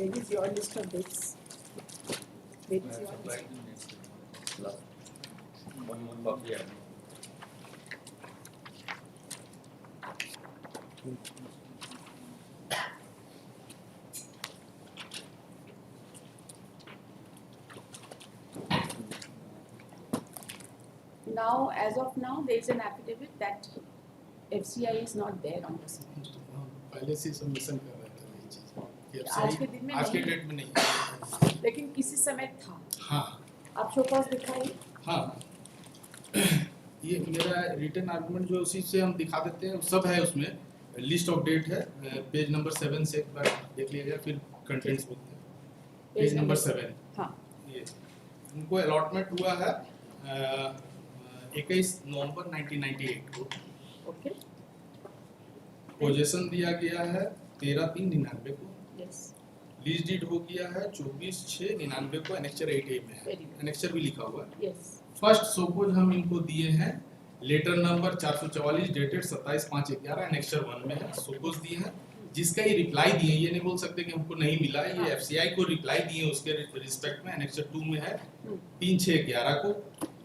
Where is your list of dates? Where is your list? One more copy. Now, as of now, there is an affidavit that FCI is not there on the submission. पहले से submission कर रहे थे ये चीज कि आज के दिन में आज के नहीं। डेट में नहीं, लेकिन किसी समय था। हाँ आप शो कॉज दिखाइए। हाँ ये मेरा रिटर्न आर्गुमेंट जो उसी से हम दिखा देते हैं, सब है उसमें, लिस्ट ऑफ डेट है, पेज नंबर 7 से एक बार देख लीजिएगा, फिर कंटेंट्स बोलते हैं। Page number 7। हाँ, ये उनको अलॉटमेंट हुआ है 21 नवंबर 1998 को। ओके। पोजीशन दिया गया है 13/3/99 को। यस। लीज डीड हो गया है 24/6/99 को, एनेक्चर 8A में है, एनेक्चर भी लिखा हुआ है। यस। फर्स्ट सोपोज हम इनको दिए हैं लेटर नंबर 444 डेटेड 27/5/11 एनेक्चर 1 में है, सोपोज दिए हैं, जिसका ये रिप्लाई दिए, ये नहीं बोल सकते कि हमको नहीं मिला, ये एफसीआई को रिप्लाई दिए उसके रिस्पेक्ट में, एनेक्चर 2 में है 3/6/11 को।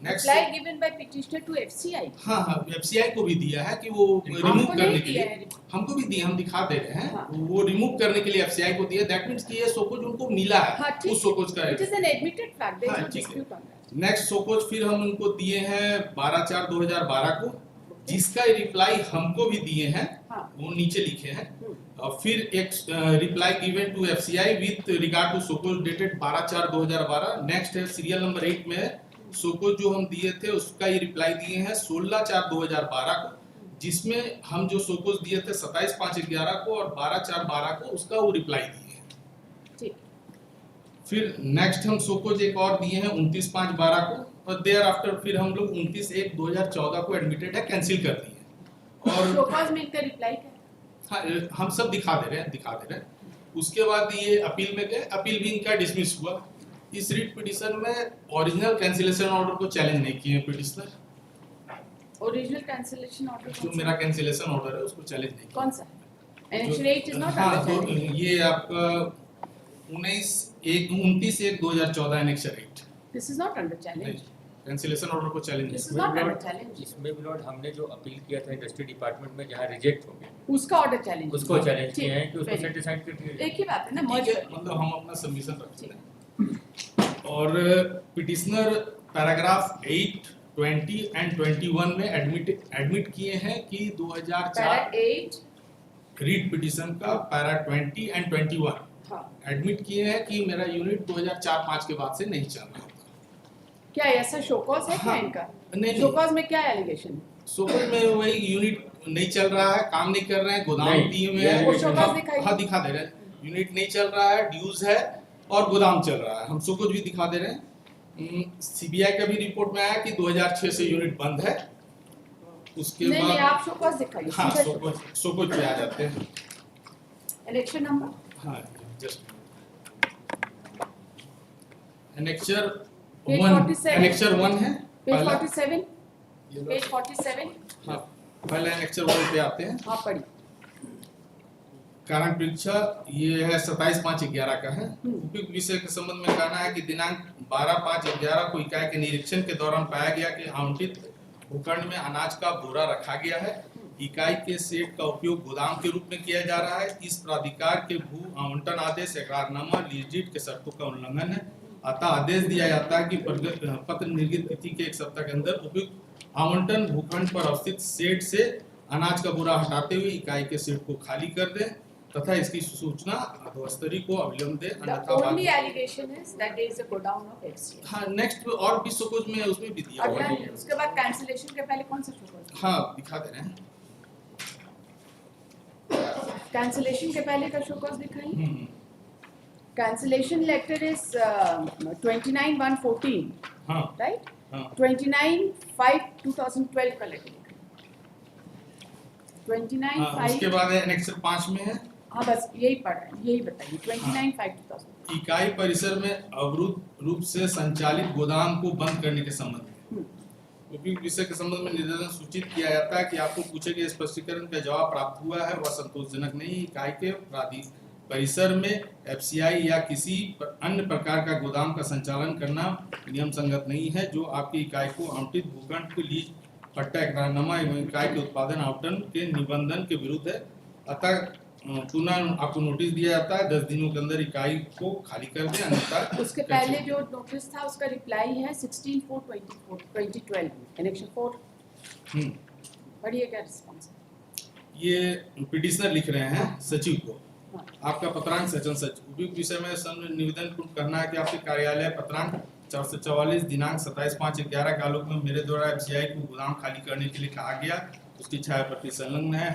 Next reply given by petitioner to FCI. हाँ हाँ, एफसीआई को भी दिया है कि वो रिमूव करने के लिए, हमको भी दिया, हम दिखा दे रहे हैं। हाँ। वो रिमूव करने के लिए एफसीआई को दिया, दैट मींस कि ये सोपोज उनको मिला है। हाँ, उस सोपोज का it is an admitted fact, there is no dispute on that. Next suppose फिर हम उनको दिए हैं 12/4/2012 को, जिसका रिप्लाई हमको भी दिए हैं। हाँ। वो नीचे लिखे हैं। और फिर एक reply given to FCI with regard to suppose dated 12/4/2012। Next है सीरियल नंबर 8 में है, सोपोज जो हम दिए थे उसका ये रिप्लाई दिए हैं 16/4/2012 को, जिसमें हम जो सोपोज दिए थे 27/5/11 को और 12/4/12 को, उसका वो रिप्लाई दिए हैं। ठीक। फिर नेक्स्ट हम सोपोज एक और दिए हैं 29/5/12 को, और देयर आफ्टर फिर हम लोग 29/1/2014 को एडमिटेड है, कैंसिल कर दिए। और शो कॉज में इनका रिप्लाई क्या है? हाँ, हम सब दिखा दे रहे हैं। उसके बाद ये अपील में गए, अपील भी इनका डिसमिस हुआ। इस रिट पिटीशन में ओरिजिनल कैंसिलेशन ऑर्डर को चैलेंज नहीं किए पिटीशनर। ओरिजिनल कैंसिलेशन ऑर्डर जो मेरा कैंसिलेशन ऑर्डर है उसको चैलेंज नहीं किया। कौन सा है? एनेक्शन 8 इज नॉट हाँ, अंडर चैलेंज। ये आपका 29/1/2014 annexation 8। This is not under challenge. Cancellation order को चैलेंज दिस नहीं इज नॉट अंडर चैलेंज। इसमें भी लॉर्ड हमने जो अपील किया था इंडस्ट्री डिपार्टमेंट में जहाँ रिजेक्ट हो गया, उसका ऑर्डर चैलेंज, उसको चैलेंज किए हैं कि उसको Very सेटिस्फाइड कर दिया एक ही बात है ना, ठीक मर्ज है, मतलब हम अपना सबमिशन रखते हैं। और पिटिशनर पैराग्राफ 8, 20 एंड 21 में एडमिट किए हैं कि 2004 पैरा 8 रीट पिटिशन का पैरा 20 एंड 21 हाँ, एडमिट किए हैं कि मेरा यूनिट 2004-5 के बाद से नहीं चल रहा था। क्या ऐसा शो कॉज है क्या हाँ, इनका? नहीं, शो कॉज में क्या एलिगेशन है? सोपोज में वही यूनिट नहीं चल रहा है, काम नहीं कर रहे हैं, गोदाम नहीं, दिए हुए ये हैं। वो शोकॉज हाँ, दिखाइए। हाँ, दिखा दे रहे हैं, यूनिट नहीं चल रहा है, ड्यूज है और गोदाम चल रहा है, हम सोपोज भी दिखा दे रहे हैं। सीबीआई का भी रिपोर्ट में आया कि 2006 से यूनिट बंद है। उसके नहीं नहीं, बाद आप शो कॉज दिखाइए। हाँ, सोपोज पे आ जाते हैं। इलेक्शन नंबर हाँ, जस्ट एनेक्चर Page 1, 47 एनेक्चर 1 है पेज पहला। 47 ये लो। पेज 47 हाँ, पहले एनेक्चर 1 पे आते हैं। हाँ, पढ़ी। कारण परीक्षा ये है 27/5/11 का है। उपयुक्त विषय के संबंध में कहना है कि दिनांक 12/5/11 को इकाई के निरीक्षण के दौरान पाया गया कि आवंटित भूखंड में अनाज का बोरा रखा गया है। इकाई के सेट का उपयोग गोदाम के रूप में किया जा रहा है। इस प्राधिकार के भू आवंटन आदेश एकरारनामा लीज डीड के शर्तों का उल्लंघन है। अतः आदेश दिया जाता है कि पत्र निर्गत तिथि के 1 सप्ताह के अंदर उपयुक्त आवंटन भूखंड पर अवस्थित सेट से अनाज का बोरा हटाते हुए इकाई के सेट को खाली कर दें तथा इसकी सूचना अधोस्तरी को अविलंब दे, The अन्यथा only allegation is that there is a godown of FCI. हाँ, नेक्स्ट और भी सपोज में उसमें भी दिया हुआ अगला है। उसके बाद कैंसिलेशन के पहले कौन सा शो कॉज? हाँ, दिखा दे रहे हैं। कैंसिलेशन के पहले का शो कॉज दिखाइए। हम्म, Cancellation letter is 29/1/14, हाँ, right? हाँ, 29/5/2012 का लेटर लिखा। हाँ, 29/5 उसके बाद है एनेक्सर 5 में है हाँ, बस यही पढ़ रहे हैं, यही बताइए। 29/5/2012 इकाई परिसर में अवरुद्ध रूप से संचालित गोदाम को बंद करने के संबंध में। उपयुक्त विषय के संबंध में निर्देशन सूचित किया जाता है कि आपको पूछे गए स्पष्टीकरण का जवाब प्राप्त हुआ है वह संतोषजनक नहीं। इकाई के परिसर में एफसीआई या किसी अन्य प्रकार का गोदाम का संचालन करना नियम संगत नहीं है जो आपकी इकाई को आवंटित भूखंड को लीज पट्टा इकरारनामा एवं इकाई के उत्पादन आवंटन के निबंधन के विरुद्ध है। अतः पुनः आपको नोटिस दिया जाता है 10 दिनों के अंदर इकाई को खाली कर दें, अन्यथा उसके पहले जो नोटिस था उसका रिप्लाई है 16/4/2012 कनेक्शन 4। पढ़िए क्या रिस्पॉन्स है। ये पिटिशनर लिख रहे हैं सचिव को। हाँ। आपका पत्रांक सचिव उपयुक्त विषय में निवेदन पूर्ण करना है कि आपके कार्यालय पत्रांक 444 दिनांक 27/5/11 के आलोक में मेरे द्वारा एफसीआई को गोदाम खाली करने के लिए कहा गया, उसकी छायाप्रति संलग्न है।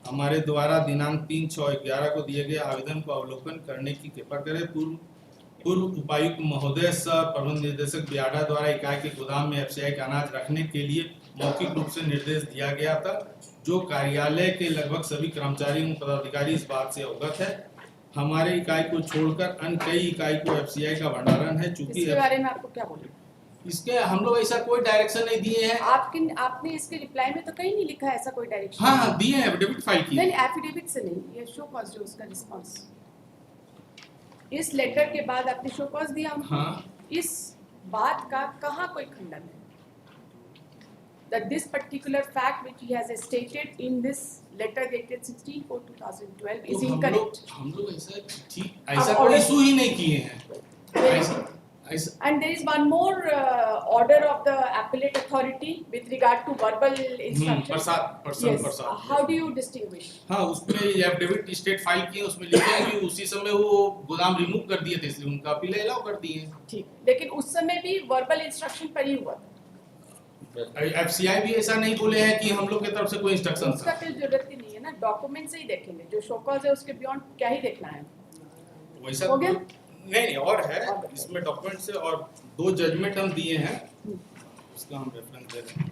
हमारे द्वारा दिनांक 3/6/11 को दिए गए आवेदन को अवलोकन करने की कृपा करें। पूर्व उपायुक्त महोदय सह प्रबंध निदेशक बियाडा द्वारा इकाई के गोदाम में एफसीआई का अनाज रखने के लिए मौखिक रूप से निर्देश दिया गया था, जो कार्यालय के लगभग सभी कर्मचारी एवं पदाधिकारी इस बात से अवगत है। हमारे इकाई को छोड़कर अन्य कई इकाई को एफसीआई का भंडारण है। चूंकि इसके बारे में आपको क्या बोलना? इसके हम लोग ऐसा कोई डायरेक्शन नहीं दिए हैं। आपने इसके रिप्लाई में तो कहीं नहीं लिखा है ऐसा कोई डायरेक्शन। हाँ दिए हैं, एफिडेविट फाइल की। नहीं, एफिडेविट से नहीं, ये शो कॉज जो उसका रिस्पांस इस लेटर के बाद आपने शो कॉज दिया। हाँ। इस बात का कहाँ कोई खंडन है? That this particular fact which he has stated in this letter dated 16/4/2012 is incorrect. हम लोग ऐसा कोई इशू ही नहीं किए हैं। And there is one more order of the appellate authority with regard to verbal instructions. Yes. How do you distinguish? हाँ, उसमें affidavit state file किए, उसमें लिखा है कि उसी समय वो गोदाम रिमूव कर दिए थे, इसलिए उनका अपील अलाउ कर दिए। ठीक, लेकिन उस समय भी वर्बल इंस्ट्रक्शन पर ही हुआ था। एफसीआई भी ऐसा नहीं बोले हैं कि हम लोग की तरफ से कोई इंस्ट्रक्शन था। उसका कोई जरूरत ही नहीं है ना, डॉक्यूमेंट से ही देखेंगे। जो शो कॉज है उसके बियॉन्ड क्या ही देखना है। वैसा हो गया? नहीं और है इसमें डॉक्यूमेंट से, और 2 जजमेंट हम दिए हैं, उसका हम रेफरेंस दे रहे हैं।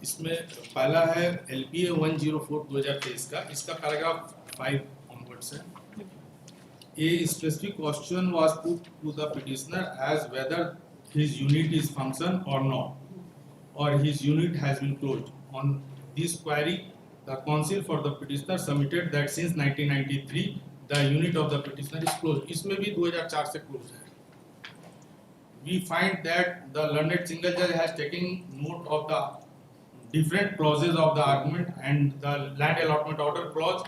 इसमें पहला है LPA 104/2023 का, इसका पैराग्राफ 5 ऑनवर्ड्स है। A specific question was put to the petitioner as whether his unit is function or not, or his unit has been closed. On this query, the counsel for the petitioner submitted that since 1993 the unit of the petitioner is closed. इसमें भी 2004 से closed है। We find that the learned single judge has taken note of the different clauses of the argument and the land allotment order clause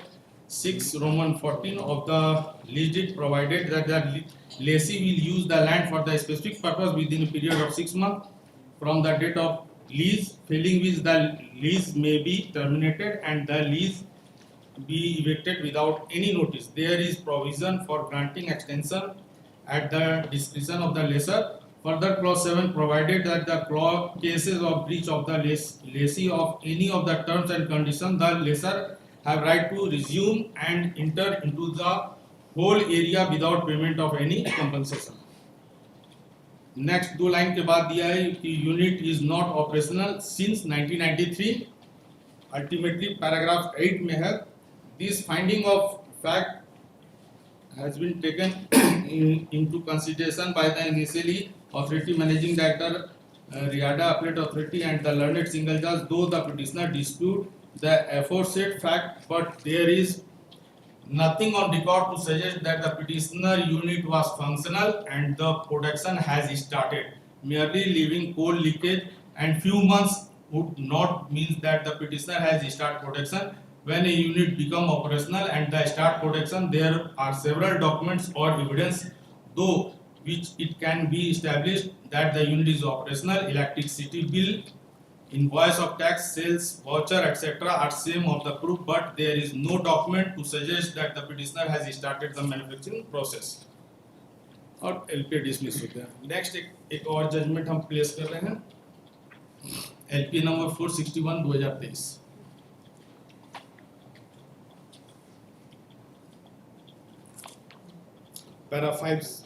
6 Roman 14 of the lease deed provided that the lessee will use the land for the specific purpose within a period of 6 months from the date of lease, failing which the lease may be terminated and the lease be evicted without any notice. There is provision for granting extension at the discretion of the lessor. Further, clause 7 provided that the cases of breach of the lessee of any of the terms and conditions, the lessor have right to resume and enter into the whole area without payment of any compensation. Next 2 line के बाद दिया है कि unit is not operational since 1993। Ultimately paragraph 8 में है, this finding of fact has been taken into consideration by the initially authority managing director Riada Appellate Authority and the learned single judge, though the petitioner dispute the aforesaid fact, but there is nothing on record to suggest that the petitioner unit was functional and the production has started. Merely leaving coal leakage and few months would not mean that the petitioner has started production. When a unit become operational and the start production, there are several documents or evidence though which it can be established that the unit is operational. Electricity bill, invoice of tax, sales voucher, etc. are same of the proof, but there is no document to suggest that the petitioner has started the manufacturing process. और LPA dismiss हो गया। Next एक और judgement हम place कर रहे हैं, LPA number 461/2023। Para 5 461/2023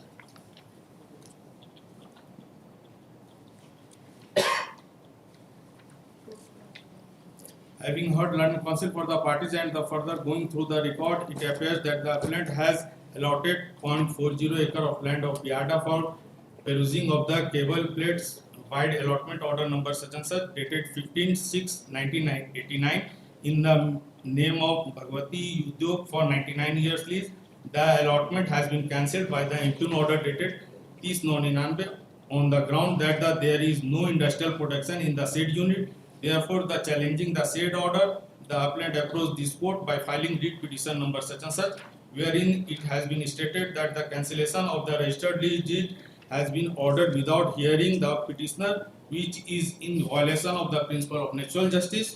Having heard learned counsel for the parties and the further going through the record, it appears that the appellant has allotted 0.40 acre of land of Biada for perusing of the cable plates wide allotment order number such and such dated 15/6/1989 in the name of Bhagwati Udyog for 99 years lease. The allotment has been cancelled by the impugn order dated 30/9/99 on the ground that there is no industrial production in the said unit. Therefore, the challenging the said order, the appellant approached this court by filing writ petition number such and such, wherein it has been stated that the cancellation of the registered lease deed has been ordered without hearing the petitioner, which is in violation of the principle of natural justice.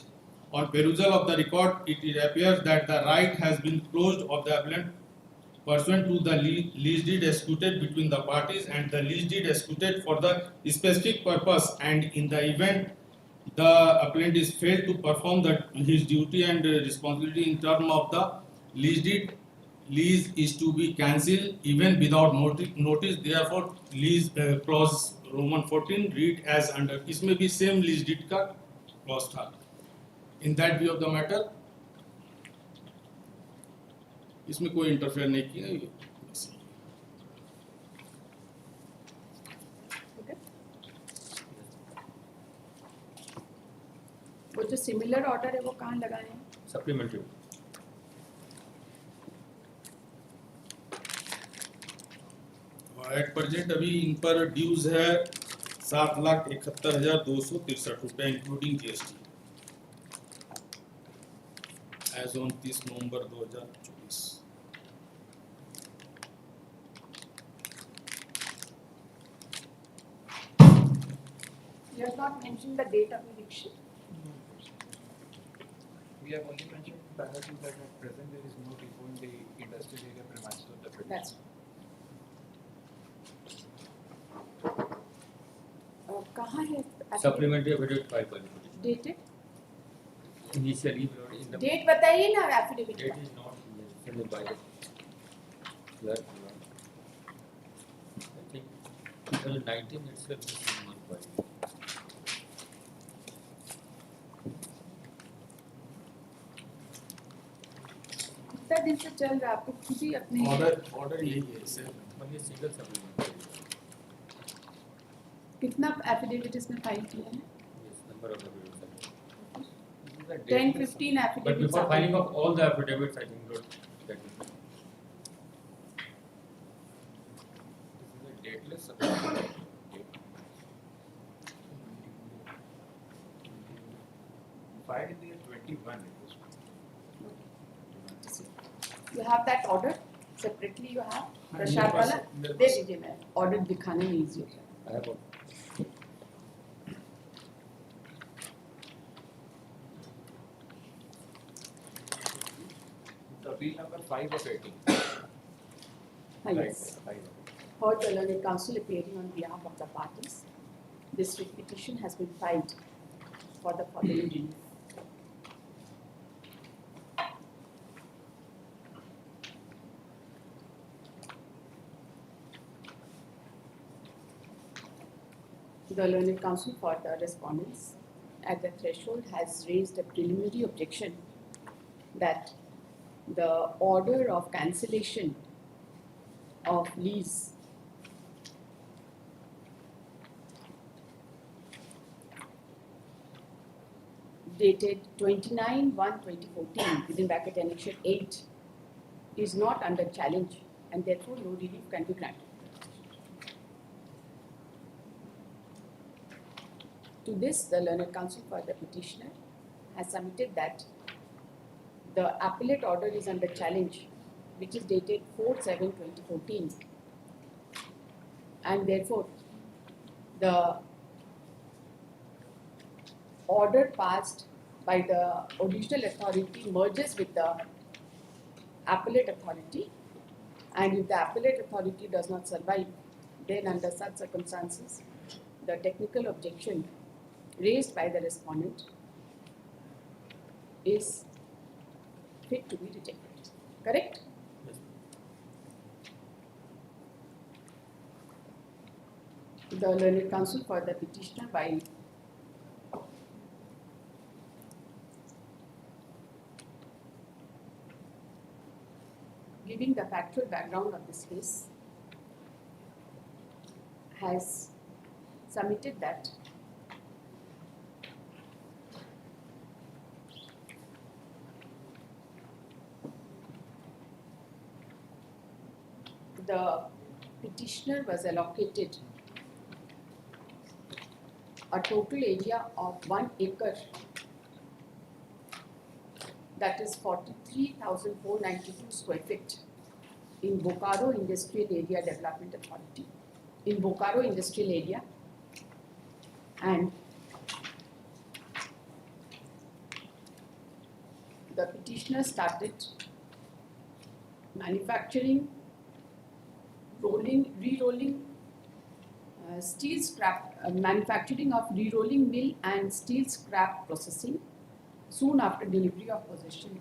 On perusal of the record, it appears that the right has been closed of the appellant pursuant to the lease deed executed between the parties, and the lease deed executed for the specific purpose, and in the event the appellant is failed to perform his duty and responsibility in term of the lease deed, lease is to be cancelled even without notice. Therefore, lease clause Roman 14 read as under. इसमें भी same lease deed का clause था. In that view of the matter, इसमें कोई interfere नहीं किया. वो जो सिमिलर ऑर्डर है वो कहाँ लगाए हैं? सप्लीमेंट्री एट प्रेजेंट अभी इन पर ड्यूज है 7,71,263 रुपए including GST as on 30 November 2024. You have not mentioned the date of eviction. We have only mentioned penalty that at present there is no depot in the industrial area premises of the petition. That's कहाँ है? Supplementary affidavit file कर Dated? Initially in the Date बताइए ना affidavit date का. Is not mentioned by the clerk. I think 2019 itself is month by. कितना दिन से चल रहा है आपको खुद ही अपने ऑर्डर यही है सर. only single supplementary. कितना एफिडेविट इसमें फाइल किए हैं? Yes, number of affidavits. 10-15 But affidavits. before filing of all the affidavits, I think that This is a dateless supplement. Filed in the year 21. It was. You have that order separately. You have प्रसाद वाला दे दीजिए. मैं order दिखाने में easy होगा. I have a Appeal number 5 of 18. Yes. Heard the learned counsel appearing on behalf of the parties. This writ petition has been filed for the following relief. The learned counsel for the respondents at the threshold has raised a preliminary objection that the order of cancellation of lease dated 29/1/2014 within bracket annexure 8 is not under challenge and therefore no relief can be granted. To this, the learned counsel for the petitioner has submitted that the appellate order is under challenge, which is dated 4/7/2014, and therefore the order passed by the original authority merges with the appellate authority, and if the appellate authority does not survive, then under such circumstances, the technical objection raised by the respondent is fit to be rejected. Correct? yes. The learned counsel for the petitioner, while giving the factual background of this case, has submitted that the petitioner was allocated a total area of 1 acre, that is 43,492 square feet, in Bokaro Industrial Area Development Authority, in Bokaro Industrial Area, and the petitioner started manufacturing, re-rolling steel scrap, manufacturing of re-rolling mill and steel scrap processing soon after delivery of possession,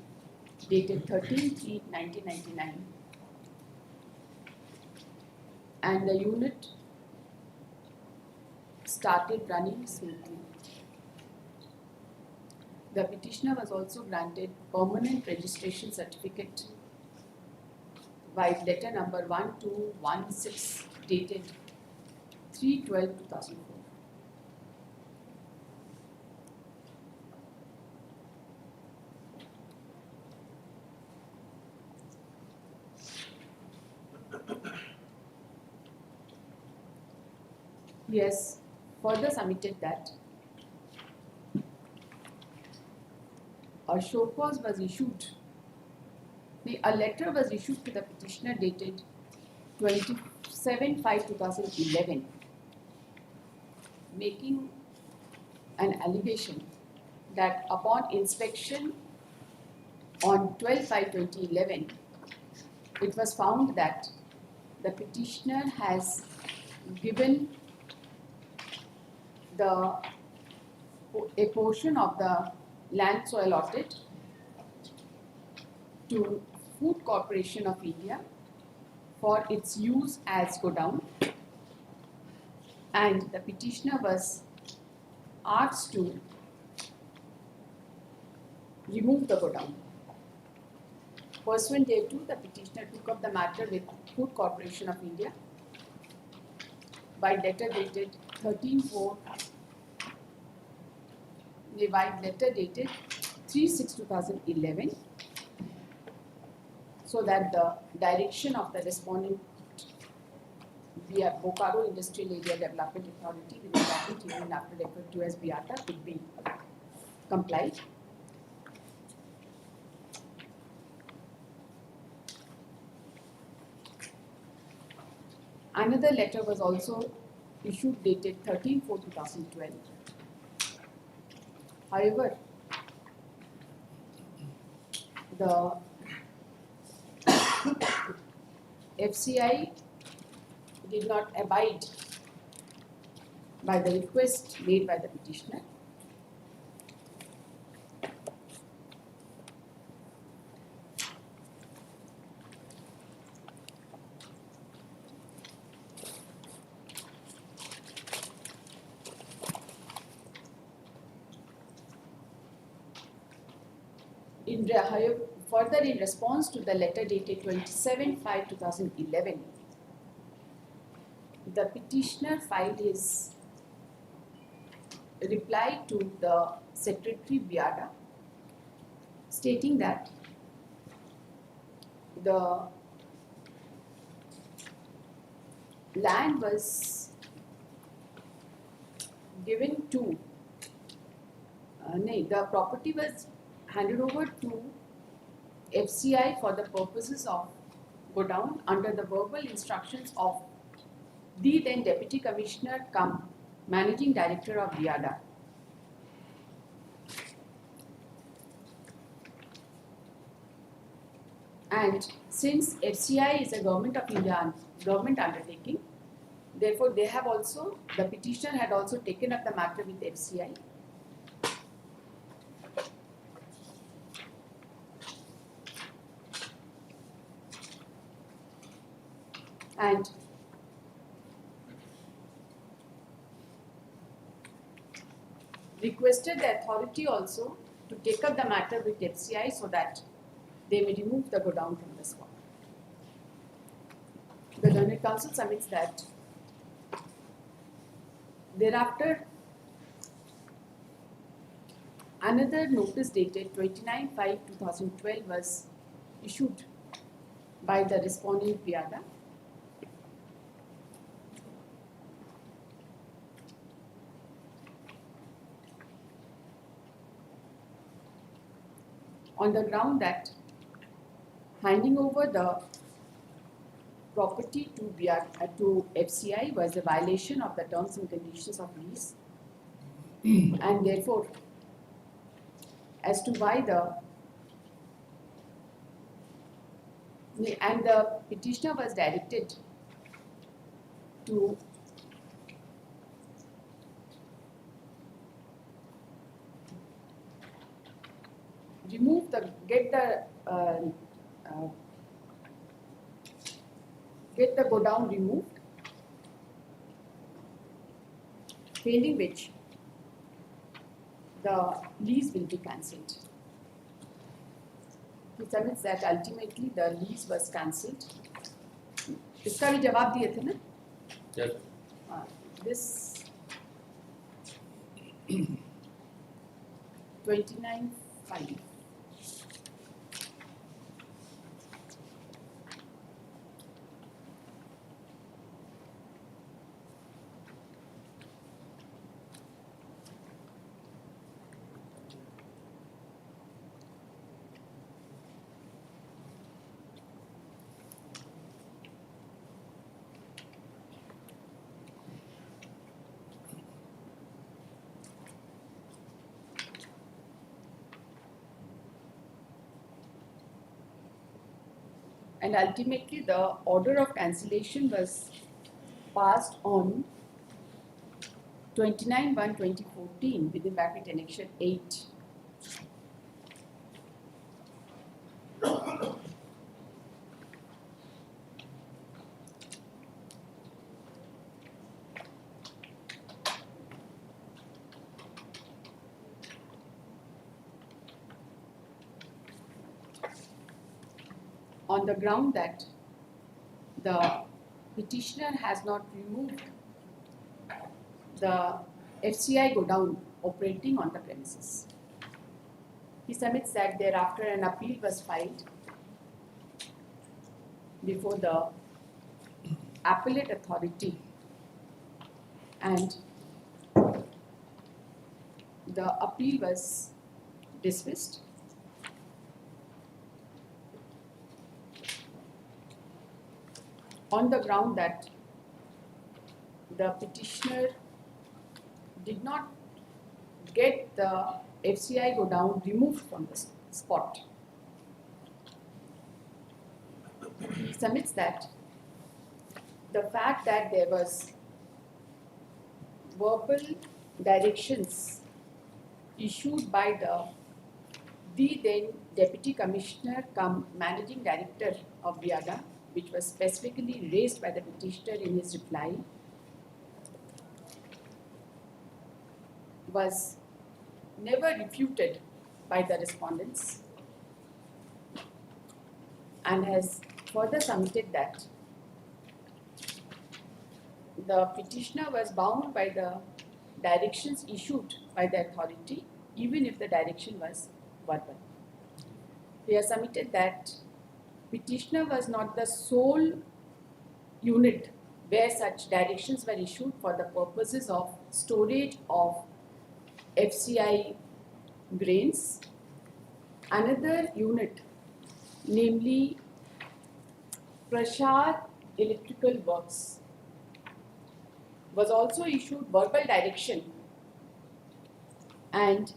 dated 13/3/1999, and the unit started running smoothly. The petitioner was also granted permanent registration certificate by letter number 1216 dated 3/12/2004. He has further submitted that a show cause was issued, a letter was issued to the petitioner dated 27/5/2011, making an allegation that upon inspection on 12/5/2011, it was found that the petitioner has given a portion of the land so allotted to Food Corporation of India for its use as godown, and the petitioner was asked to remove the godown. Pursuant thereto, the petitioner took up the matter with Food Corporation of India by letter dated 13/4, by letter dated 3/6/2011, so that the direction of the respondent via Bokaro Industrial Area Development Authority with the docket hearing after referred to as BIATA could be complied. Another letter was also issued dated 13/4/2012. However, the FCI did not abide by the request made by the petitioner. Further, in response to the letter dated 27/5/2011, the petitioner filed his reply to the Secretary BIATA, stating that the land was given to, the property was handed over to FCI for the purposes of godown under the verbal instructions of the then Deputy Commissioner cum Managing Director of BIATA. And since FCI is a Government of India government undertaking, therefore they have also, the petitioner had also taken up the matter with FCI. And requested the authority also to take up the matter with FCI so that they may remove the godown from the spot. learned counsel submits that thereafter another notice dated 29/5/2012 was issued by the respondent Viada. On the ground that handing over the property to FCI was a violation of the terms and conditions of lease, and therefore, as to why the petitioner was directed to get the godown removed, failing which the lease will be cancelled. He submits that ultimately the lease was cancelled. इसका भी जवाब दिए थे ना? Yes. This 29/5. And ultimately the order of cancellation was passed on 29/1/2014 within bracket annexure 8. On the ground that the petitioner has not removed the FCI godown operating on the premises. He submits that thereafter an appeal was filed before the appellate authority, and the appeal was dismissed. On the ground that the petitioner did not get the FCI godown removed from the spot. He submits that the fact that there was verbal directions issued by the then Deputy Commissioner cum Managing Director of Viada, which was specifically raised by the petitioner in his reply, was never refuted by the respondents, and has further submitted that the petitioner was bound by the directions issued by the authority, even if the direction was verbal. He has submitted that petitioner was not the sole unit where such directions were issued for the purposes of storage of FCI grains. Another unit, namely Prashad Electrical Works, was also issued verbal direction, and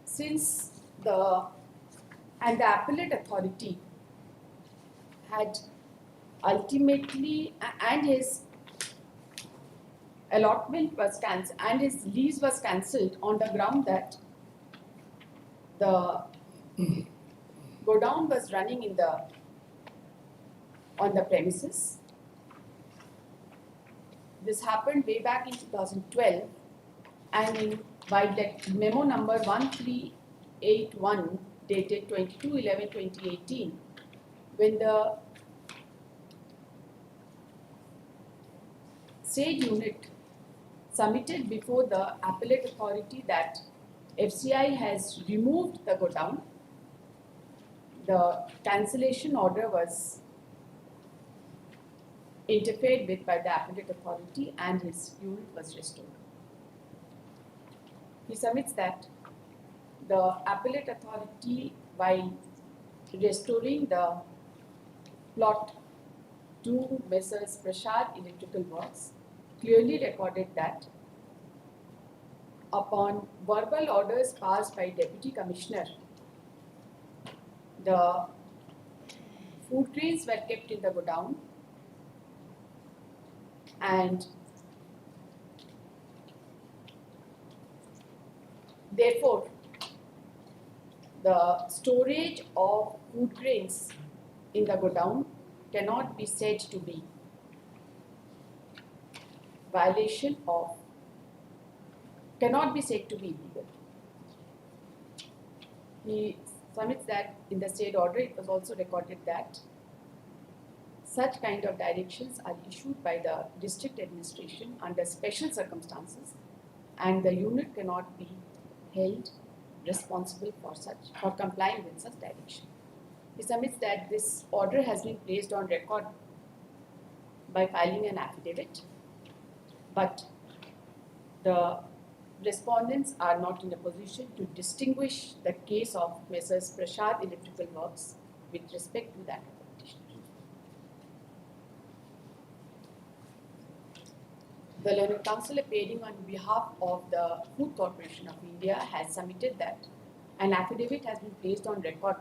since the appellate authority had ultimately, and his allotment was cancelled and his lease was cancelled on the ground that the godown was running on the premises. This happened way back in 2012, and by that memo number 1381 dated 22/11/2018, when the said unit submitted before the appellate authority that FCI has removed the godown, the cancellation order was interfered with by the appellate authority and his unit was restored. He submits that the appellate authority, while restoring the plot to Messrs. Prashad Electrical Works, clearly recorded that upon verbal orders passed by Deputy Commissioner, the food grains were kept in the godown and therefore the storage of food grains in the godown cannot be said to be violation of, cannot be said to be illegal. He submits that in the said order it was also recorded that such kind of directions are issued by the district administration under special circumstances and the unit cannot be held responsible for complying with such direction. He submits that this order has been placed on record by filing an affidavit, but the respondents are not in a position to distinguish the case of Messrs. Prashad Electrical Works with respect to that of the petitioner. The Learned Counsel, appearing on behalf of the Food Corporation of India, has submitted that an affidavit has been placed on record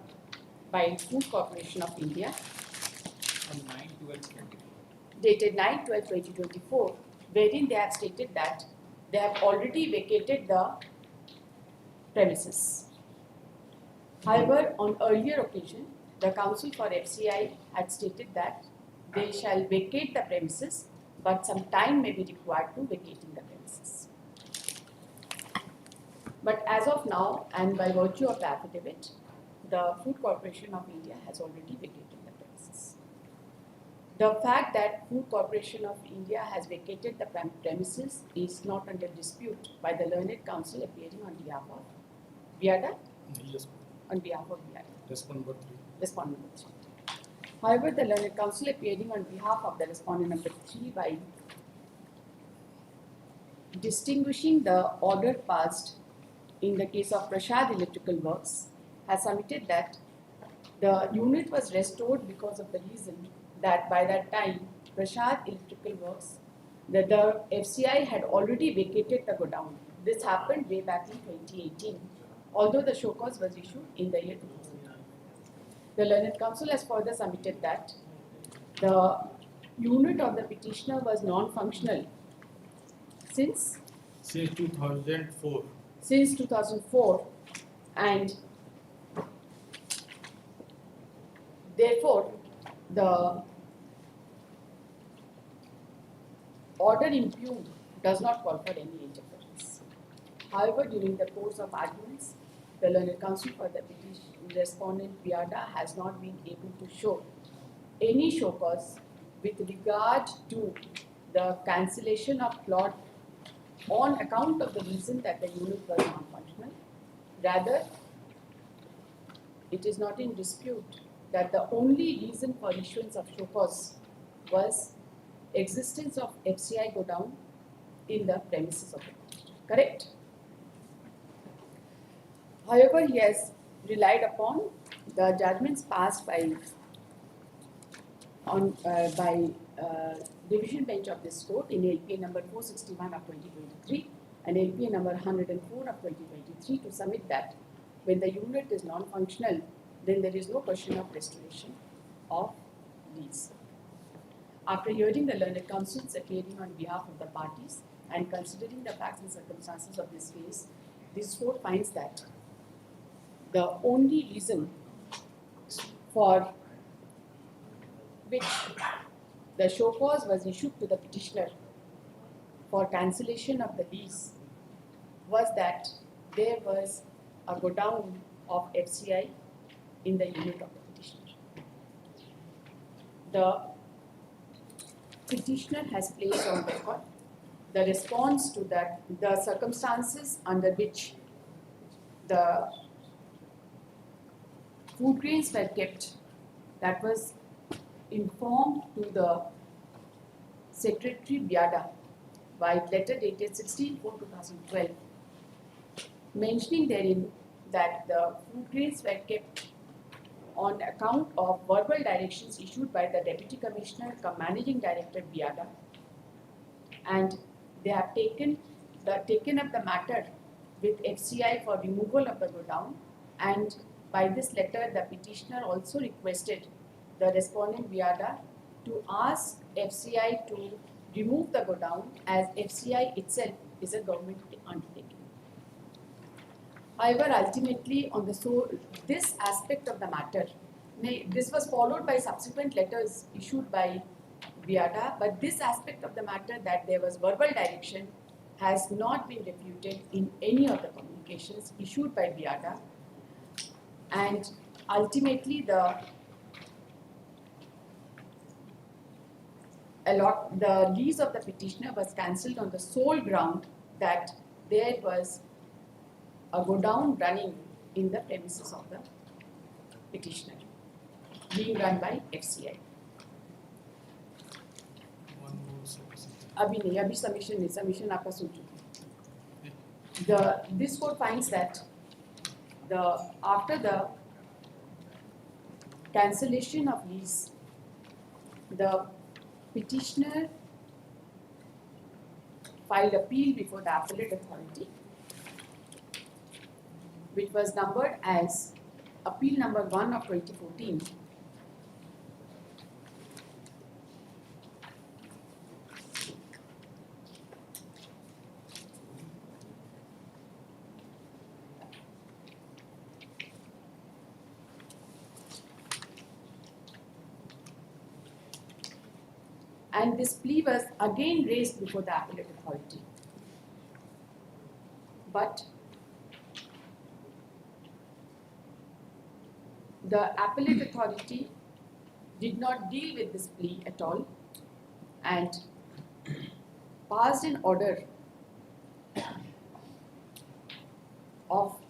by Food Corporation of India On 9/12/24. dated 9/12/2024, wherein they have stated that they have already vacated the premises. However, on earlier occasion, the counsel for FCI had stated that they shall vacate the premises, but some time may be required to vacating the premises. But as of now, and by virtue of the affidavit, the Food Corporation of India has already vacated the premises. The fact that Food Corporation of India has vacated the premises is not under dispute by the Learned Counsel appearing on behalf of Viada, Yes. on behalf of Viada, Respond number 3. respondent number 3. However, the Learned Counsel appearing on behalf of the respondent number 3 by distinguishing the order passed in the case of Prashad Electrical Works has submitted that the unit was restored because of the reason that by that time Prashad Electrical Works, the FCI had already vacated the godown. This happened way back in 2018, although the show cause was issued in the year 2009. The Learned Counsel has further submitted that the unit of the petitioner was non-functional since 2004. 2004 and therefore the order impugned does not call for any interference. However, during the course of arguments, the Learned Counsel for the petition respondent Viada has not been able to show any show cause with regard to the cancellation of plot on account of the reason that the unit was non-functional. Rather, it is not in dispute that the only reason for issuance of show cause was existence of FCI godown in the premises of the petitioner. Correct? However, he has relied upon the judgments passed by division bench of this court in LPA number 461 of 2023 and LPA number 104 of 2023 to submit that when the unit is non-functional, then there is no question of restoration of lease. After hearing the Learned Counsel's appearing on behalf of the parties and considering the facts and circumstances of this case, this court finds that the only reason for which the show cause was issued to the petitioner for cancellation of the lease was that there was a godown of FCI in the unit of the petitioner. The petitioner has placed on record the response to that, the circumstances under which the food grains were kept, that was informed to the Secretary Biada by letter dated 16/4/2012, mentioning therein that the food grains were kept on account of verbal directions issued by the Deputy Commissioner cum Managing Director Biada, and they have taken up the matter with FCI for removal of the godown, and by this letter the petitioner also requested the respondent Biada to ask FCI to remove the godown, as FCI itself is a government undertaking. However, ultimately on this aspect of the matter, this was followed by subsequent letters issued by Biada, but this aspect of the matter, that there was verbal direction, has not been refuted in any of the communications issued by Biada, and ultimately the lease of the petitioner was cancelled on the sole ground that there was a godown running in the premises of the petitioner, being run by FCI. अभी submission आपका सुन चुके. This court finds that after the cancellation of lease, the petitioner filed appeal before the appellate authority, which was numbered as appeal number 1 of 2014. And this plea was again raised before the appellate authority. But the appellate authority did not deal with this plea at all and passed an order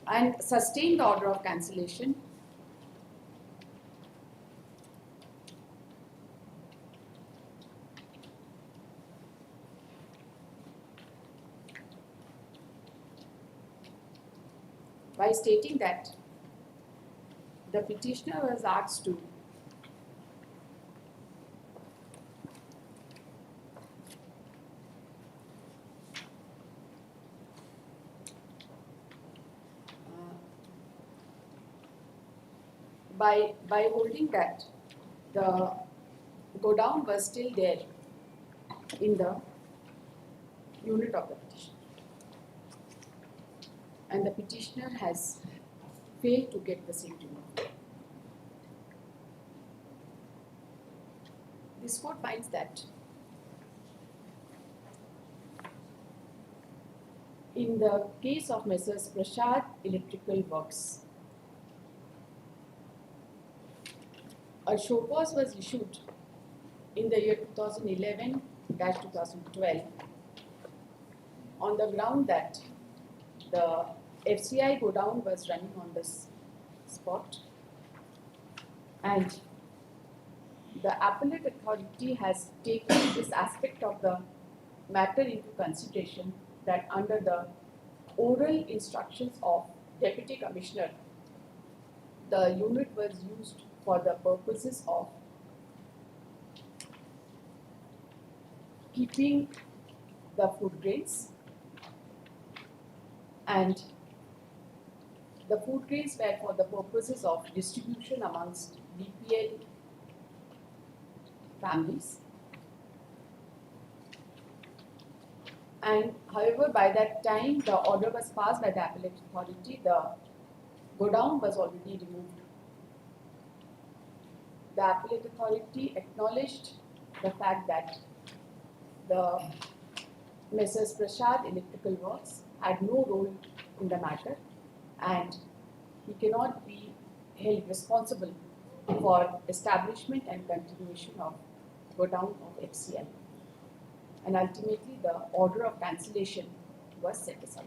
and sustained the order of cancellation by stating that the petitioner was asked to by holding that the godown was still there in the unit of the petitioner, and the petitioner has failed to get the same removed. This court finds that in the case of Messrs. Prasad Electrical Works, a show cause was issued in the year 2011-2012 on the ground that the FCI godown was running on this spot, and the appellate authority has taken this aspect of the matter into consideration, that under the oral instructions of Deputy Commissioner, the unit was used for the purposes of keeping the food grains, and the food grains were for the purposes of distribution amongst BPL families. And however, by that time the order was passed by the appellate authority, the godown was already removed. The appellate authority acknowledged the fact that the Messrs. Prasad Electrical Works had no role in the matter, and he cannot be held responsible for establishment and continuation of godown of FCI. And ultimately, the order of cancellation was set aside.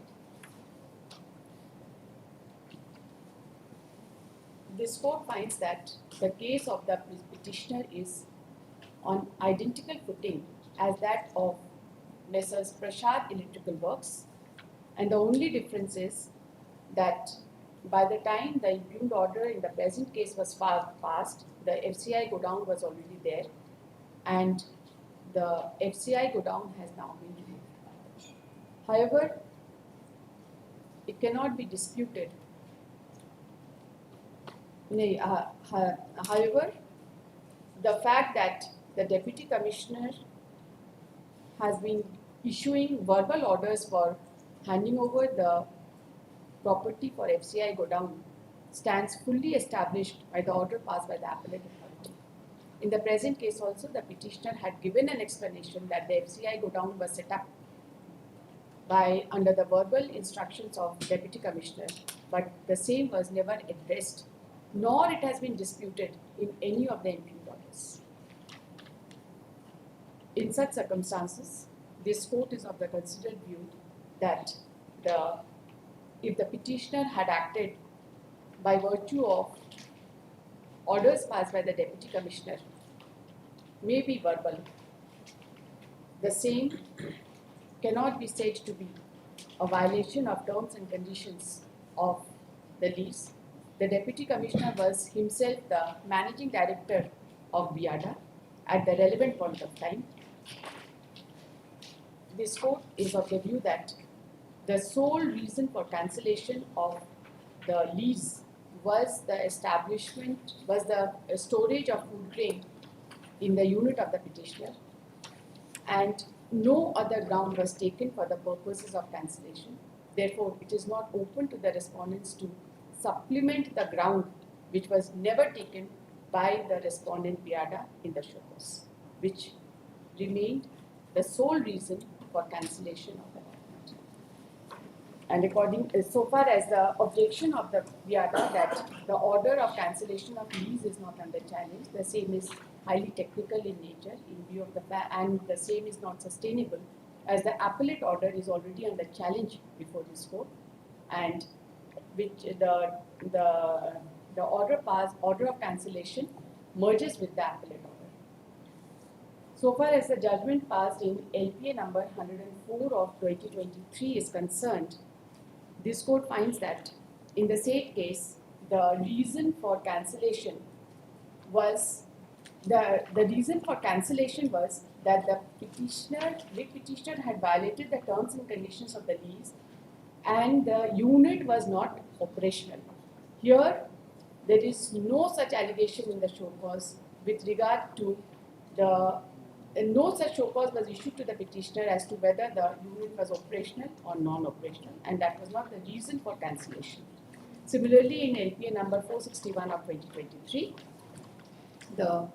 This court finds that the case of the petitioner is on identical footing as that of Messrs. Prashad Electrical Works, and the only difference is that by the time the impugned order in the present case was passed, the FCI godown was already there, and the FCI godown has now been removed. However, it cannot be disputed. However, the fact that the Deputy Commissioner has been issuing verbal orders for handing over the property for FCI godown stands fully established by the order passed by the appellate authority. In the present case also, the petitioner had given an explanation that the FCI godown was set up by under the verbal instructions of Deputy Commissioner, but the same was never addressed, nor it has been disputed in any of the impugned orders. In such circumstances, this court is of the considered view that if the petitioner had acted by virtue of orders passed by the Deputy Commissioner, may be verbal, the same cannot be said to be a violation of terms and conditions of the lease. The Deputy Commissioner was himself the Managing Director of BIADA at the relevant point of time. This court is of the view that the sole reason for cancellation of the lease was the storage of food grain in the unit of the petitioner, and no other ground was taken for the purposes of cancellation. Therefore, it is not open to the respondents to supplement the ground which was never taken by the respondent BIADA in the show cause, which remained the sole reason for cancellation of the document. And so far as the objection of the BIADA that the order of cancellation of lease is not under challenge, the same is highly technical in nature in view of the fact, and the same is not sustainable as the appellate order is already under challenge before this court, and which the order of cancellation merges with the appellate order. So far as the judgment passed in LPA number 104 of 2023 is concerned, this court finds that in the said case, the reason for cancellation was that the petitioner had violated the terms and conditions of the lease, and the unit was not operational. Here, there is no such allegation in the show cause with regard to no such show cause was issued to the petitioner as to whether the unit was operational or non-operational, and that was not the reason for cancellation. Similarly, in LPA number 461 of 2023, the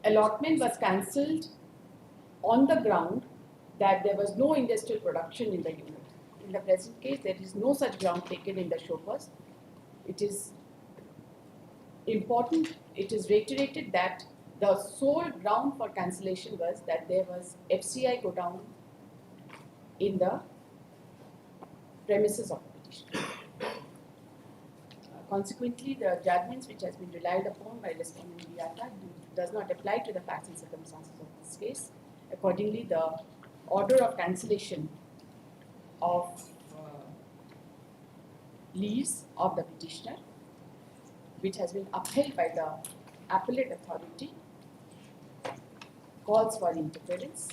allotment was cancelled on the ground that there was no industrial production in the unit. In the present case, there is no such ground taken in the show cause. It is important, it is reiterated that the sole ground for cancellation was that there was FCI godown in the premises of the petitioner. Consequently, the judgments which has been relied upon by respondent BIADA does not apply to the facts and circumstances of this case. Accordingly, the order of cancellation of lease of the petitioner, which has been upheld by the appellate authority, calls for interference,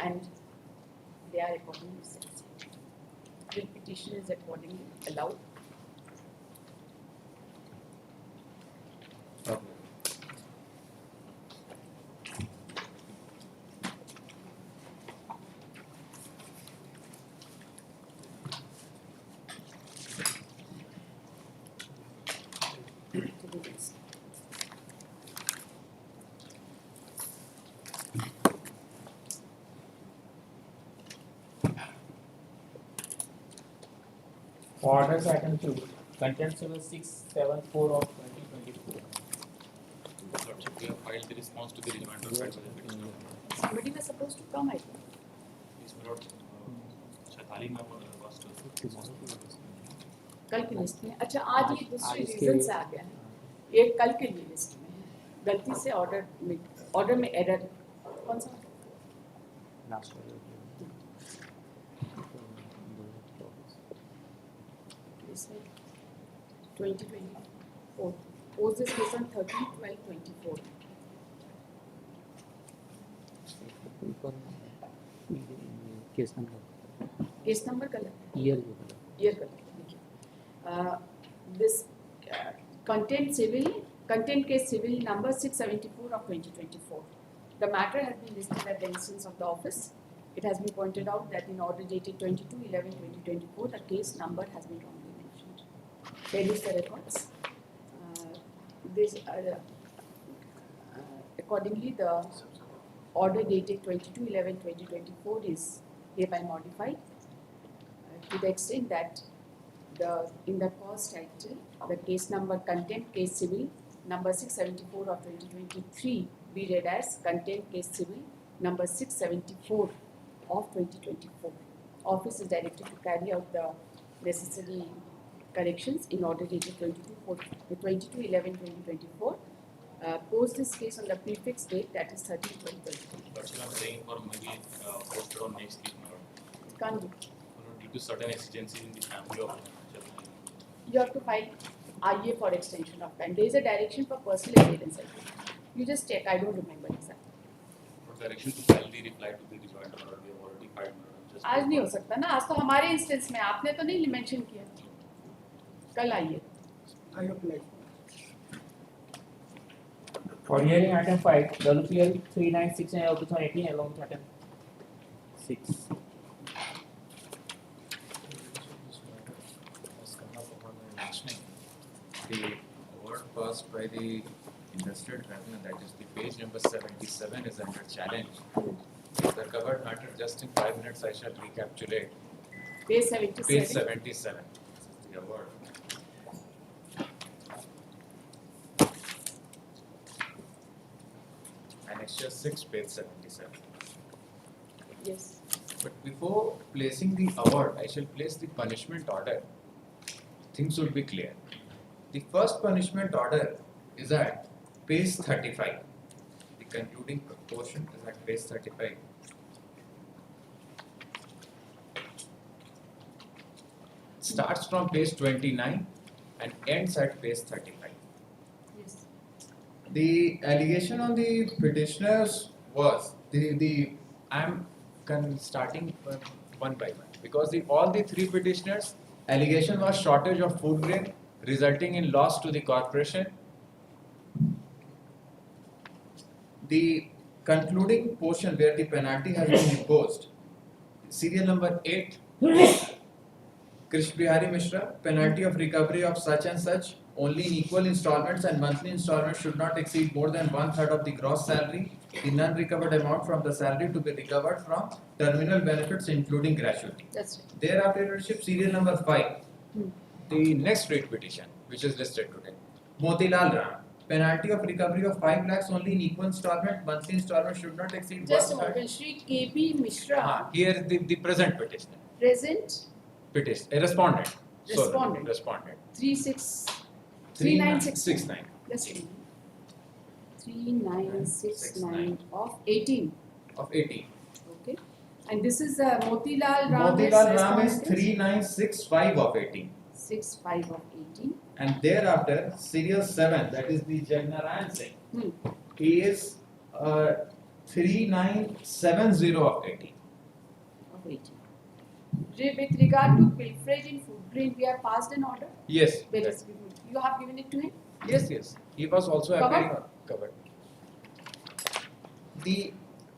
and they are accordingly set aside. The petition is accordingly allowed. To do this. Orders item 2, Contempt Civil 674 of 2024. Lordship, we have filed the response to the remand filed by the petitioner. Somebody was supposed to come, I think. Yes, my lord. Shaitali ma'am was to कल की list में अच्छा आज ये दूसरे आज इसके- reason से आ गया है ये कल के लिए लिस्ट में है गलती से ऑर्डर में एरर कौन सा Last order. इसमें 2024 post this case on 13/12/24 case number case number गलत ईयर year गलत देखिए this content case civil number 674 of 2024 the matter has been listed at the instance of the office. It has been pointed out that in order dated 22/11/2024 the case number has been wrongly mentioned. There is the records. Accordingly, the order dated 22/11/2024 is hereby modified to the extent that in the cause title, the case number contempt case civil number 674 of 2023 be read as contempt case civil number 674 of 2024. Office is directed to carry out the necessary corrections in order dated 22/11/2024. Post this case on the prefix date that is 13/12/2024. Lordship, I'm saying for maybe posted on next week, my lord. It can't be. Due to certain exigencies in the family of Shaitali. You have to file IA for extension of time. There is a direction for personal appearance. I think. You just check. I don't remember exactly. For direction to file the reply to the rejoinder, my lord, we have already filed, my lord. Just आज नहीं हो सकता ना आज तो हमारे instance में आपने तो नहीं मेंशन किया कल आइए For hearing item 5, WPL 3969 of 2018 along with item 6. The award passed by the industrial tribunal, that is the page number 77, is under challenge. The covered matter, just in 5 minutes I shall recapitulate. Page 77. Page 77, this is the award. Annexure 6, page 77. Yes. But before placing the award, I shall place the punishment order. Things will be clear. The first punishment order is at page 35. The concluding portion is at page 35. Starts from page 29 and ends at page 35. Yes. The allegation on the petitioners was I'm starting one by one because all the three petitioners allegation was shortage of food grain resulting in loss to the corporation. The concluding portion where the penalty has been imposed, serial number 8, Krish Bihari Mishra, penalty of recovery of such and such only in equal installments and monthly installments should not exceed more than 1/3 of the gross salary, the non-recovered amount from the salary to be recovered from terminal benefits including gratuity. That's right. Thereafter, Lordship, serial number 5, Hmm. the next rate petition which is listed today, Motilal Ram, penalty of recovery of 5 lakhs only in equal installment, monthly installment should not exceed Just a 1/3. moment. Shri KB Mishra, Here is the present petitioner, present respondent. Sorry, Respondent. respondent. 3969. 3969 Just a minute. 3969 of 18. of 18. Okay. And this is Motilal Ram. Motilal Ram is 3965 of 18. 65 of 18. And thereafter, serial 7, that is the Jagnarayan Singh, Hmm. he is 3970 of 18. Of 18. With regard to pilferage in food grain, we have passed an order. Yes. There is, you have given it to him. Yes. He was also Covered? appearing on covered. The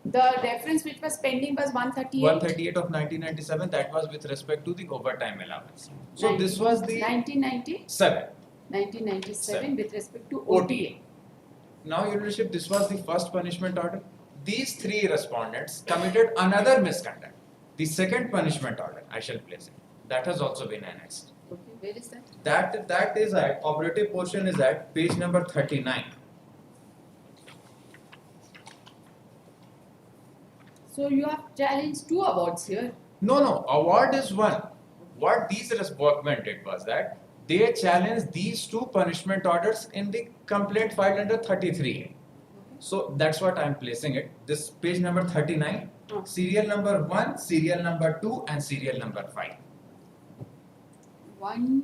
The reference which was pending was 138. 138 of 1997, that was with respect to the overtime allowance. So this was the 1997 7. with respect to OTA. OTA. Now, Your Lordship, this was the first punishment order. These three respondents committed another misconduct. The second punishment order, I shall place it. That has also been annexed. Okay, where is that? That is at operative portion is at page number 39. So you have challenged 2 awards here. No, award is one. What these workmen did was that they challenged these 2 punishment orders in the complaint filed under 33. So that's what I am placing it. This page number 39, serial number 1, serial number 2, and serial number 5. 1,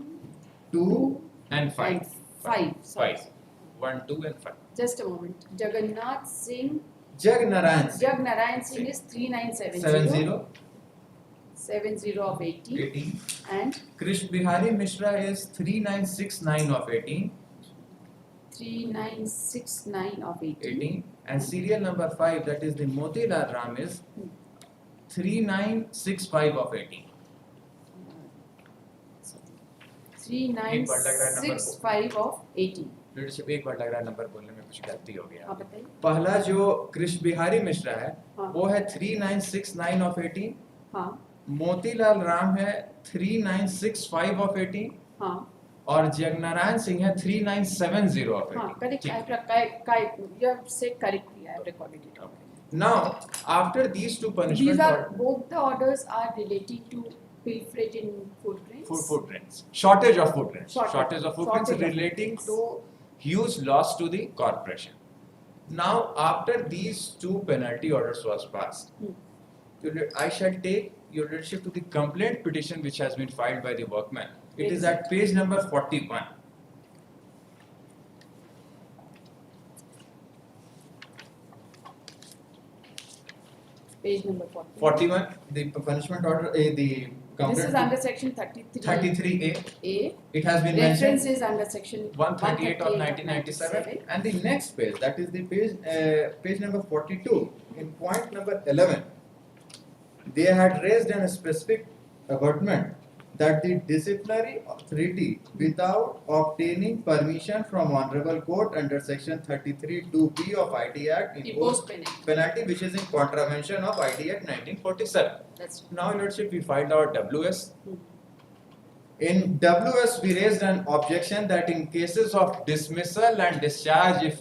2 and 5. and 5. Sorry. 5. 1, 2, and 5. Just a moment. Jagannath Singh. Jagnarayan Singh is 3970. 70 70 of 18. 18. And Krish Bihari Mishra is 3969 of 18. 3969 of 18. 18. And serial number 5, that is the Motilal Ram, is 3965 of 18. 3965 of 18. Leadership एक बार लग रहा है number बोलने में कुछ गलती हो गया। हाँ बताइए। पहला जो कृष बिहारी मिश्रा है हाँ। वो है 3969 ऑफ 18। हाँ। मोतीलाल राम है 3965 ऑफ 18। हाँ। और जगनारायण सिंह है 3970 ऑफ 18। हाँ, correct. You have said correctly. I have recorded it. Now, after these 2 punishment These are both the orders are relating to pilferage in footprints. footprints. Shortage of footprints. Shortage. Shortage of footprints Shortage of relating footprints. to huge loss to the corporation. Now, after these 2 penalty orders was passed, I shall take your leadership to the complaint petition which has been filed by the workman. It is at page number 41. Page number 40. 41, the punishment order, the complaint. This is under section 33. 33A. A. It has been Reference mentioned. is under section 138 of 1997, and the next page, that is the page number 42, in point number 11, they had raised a specific avertment that the disciplinary authority, without obtaining permission from honorable court under section 33(2)(b) of IT Act, Impose penalty which is in contravention of IT Act 1947. That's Now, let's we filed our WS. In WS, we raised an objection that in cases of dismissal and discharge, if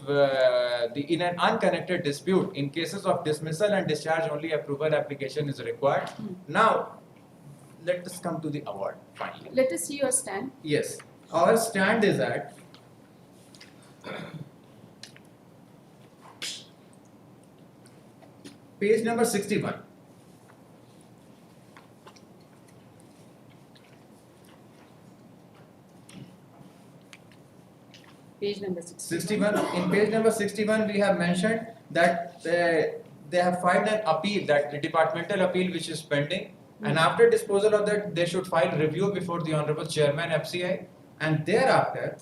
in an unconnected dispute, in cases of dismissal and discharge, only approval application is required. Now, let us come to the award finally. Let us see your stand. Yes, our stand is at page number 61. Page number 61. 61. In page number 61, we have mentioned that they have filed an appeal, that the departmental appeal which is pending, and after disposal of that, they should file review before the Honorable Chairman FCI, and thereafter,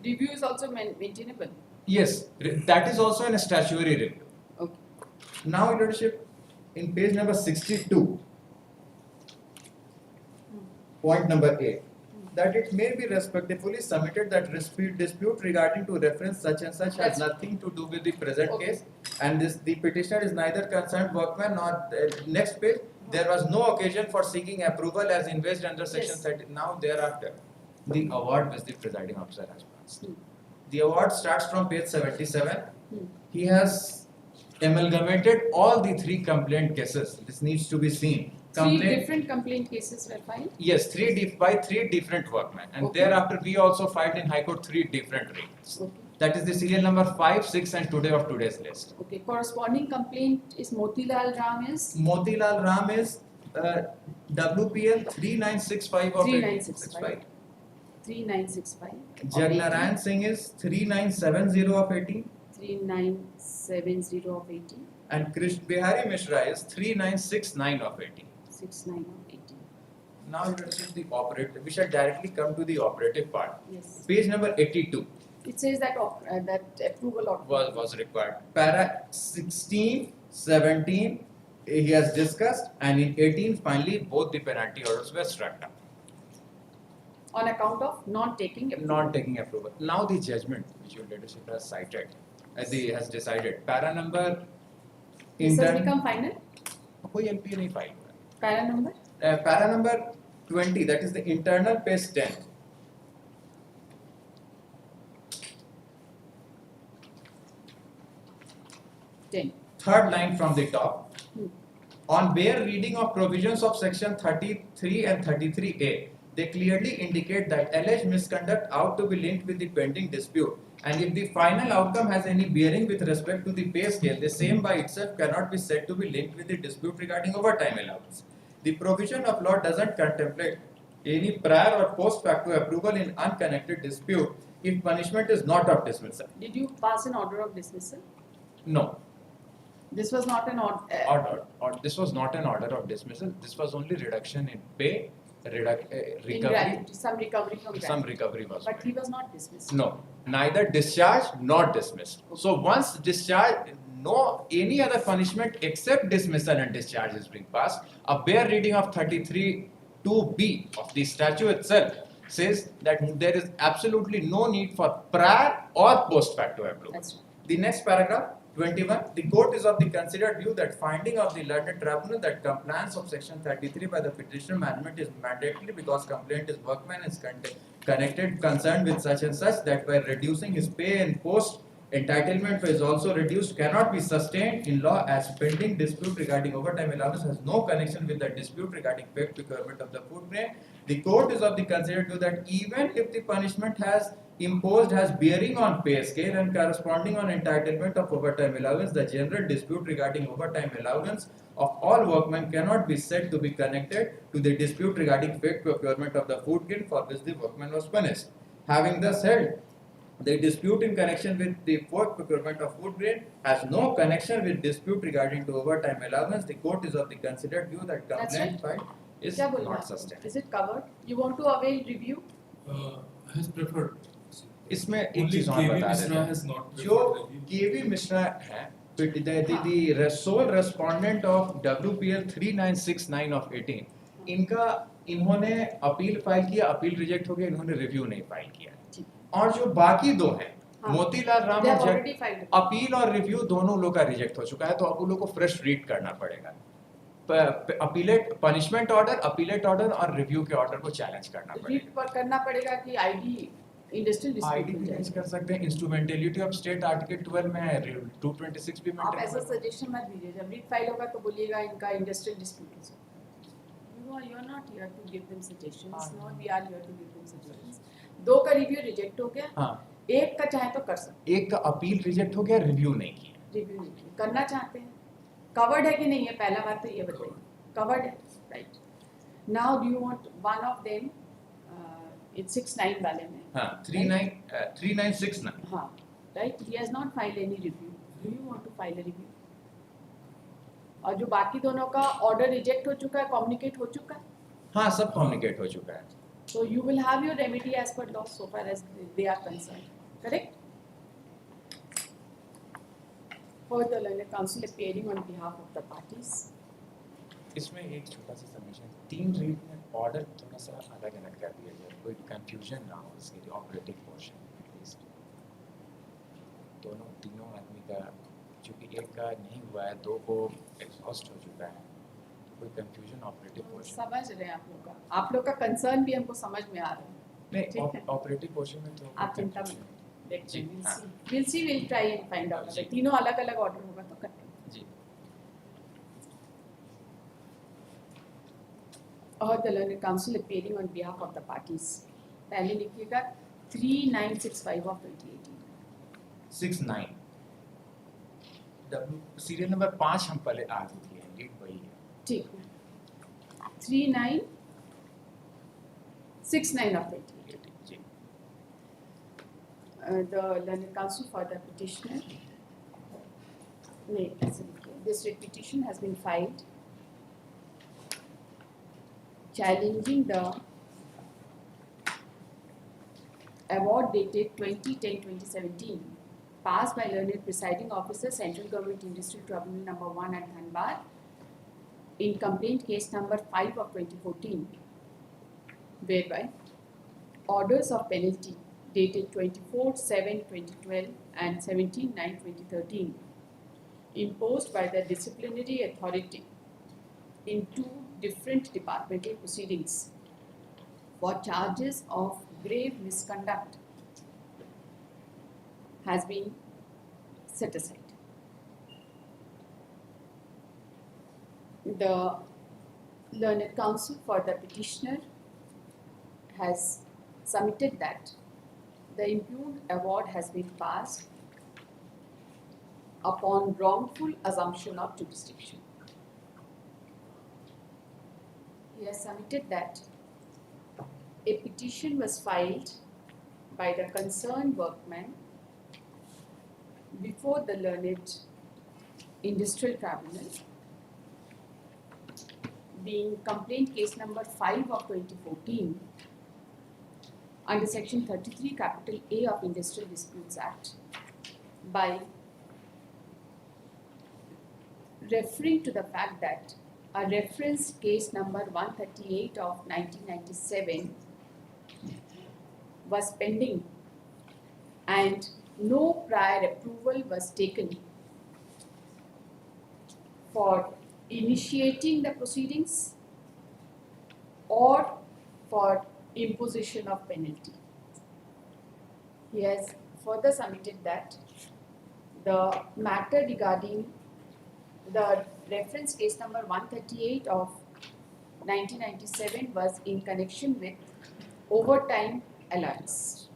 Review is also maintainable. yes, that is also a statutory review. Okay. Now, Your Lordship, in page number 62, point number 8, that it may be respectfully submitted that dispute regarding to reference such and such has nothing to do with the present case, and the petitioner is neither concerned workman nor next page. There was no occasion for seeking approval as invested under section 30. Now, thereafter, the award which the presiding officer has passed. The award starts from page 77. He has amalgamated all the 3 complaint cases. This needs to be seen. 3 different complaint cases were filed. Yes, by 3 different workmen, and thereafter we also filed in High Court 3 different rates. Okay. That is the serial number 5, 6, and today of today's list. Okay. Corresponding complaint is Motilal Ram is Motilal Ram is WPL 3965 of 3965. 3965. Jagnarayan Singh is 3970 of 18. 3970 of 18. And Krish Bihari Mishra is 3969 of 18. 69 of 18. Now let us see the operative. We shall directly come to the operative part. Yes. Page number 82 It says that that approval of was required. Para 16, 17 he has discussed, and in 18 finally both the penalty orders were struck down. on account of not taking approval. Not taking approval. Now the judgment which your leadership has cited, has decided. Para number This has become final. कोई LPA नहीं file हुआ. Para number. Para number 20, that is the internal page 10. Third line from the top. On bare reading of provisions of section 33 and 33A, they clearly indicate that alleged misconduct ought to be linked with the pending dispute, and if the final outcome has any bearing with respect to the pay scale, the same by itself cannot be said to be linked with the dispute regarding overtime allowance. The provision of law doesn't contemplate any prior or post facto approval in unconnected dispute if punishment is not of dismissal. Did you pass an order of dismissal? No. This was not an This was not an order of dismissal. This was only reduction in pay, in recovery. gratuity, some recovery from gratuity. Some recovery was But made. he was not dismissed. No, neither discharged nor dismissed. So once discharged, no any other punishment except dismissal and discharge is being passed. A bare reading of 33(2)(b) of the statute itself says that there is absolutely no need for prior or post facto approval. That's right. The next paragraph, 21, the court is of the considered view that finding of the learned tribunal that compliance of section 33 by the petitioner management is mandatory because complaint is workman is connected concerned with such and such that by reducing his pay and post entitlement is also reduced cannot be sustained in law as pending dispute regarding overtime allowance has no connection with the dispute regarding pay procurement of the food grain. The court is of the considered view that even if the punishment has imposed has bearing on pay scale and corresponding on entitlement of overtime allowance, the general dispute regarding overtime allowance of all workmen cannot be said to be connected to the dispute regarding fake procurement of the food grain for which the workman was punished. Having thus held, the dispute in connection with the fake procurement of food grain has no connection with dispute regarding to overtime allowance. The court is of the considered view that complaint filed is क्या बोलना not है? sustained. Is it covered? You want to avail review? Has preferred. इसमें एक Only चीज और KV बता Mishra देते has हैं not जो preferred review. केवी मिश्रा है the sole respondent of WPL 3969 of 18 इन्होंने अपील फाइल किया अपील रिजेक्ट हो गया इन्होंने रिव्यू नहीं फाइल किया और जो बाकी दो हैं हाँ. मोतीलाल राम They have और already filed. अपील और रिव्यू दोनों लोग का रिजेक्ट हो चुका है तो अब उन लोग को फ्रेश रीड करना पड़ेगा appellate punishment order appellate order और रिव्यू के ऑर्डर को चैलेंज करना रीड पड़ेगा पर करना पड़ेगा कि आईडी इंडस्ट्रियल आईडी डिस्प्यूट भी हो रेज जाएगा. कर सकते हैं इंस्ट्रूमेंटलिटी ऑफ स्टेट आर्टिकल 12 में है 226 भी आप ऐसा मेंटेन सजेशन मत दीजिए जब रीड फाइल होगा तो बोलिएगा इनका इंडस्ट्रियल डिस्प्यूट हो जाएगा. You are not here to give them suggestions. No, we are here to give them suggestions. दो का रिव्यू रिजेक्ट हो गया. हां एक का चाहे तो कर सकते एक का अपील रिजेक्ट हो गया रिव्यू नहीं किया हैं. रिव्यू नहीं किया. करना चाहते हैं. कवर्ड है कि नहीं है पहला बात तो ये बताइए. कवर्ड है. Right. Now do you want one of them in 69 वाले में. हां 3969 हाँ. Right. He has not filed any review. Do you want to file a review? और जो बाकी दोनों का ऑर्डर रिजेक्ट हो चुका है कम्युनिकेट हो चुका है. हां सब कम्युनिकेट हो चुका है So you will have your remedy as per law so far as they are concerned. Correct? Further, learned counsel appearing on behalf of the parties. इसमें एक छोटा सा सबमिशन 3 रीड में ऑर्डर थोड़ा सा अलग-अलग कर दिया जाए कोई कंफ्यूजन ना हो इसके लिए ऑपरेटिव पोर्शन एटलीस्ट दोनों तीनों आदमी का क्योंकि एक का नहीं हुआ है दो को एग्जॉस्ट हो चुका है कोई कंफ्यूजन ऑपरेटिव पोर्शन समझ रहे हैं आप लोग का कंसर्न भी हमको समझ में आ रहा है. ठीक नहीं है. ऑपरेटिव पोर्शन में तो आप चिंता मत करो. देखते हैं. हाँ. We'll see. We'll try and find out. जी. तीनों अलग-अलग ऑर्डर होगा तो करते हैं. जी और the learned counsel appearing on behalf of the parties. पहले लिखिएगा 3965 of 2018. 69 डब्ल्यू सीरियल नंबर 5 हम पहले आ दिए हैं लीड वही है ठीक है. 3969 of 2018. जी The learned counsel for the petitioner. This writ petition has been filed challenging the award dated 20/10/2017 passed by learned presiding officer Central Government Industrial Tribunal number 1 at Dhanbad in complaint case number 5 of 2014 whereby orders of penalty dated 24/7/2012 and 17/9/2013 imposed by the disciplinary authority in two different departmental proceedings for charges of grave misconduct has been set aside. The learned counsel for the petitioner has submitted that the impugned award has been passed upon wrongful assumption of jurisdiction. He has submitted that a petition was filed by the concerned workman before the learned industrial tribunal, being complaint case number 5 of 2014 under section 33 capital A of Industrial Disputes Act, by referring to the fact that a reference case number 138 of 1997 was pending and no prior approval was taken for initiating the proceedings or for imposition of penalty. He has further submitted that the matter regarding the reference case number 138 of 1997 was in connection with overtime allowance,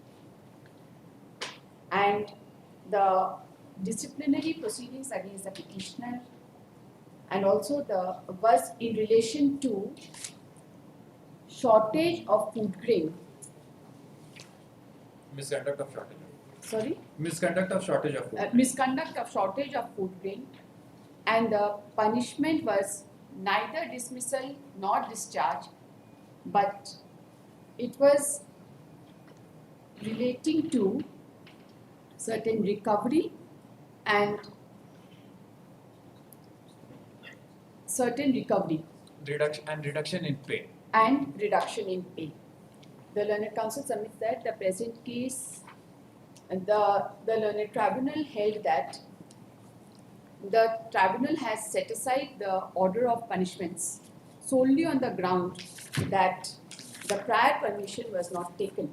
and the disciplinary proceedings against the petitioner and also was in relation to shortage of food grain. Misconduct of shortage. Sorry? Misconduct of shortage of food. Misconduct of shortage of food grain, and the punishment was neither dismissal nor discharge, but it was relating to certain recovery and Reduction in pay. and reduction in pay. The learned counsel submits that the present case, the learned tribunal held that the tribunal has set aside the order of punishments solely on the ground that the prior permission was not taken.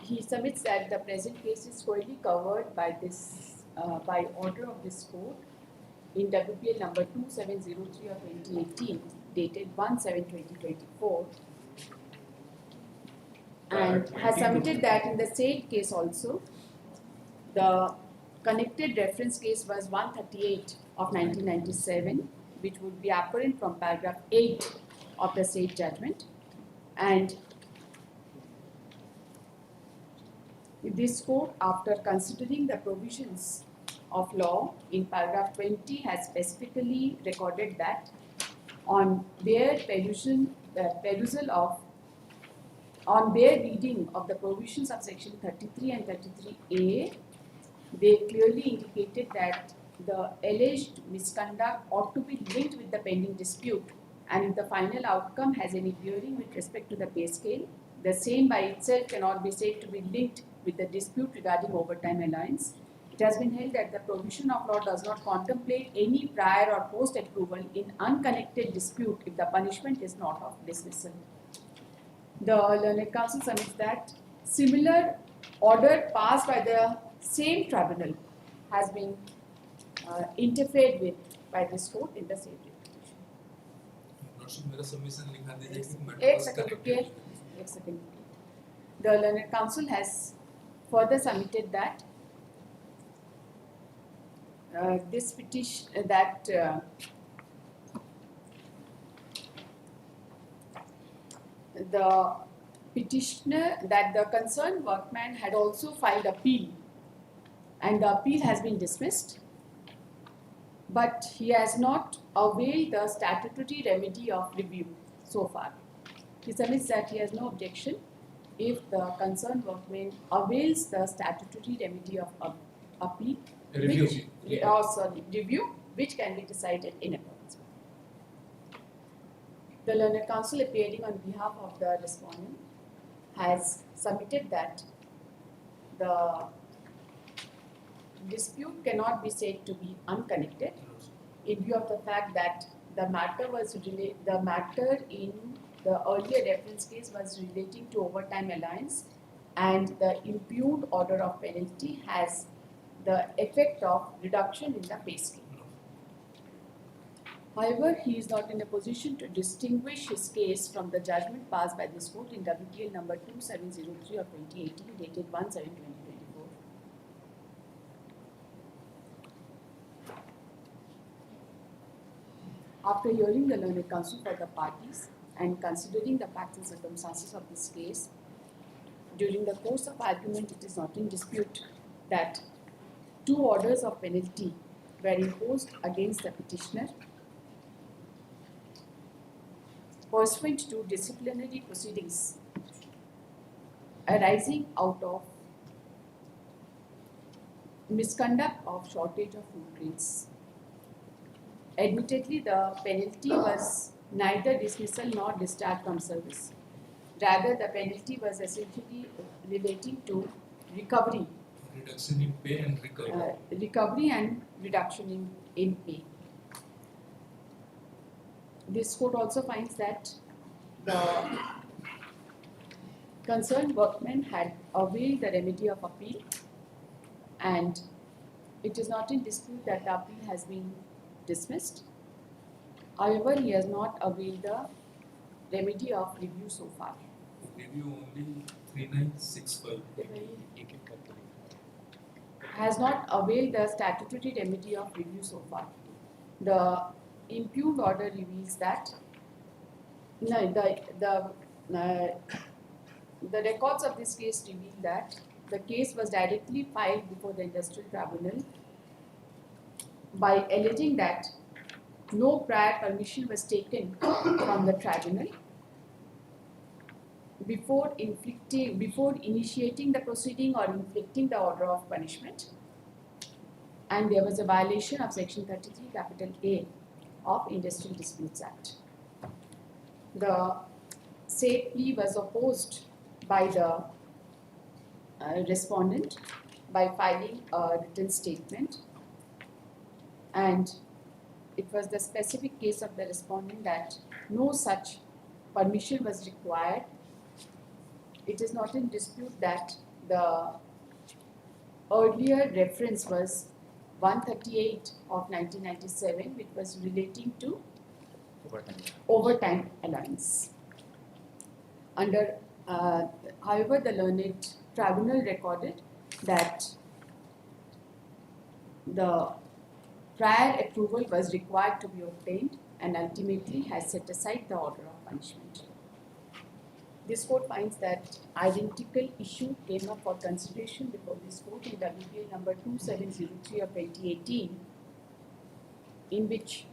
He submits that the present case is wholly covered by this by order of this court in WPL number 2703 of 2018, dated 1/7/2024, and has submitted that in the same case also, the connected reference case was 138 of 1997, which would be apparent from paragraph 8 of the state judgment, and this court, after considering the provisions of law in paragraph 20, has specifically recorded that on bare reading of the provisions of section 33 and 33A, they clearly indicated that the alleged misconduct ought to be linked with the pending dispute, and if the final outcome has any bearing with respect to the pay scale, the same by itself cannot be said to be linked with the dispute regarding overtime allowance. It has been held that the provision of law does not contemplate any prior or post approval in unconnected dispute if the punishment is not of dismissal. The learned counsel submits that similar order passed by the same tribunal has been interfered with by this court in the same petition. मेरा submission लिखा दीजिए कि matter एक was second connected रुकिए, एक second. The learned counsel has further submitted that this petition the petitioner, that the concerned workman had also filed appeal, and the appeal has been dismissed, but he has not availed the statutory remedy of review so far. He submits that he has no objection if the concerned workman avails the statutory remedy of appeal, Review. review, which can be decided in accordance with. The learned counsel, appearing on behalf of the respondent, has submitted that the dispute cannot be said to be unconnected in view of the fact that the matter in the earlier reference case was relating to overtime allowance, and the impugned order of penalty has the effect of reduction in the pay scale. However, he is not in a position to distinguish his case from the judgment passed by this court in WPL number 2703 of 2018 dated 1/7/2024. After hearing the learned counsel for the parties and considering the facts and circumstances of this case, during the course of argument, it is not in dispute that 2 orders of penalty were imposed against the petitioner pursuant to disciplinary proceedings arising out of misconduct of shortage of food grains. Admittedly, the penalty was neither dismissal nor discharge from service. Rather, the penalty was essentially relating to recovery, Reduction in pay and recovery. recovery and reduction in pay. This court also finds that the concerned workman had availed the remedy of appeal, and it is not in dispute that the appeal has been dismissed. However, he has not availed the remedy of review so far. Review only 3965. Has not availed the statutory remedy of review so far. The impugned order reveals that the records of this case reveal that the case was directly filed before the industrial tribunal by alleging that no prior permission was taken from the tribunal before initiating the proceeding or inflicting the order of punishment, and there was a violation of section 33 capital A of Industrial Disputes Act. The said plea was opposed by the respondent by filing a written statement, and it was the specific case of the respondent that no such permission was required. It is not in dispute that the earlier reference was 138 of 1997, which was relating to overtime allowance. However, the learned tribunal recorded that the prior approval was required to be obtained and ultimately has set aside the order of punishment. This court finds that identical issue came up for consideration before this court in WPL number 2703 of 2018, in which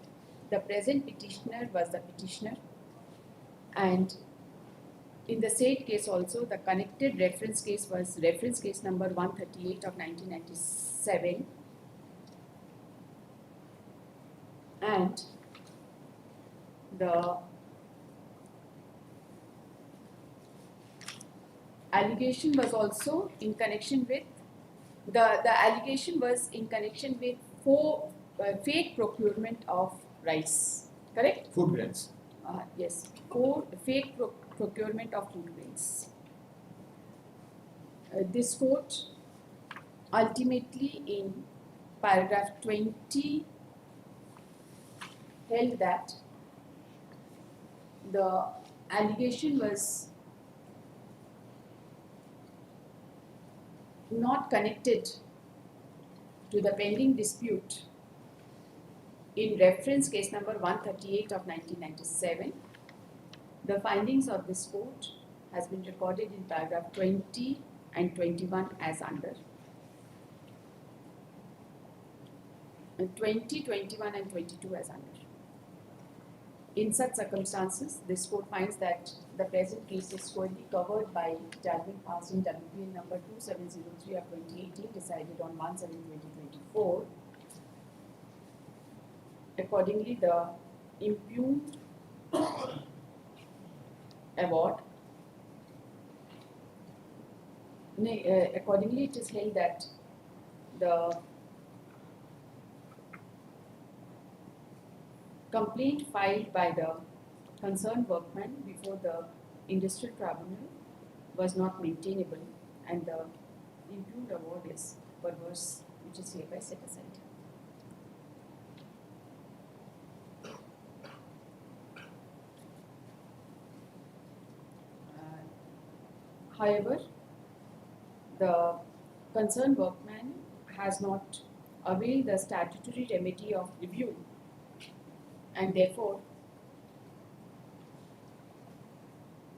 the present petitioner was the petitioner, and in the said case also the connected reference case was reference case number 138 of 1997, and the allegation was also in connection with the allegation was in connection with fake procurement of rice, correct? Food grains. Yes, fake procurement of food grains. This court ultimately in paragraph 20 held that the allegation was not connected to the pending dispute in reference case number 138 of 1997. The findings of this court has been recorded in paragraph 20 and 21 as under. 20, 21 and 22 as under. In such circumstances, this court finds that the present case is squarely covered by judgment passed in WPL number 2703 of 2018 decided on 1/7/2024. Accordingly, the impugned award, accordingly it is held that the complaint filed by the concerned workman before the industrial tribunal was not maintainable and the improved award is perverse, which is hereby set aside. However, the concerned workman has not availed the statutory remedy of review, and therefore,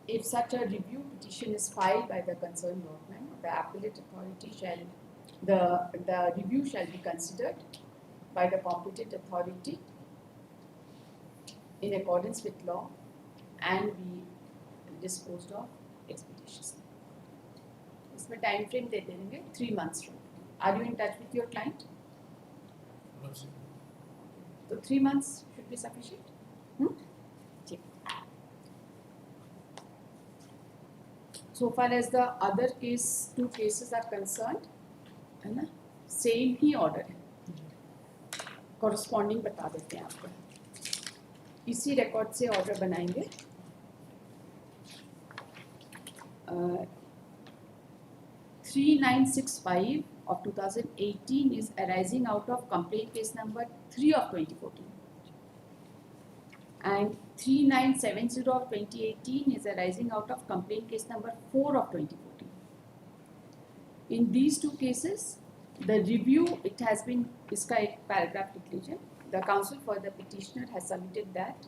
if such a review petition is filed by the concerned workman, the appellate authority shall, the review shall be considered by the competent authority in accordance with law and be disposed of expeditiously. इसमें time frame दे देंगे 3 months from. Are you in touch with your client? So 3 months should be sufficient. ठीक. So far as the other case, 2 cases are concerned, है ना? Same ही order है. Corresponding बता देते हैं आपको. इसी record से order बनाएंगे. 3965 of 2018 is arising out of complaint case number 3 of 2014, and 3970 of 2018 is arising out of complaint case number 4 of 2014. In these 2 cases, the review, it has been, iska ek paragraph likh lijiye, the counsel for the petitioner has submitted that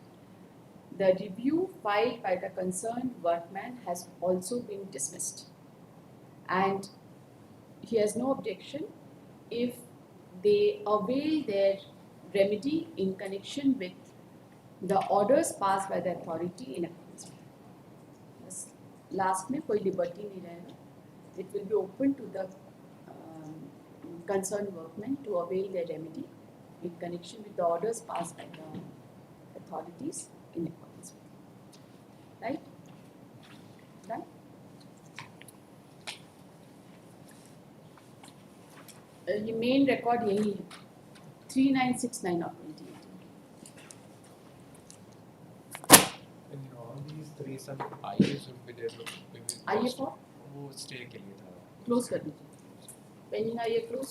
the review filed by the concerned workman has also been dismissed, and he has no objection if they avail their remedy in connection with the orders passed by the authority in accordance with. Last में कोई liberty नहीं रहेगा. It will be open to the concerned workmen to avail their remedy in connection with the orders passed by the authorities in accordance with. Right? Right? ये main record यही है 3969 of 2018. In all these 3 some IAs will be there. IA for वो stay के लिए था. Close कर दीजिए. Pending IA close.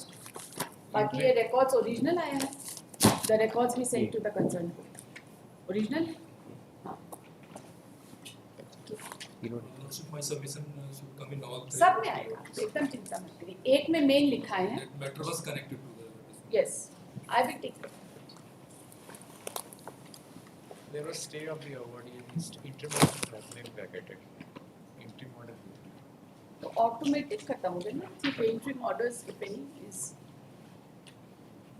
बाकी ये रिकॉर्ड्स ओरिजिनल आया है. The records be sent to the concern court. Original. हाँ. My submission should come in all 3. सब में आएगा. एकदम चिंता मत करिए. एक में मेन लिखा है. That matter was connected to the. Yes, I will take it. There was stay of the award. Interim order happening bracket. Interim order. तो ऑटोमेटिक खत्म हो गया ना. सिर्फ interim orders if any is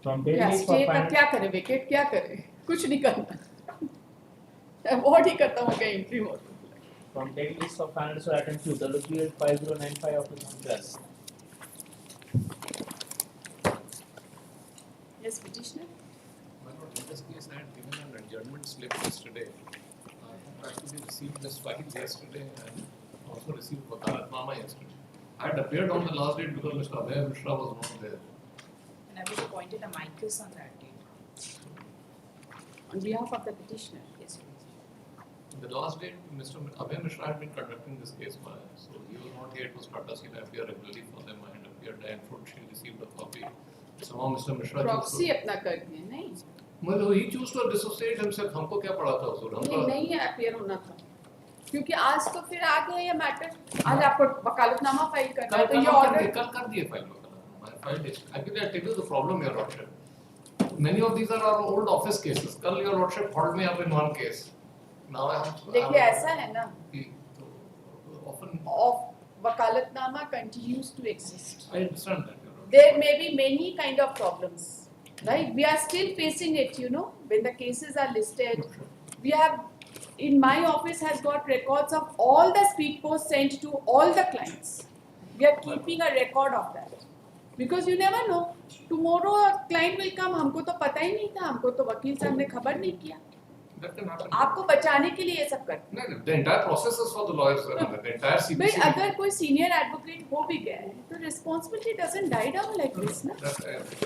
From क्या date list stay for का final, क्या करे, वेकेट क्या करे, कुछ नहीं करना. अवार्ड ही खत्म हो गया interim order. from date list of final so item 2 WPL 5095 of 2012. Yes, petitioner. My lord, in this case, I had given an adjournment slip yesterday. I had actually received this file yesterday and also received Vakalatnama yesterday. I had appeared on the last date because Mr. Abhay Mishra was not there. And I was appointed amicus on that date. On behalf of the petitioner. Yes. The last date, Mr. Abhay Mishra had been conducting this case, so he was not here. It was courtesy to appear regularly for them. I had appeared and she received a copy. Somehow Mr. Mishra proxy अपना कर दिए. नहीं मतलब he chose to dissociate himself. हमको क्या पड़ा था उस नहीं नहीं अपियर होना था, क्योंकि आज तो फिर आ गया ये मैटर. आज आपको वकालतनामा फाइल करना है, तो ये ऑर्डर कल कर दिए file वकालतनामा. My file is actually I tell you the problem, Your Lordship. Many of these are our old office cases. कल Your Lordship hauled me up in one case. Now I have. देखिए ऐसा है ना, Often of वकालतनामा continues to exist. I understand that. There may be many kind of problems, right? We are still facing it, you know, when the cases are listed. We have, in my office has got records of all the speed posts sent to all the clients. We are keeping a record of that. Because you never know, tomorrow a client will come, हमको तो पता ही नहीं था, हमको तो वकील साहब ने खबर नहीं किया. That can happen. आपको बचाने के लिए ये सब करते No, the entire process is for the lawyers, sir. The entire हैं. CBC. But अगर कोई सीनियर एडवोकेट हो भी गया है, तो responsibility doesn't die down like this, ना?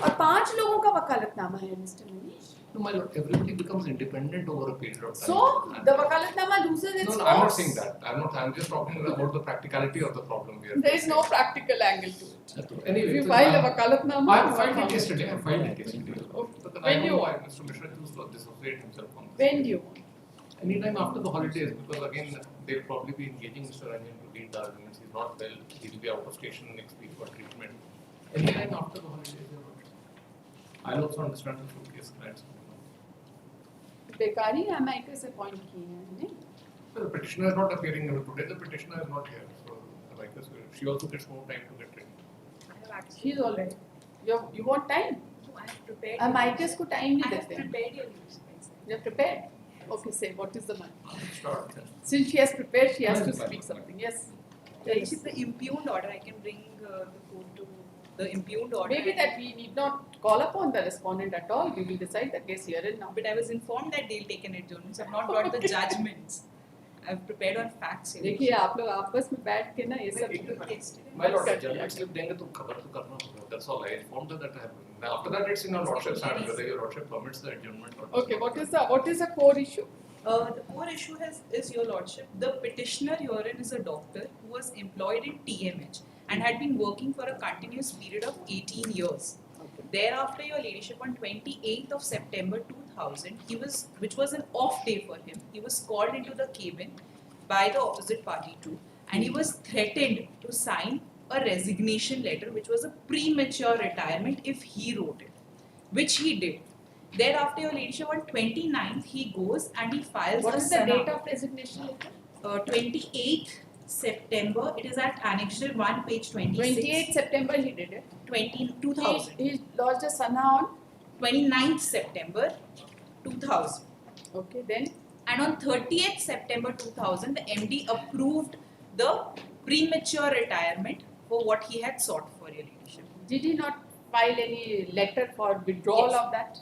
और 5 लोगों का वकालतनामा है, mister Manish. No, my lord, everybody becomes independent over a period of time. So, And- the Wakalatnama loses its No, force. I'm not saying that. I'm just talking about the practicality of the problem we are There is facing. no practical angle to it. Anyway, If you so file a I'm- Wakalatnama, I you are filed it bound. yesterday. I filed it yesterday. Okay. But then When I do don't you know why want? Mr. Mishra chose to dissociate himself from this. When do you want? Anytime after the holidays, because again, they'll probably be engaging Mr. Ranjan to lead the arguments. He's not well. He'll be out of station next week for treatment. Anytime after the holidays, Your Lordship. I'll also understand the full case clients. बेकारी amicus appoint की है नहीं? So the petitioner is not appearing today. The petitioner is not here. So like this, she also gets more time to get trained. I have actually. She's already. You want time? No, I have prepared. Amicus को time I नहीं have देते हैं. prepared your lease. You're prepared. Okay, say what is the matter? Start. Since she has prepared, she has to Fine, speak fine. something. Yes. Your Lordship, the impugned order, I can bring the court to the impugned order. Maybe that we need not call upon the respondent at all. We will decide the case here and now. But I was informed that they'll take an adjournment, so I've not got the judgments. I've prepared on facts here. देखिए आप लोग आपस में बैठ के ना ये सब My lord, judgment slip देंगे तो cover तो करना होगा. That's all. I informed her that I have. Now after that, it's in your lordship's hand whether your lordship permits the adjournment or not. Okay, what is the core issue? The core issue is your lordship. The petitioner herein is a doctor who was employed in TMH and had been working for a continuous period of 18 years. Thereafter, your ladyship, on 28th of September 2000, which was an off day for him, he was called into the cabin by the opposite party too, and he was threatened to sign a resignation letter, which was a premature retirement if he wrote it, which he did. Thereafter, your ladyship, on 29th, he goes and he files What a is the sana- date of resignation letter? 28th September. It is at Annexure 1, page 26. 28th September he did it. 2000. He lodged a sana on. 29th September 2000. Okay, then And on 30th September 2000, the MD approved the premature retirement for what he had sought for, your ladyship. did he not file any letter for withdrawal Yes. of that?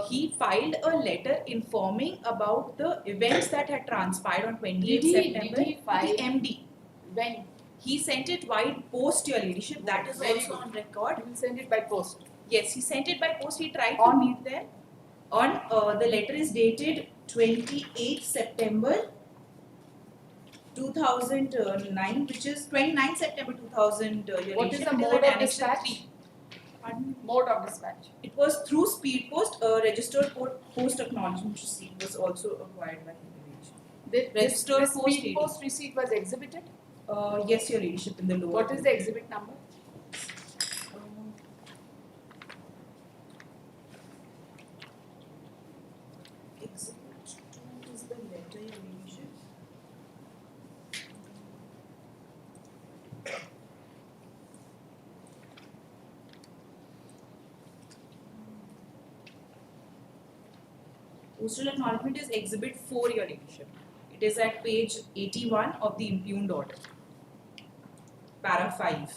He filed a letter informing about the events that had transpired on 28th Did he September file- to the MD. When? He sent it by post, your ladyship. That is Very also good. on record. He will send it by post. Yes, he sent it by post. He tried On? to meet them. On the letter is dated 28th September 2009, which is 29th September 2000. Your What is ladyship. the It mode at of Annexure dispatch? 3. Pardon me? Mode of dispatch. It was through speed post. Registered post acknowledgement receipt was also acquired by your ladyship. Registered This post speed AD. post receipt was exhibited. Yes, your ladyship, in the lower. What is the exhibit number? Exhibit 2 is the letter, your ladyship. Postal acknowledgement is exhibit 4, your ladyship. It is at page 81 of the impugned order. Para 5.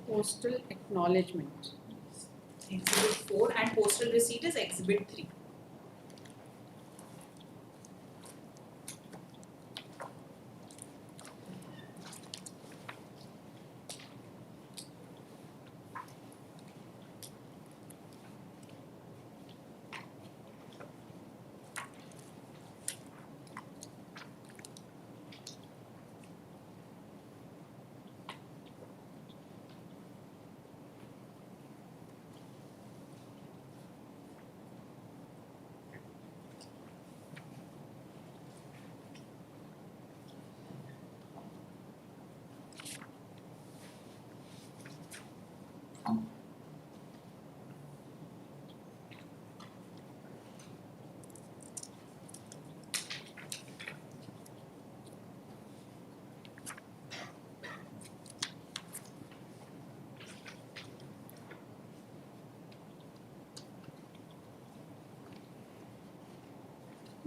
Postal acknowledgement. Exhibit 4 and postal receipt is exhibit 3.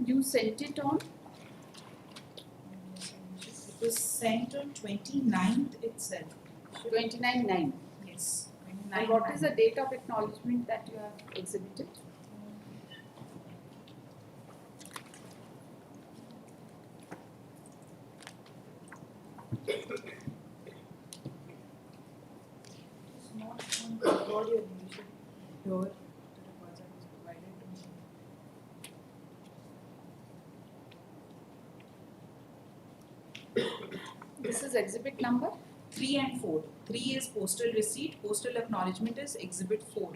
You sent it on? It was sent on 29th itself. 29/9. Yes. And what is the date of acknowledgement that you have exhibited? It's not on record, your ladyship. here the records that was provided to me. This is exhibit number. 3 and 4. 3 is postal receipt, postal acknowledgement is exhibit 4.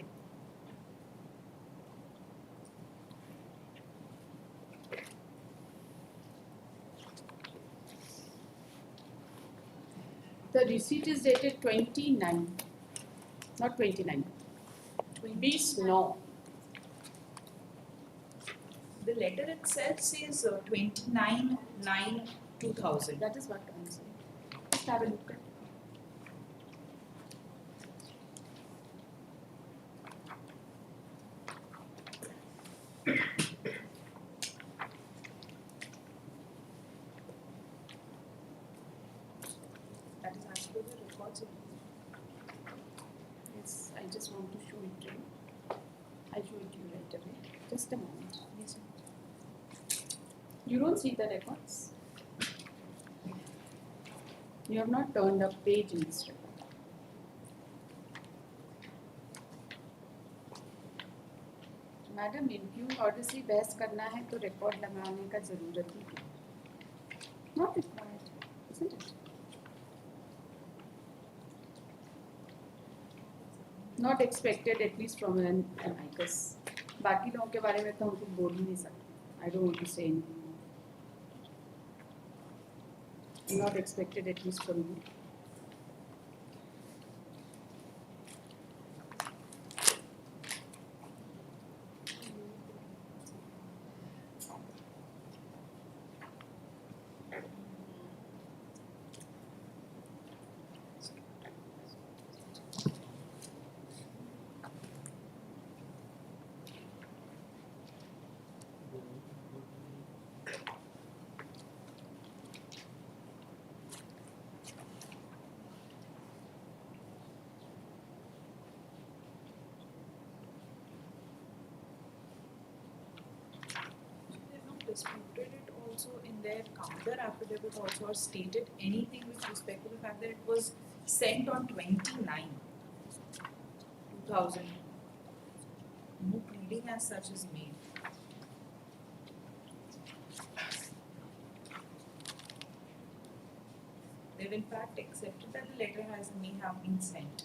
The receipt is dated 29, not 29. Beast, no. The letter itself says 29/9/2000. That is what I'm saying. Just have a look at it. That is as per the records. Yes, I just want to show it to you. I'll show it to you right away. Just a moment. Yes, ma'am. You don't see the records? You have not turned a page in this record. Madam include order से बहस करना है तो record लगाने का जरूरत ही है. Not required, isn't it? Not expected at least from an amicus. बाकी लोगों के बारे में तो हम कुछ बोल ही नहीं सकते. I don't want to say anything more. Not expected at least from you. They've not disputed it also in their counter affidavit also or stated anything with respect to the fact that it was sent on 29/2000. No pleading as such is made. They've in fact accepted that the letter may have been sent.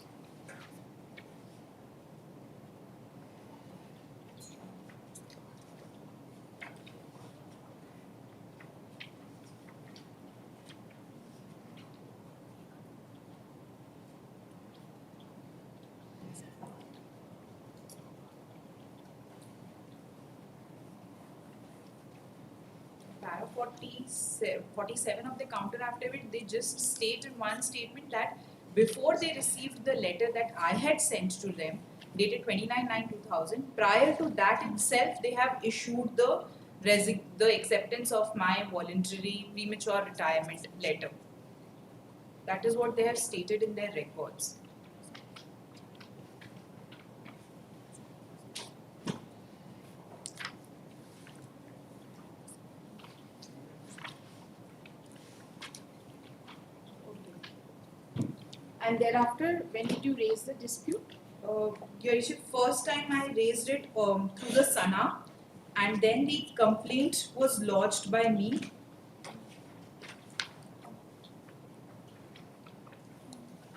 Para 47 of the counter affidavit, they just state in one statement that before they received the letter that I had sent to them, dated 29/9/2000, prior to that itself, they have issued the acceptance of my voluntary premature retirement letter. That is what they have stated in their records. And thereafter, when did you raise the dispute? Your Worship, first time I raised it through the SANA, and then the complaint was lodged by me.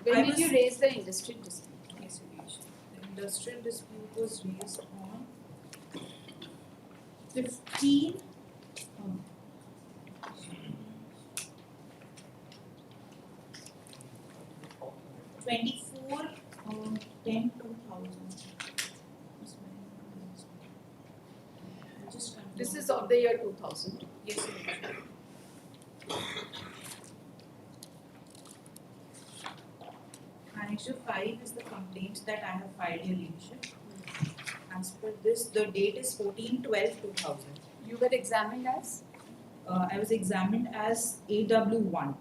When I did you was- raise the industrial dispute? Yes, Your Worship. The industrial dispute was raised on 15. 24/10/2000. This is of the year 2000. Yes, Your Worship. Annexure 5 is the complaint that I have filed, Your Lordship. As per this, the date is 14/12/2000. You were examined as? I was examined as AW1.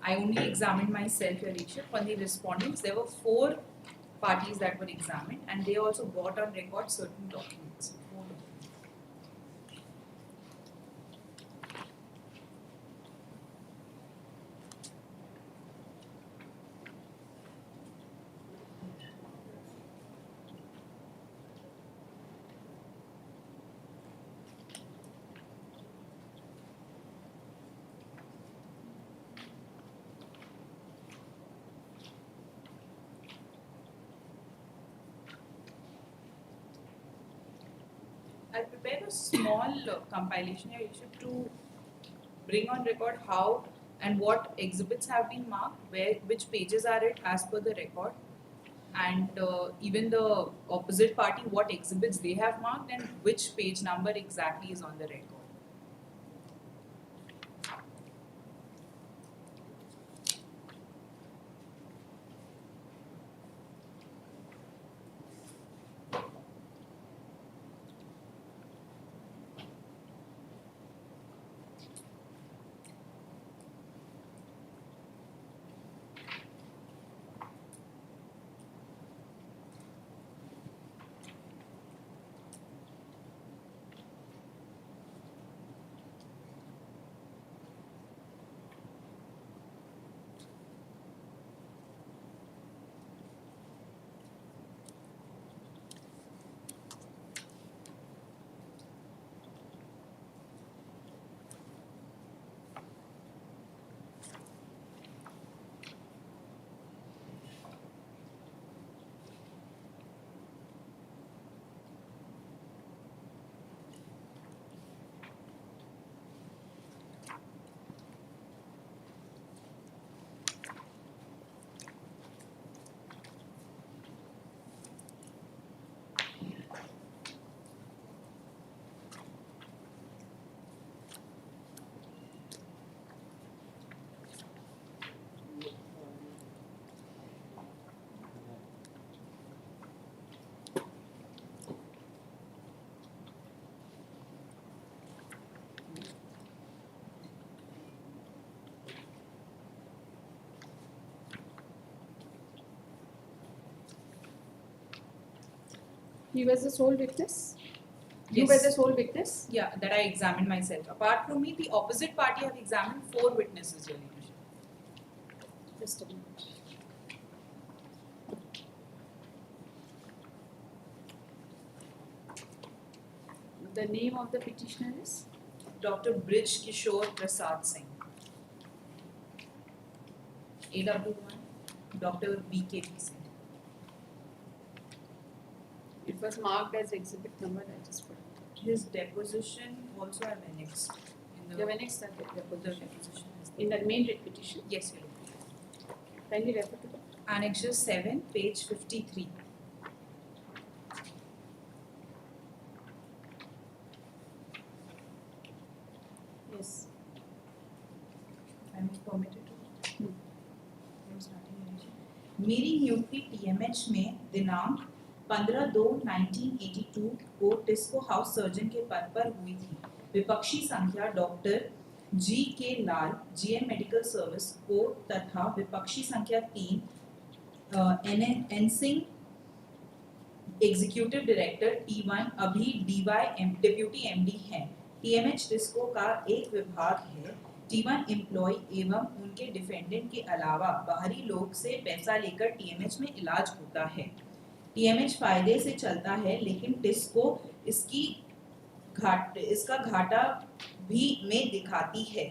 I only examined myself, Your Lordship. On the respondents, there were 4 parties that were examined, and they also got on record certain documents. I'll prepare a small compilation, Your Lordship, to bring on record how and what exhibits have been marked, which pages are it as per the record, and even the opposite party, what exhibits they have marked and which page number exactly is on the record. He was the sole witness? You Yes. were the sole witness? Yeah, that I examined myself. Apart from me, the opposite party have examined 4 witnesses, Your Lordship. Just a minute. The name of the petitioner is? Dr. Brij Kishore Prasad Singh. AW1, Dr. BKP Singh. It was marked as exhibit number, I just put. His deposition also I have annexed. In You have annexed that the deposition deposition. in the main writ petition. Yes, Your Lordship. Kindly refer to that. Annexure 7, page 53. Yes. I am permitted to. I'm starting Your Lordship. मेरी नियुक्ति TMH में दिनांक 15/2/1982 को TISCO house surgeon के पद पर हुई थी। विपक्षी संख्या डॉक्टर जी के लाल जीएम मेडिकल सर्विस को तथा विपक्षी संख्या 3 N Singh executive director T1 अभी डिप्यूटी एमडी हैं। टीएमएच टिस्को का एक विभाग है। T1 एम्प्लॉय एवं उनके डिफेंडेंट के अलावा बाहरी लोग से पैसा लेकर टीएमएच में इलाज होता है। टीएमएच फायदे से चलता है, लेकिन टिस्को इसका घाटा भी में दिखाती है।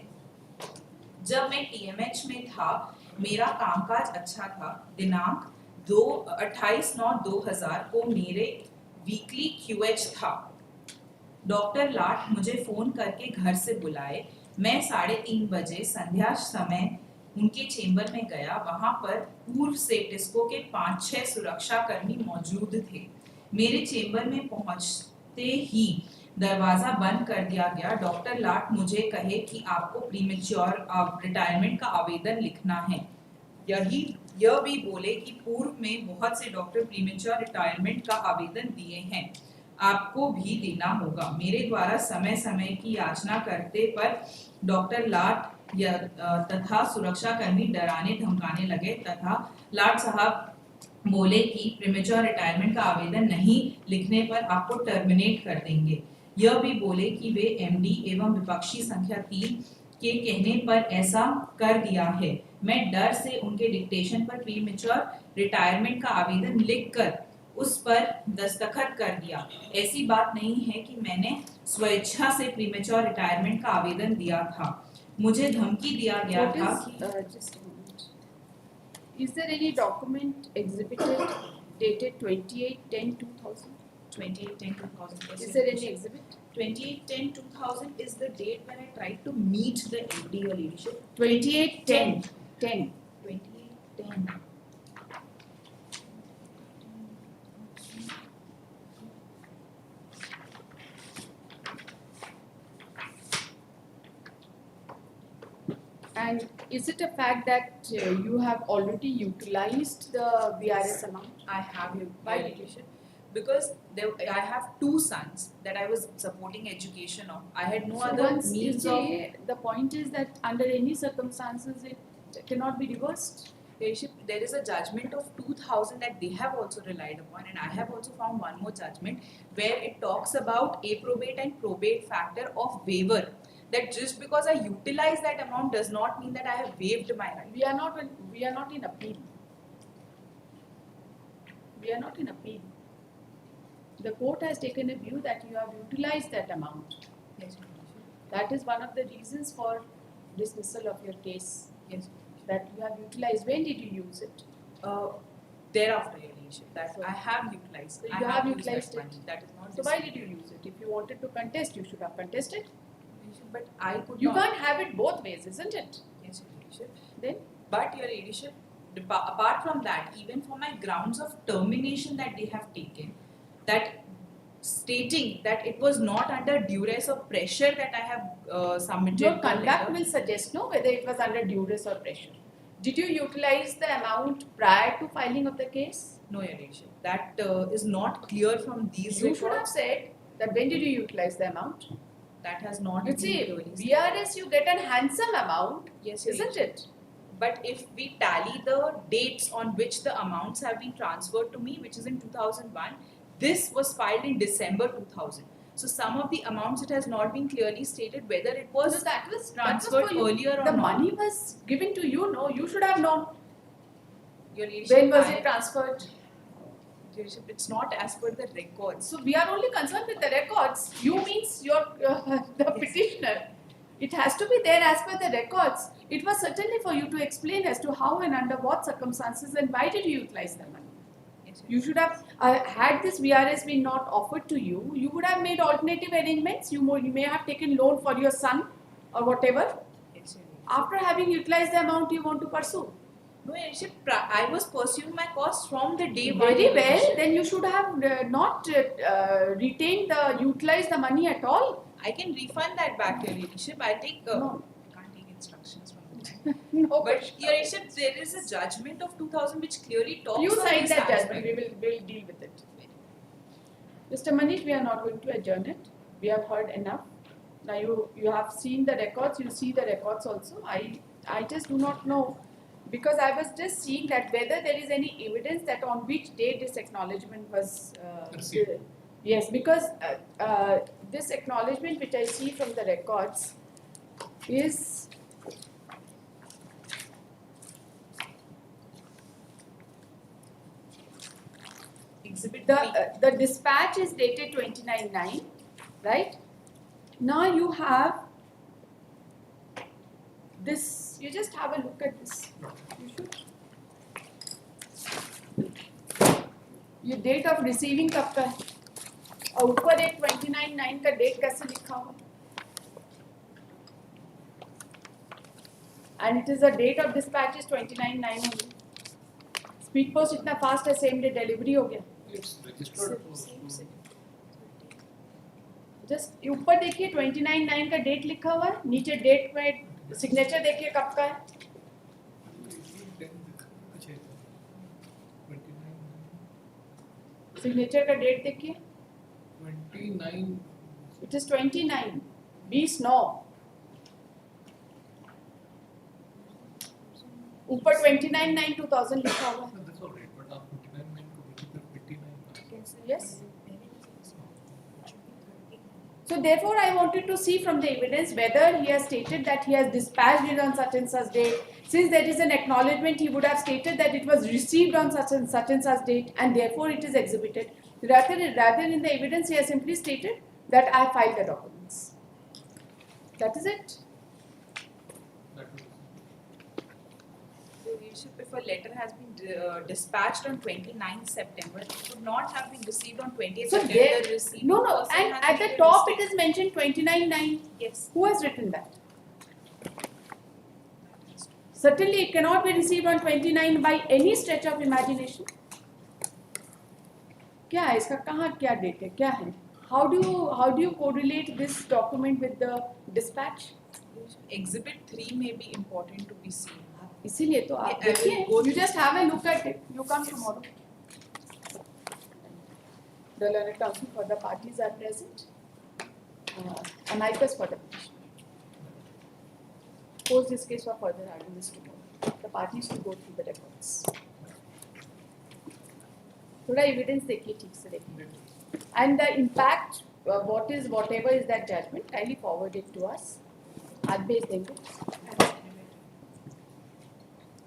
जब मैं टीएमएच में था, मेरा कामकाज अच्छा था। दिनांक 28/9/2000 को मेरे वीकली क्यूएच था। डॉक्टर लाट मुझे फोन करके घर से बुलाए। मैं 3:30 बजे संध्या समय उनके चेंबर में गया। वहां पर पूर्व से टिस्को के 5-6 सुरक्षा कर्मी मौजूद थे। मेरे चेंबर में पहुंचते ही दरवाजा बंद कर दिया गया। डॉक्टर लाट मुझे कहे कि आपको प्रीमेच्योर रिटायरमेंट का आवेदन लिखना है। यह भी बोले कि पूर्व में बहुत से डॉक्टर प्रीमेच्योर रिटायरमेंट का आवेदन दिए हैं, आपको भी देना होगा। मेरे द्वारा समय समय की याचना करते पर डॉक्टर लाट तथा सुरक्षा कर्मी डराने धमकाने लगे तथा लाट साहब बोले कि प्रीमेच्योर रिटायरमेंट का आवेदन नहीं लिखने पर आपको टर्मिनेट कर देंगे। यह भी बोले कि वे एमडी एवं विपक्षी संख्या 3 के कहने पर ऐसा कर दिया है। मैं डर से उनके डिक्टेशन पर प्रीमेच्योर रिटायरमेंट का आवेदन लिखकर उस पर दस्तखत कर दिया। ऐसी बात नहीं है कि मैंने स्वेच्छा से प्रीमेच्योर रिटायरमेंट का आवेदन दिया था। मुझे धमकी दिया गया था कि Just a moment. Is there any document exhibited dated 28/10/2000? 28/10/2000. Is there any exhibit? 28/10/2000 is the date when I tried to meet the MD, Your Ladyship. 28/10. 10. 28/10. And is it a fact that you have already utilized the VRS amount? I have you, Why Your did you? Ladyship. Because I have 2 sons that I was supporting education of. I had no So other once you means of. say, the point is that under any circumstances it cannot be reversed. Your Ladyship, there is a judgment of 2000 that they have also relied upon, and I have also found one more judgment where it talks about approbate and probate factor of waiver. That just because I utilize that amount does not mean that I have waived my right. We are not in appeal. We are not in appeal. The court has taken a view that you have utilized that amount. Yes, Your Ladyship. That is one of the reasons for dismissal of your case. Yes. That you have utilized. When did you use it? Thereafter, Your Ladyship, that So- I have utilized. So I you have used utilized that it. money. That is not. So why did disputed. you use it? If you wanted to contest, you should have contested. But I could You not. can't have it both ways, isn't it? Yes, Your Ladyship. Then But Your Ladyship, apart from that, even for my grounds of termination that they have taken, that stating that it was not under duress or pressure that I have submitted your the conduct letter. will suggest no whether it was under duress or pressure. Did you utilize the amount prior to filing of the case? No, Your Ladyship. That is not clear from these You should have records. said that when did you utilize the amount? That has not You been see, clearly stated. VRS you get a handsome amount, Yes, Your isn't Ladyship. it? But if we tally the dates on which the amounts have been transferred to me, which is in 2001, this was filed in December 2000. So some of the amounts it has not been clearly stated whether it was So that was transferred for you. earlier or the not. money was given to you, no? You should have known. Your Ladyship, When was I- it transferred? Your Ladyship, it's not as per the records. So we are only concerned with the records. You means your the petitioner. It has to be there as per the records. It was certainly for you to explain as to how and under what circumstances and why did you utilize the money. Yes, You should have had this VRS been not offered to you. You would have made alternative arrangements. You may have taken loan for your son or whatever. Yes, Your Ladyship. After having utilized the amount you want to pursue. No, Your Ladyship, I was pursuing my cause from the day one. Very Your well. Ladyship. Then you should have not retained utilized the money at all. I can refund that back, Your Ladyship. I'll take. No. I can't take instructions from the bank. No, But Your Ladyship, there is a judgment of 2000 which clearly talks you on cite this that aspect. judgment. We will deal with it. Mr. Manish, we are not going to adjourn it. We have heard enough. Now you have seen the records. You see the records also. I just do not know because I was just seeing that whether there is any evidence that on which date this acknowledgement was Received. Yes, because this acknowledgement which I see from the records is Exhibit the dispatch is dated 29/9, right? Now you have this. You just have a look at this. You should. ये date of receiving कब का है? और ऊपर एक 29/9 का date कैसे लिखा हुआ? And it is the date of dispatch is 29/9 only. Speed post इतना fast है, same day delivery हो गया. It's registered to. जस्ट ऊपर देखिए 29/9 का डेट लिखा हुआ है, नीचे डेट में सिग्नेचर देखिए कब का है. सिग्नेचर का डेट देखिए. 29. It is 29 20/9. ऊपर 29/9/2000 लिखा हुआ है. That's all right, but आप 29 को make it 59. Yes. So therefore, I wanted to see from the evidence whether he has stated that he has dispatched it on such and such date. Since there is an acknowledgement, he would have stated that it was received on such and such date, and therefore it is exhibited. Rather in the evidence, he has simply stated that I filed the documents. That is it. That was. So Leadership, if a letter has been dispatched on 29 September, it would not have been received on 20th So September. there, The receiving no, person and has at the made a top it mistake. is mentioned 29/9. Yes. Who has written that? Certainly it cannot be received on 29 by any stretch of imagination. क्या है इसका कहाँ क्या date है क्या है? How do you correlate this document with the dispatch? Exhibit 3 may be important to be seen. इसीलिए तो आप Yeah, I will देखिए, go you through. just have a look at it. You come tomorrow. The learned counsel for the parties are present. Amicus for the petition. Post this case for further arguments tomorrow. The parties to go through the records. थोड़ा evidence देखिए ठीक से देखिए. And the impact, whatever is that judgment, kindly forward it to us. आज भेज देंगे.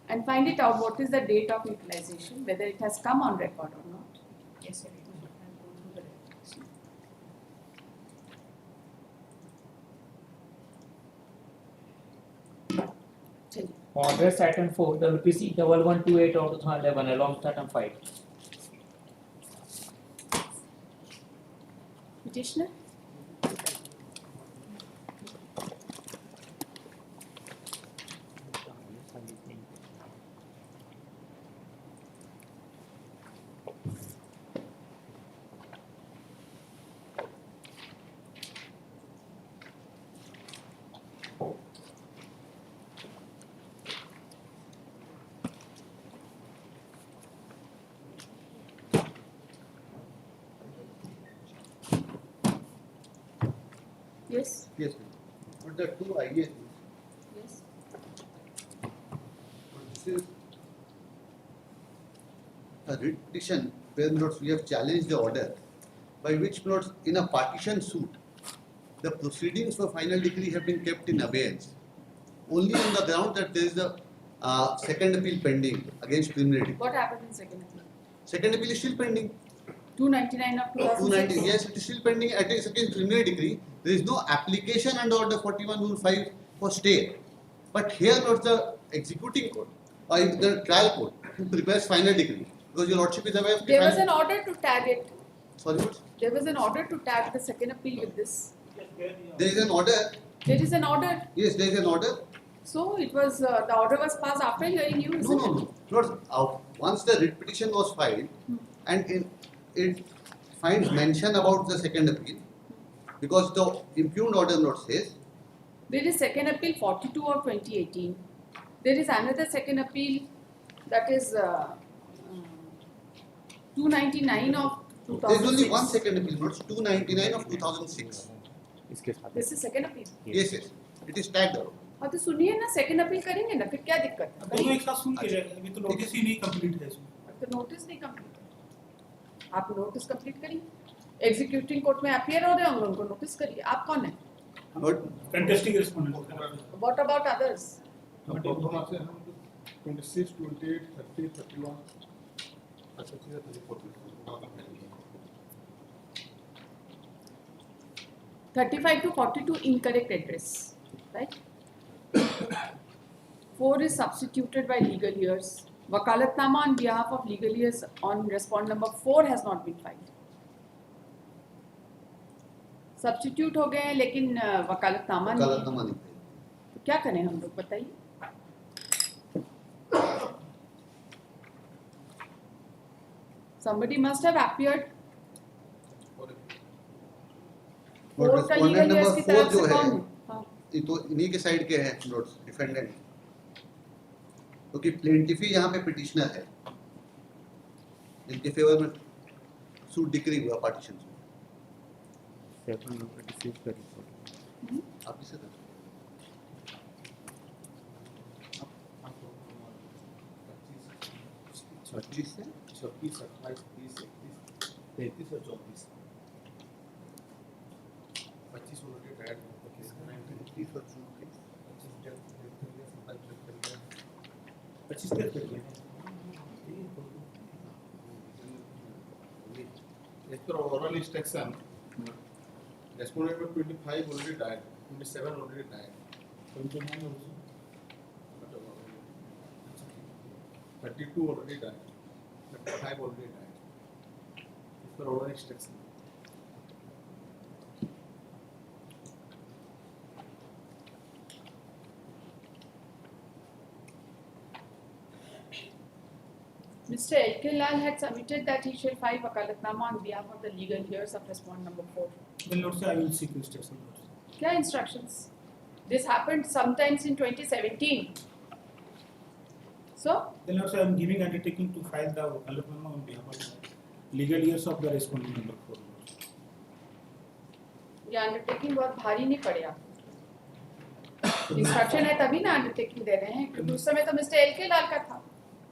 And find it out what is the date of utilization, whether it has come on record or not. Yes, sir. चलिए. Order Saturn 4, WPC 1128 of 2011 along Saturn 5. Petitioner? Yes. Yes, ma'am. But the two IAs, Yes. this is a writ petition where notes we have challenged the order by which notes in a partition suit the proceedings for final decree have been kept in abeyance only on the ground that there is a second appeal pending against preliminary. What happened in second appeal? Second appeal is still pending. 299 of 290, 2006. yes, it is still pending at least against preliminary decree. There is no application under order 41 rule 5 for stay. But here not the executing court or the trial court who prepares final decree. Because your lordship is aware of the There was final- an order to tag it. Sorry, what? There was an order to tag the second appeal with this. There is an order. There is an order. Yes, there is an order. So it was, the order was passed after hearing you, No, isn't no, it? no. Not once the writ petition was filed and it finds mention about the second appeal because the impugned order note says There is second appeal 42 of 2018. There is another second appeal that is 299 of there is only 2006. one second appeal note, 299 of 2006. This is second appeal. Yes, yes. It is tagged out. हाँ तो सुनिए ना second appeal करेंगे ना फिर क्या दिक्कत है? दोनों एक साथ सुन के जाए अभी तो नोटिस ही नहीं कंप्लीट है इसमें तो नोटिस नहीं कंप्लीट है. आप नोटिस कंप्लीट करिए. एग्जीक्यूटिंग कोर्ट में अपीयर हो रहे होंगे उनको नोटिस करिए. आप कौन है? But contesting respondent what about others? हम 26, 28, 30, 31 35 to 42 incorrect address, right? 4 is substituted by legal years. Wakalatnama on behalf of legal years on respond number 4 has not been filed. Substitute हो गए हैं लेकिन वकालतनामा नहीं है. वकालतनामा नहीं है. तो क्या करें हम लोग बताइए? Somebody must have appeared. और कोर्ट का लीगल respondent years number की 4 तरफ जो से है कौन है? हाँ. ये तो इन्हीं के साइड के हैं नोट्स डिफेंडेंट क्योंकि प्लेंटिफ ही यहाँ पे पिटिशनर है इनके फेवर में सूट डिक्री हुआ पार्टीशन से आप इसे दो 25 से 26, 28, 30, 31, 33 और 34 25 ऑलरेडी डायरेक्ट हो केस का 30 और जून के 25 डेट कर दिया as per oral instruction respondent number 25 already died 27 already died 29 also 32 already died. 35 already died. It's for order extraction. Mr. L.K. Lal had submitted that he shall file wakalatnama on behalf of the legal heirs of respondent number 4. Then Lord sir, I will seek instruction. Lord sir. Kya instructions? This happened sometimes in 2017. So, Then Lord sir, I am giving undertaking to file the wakalatnama on behalf of the legal heirs of the respondent number 4. Lord sir. ये undertaking बहुत भारी नहीं पड़े आपको. Instruction है तभी ना undertaking दे रहे हैं, क्योंकि उस समय तो मिस्टर एल के लाल का था.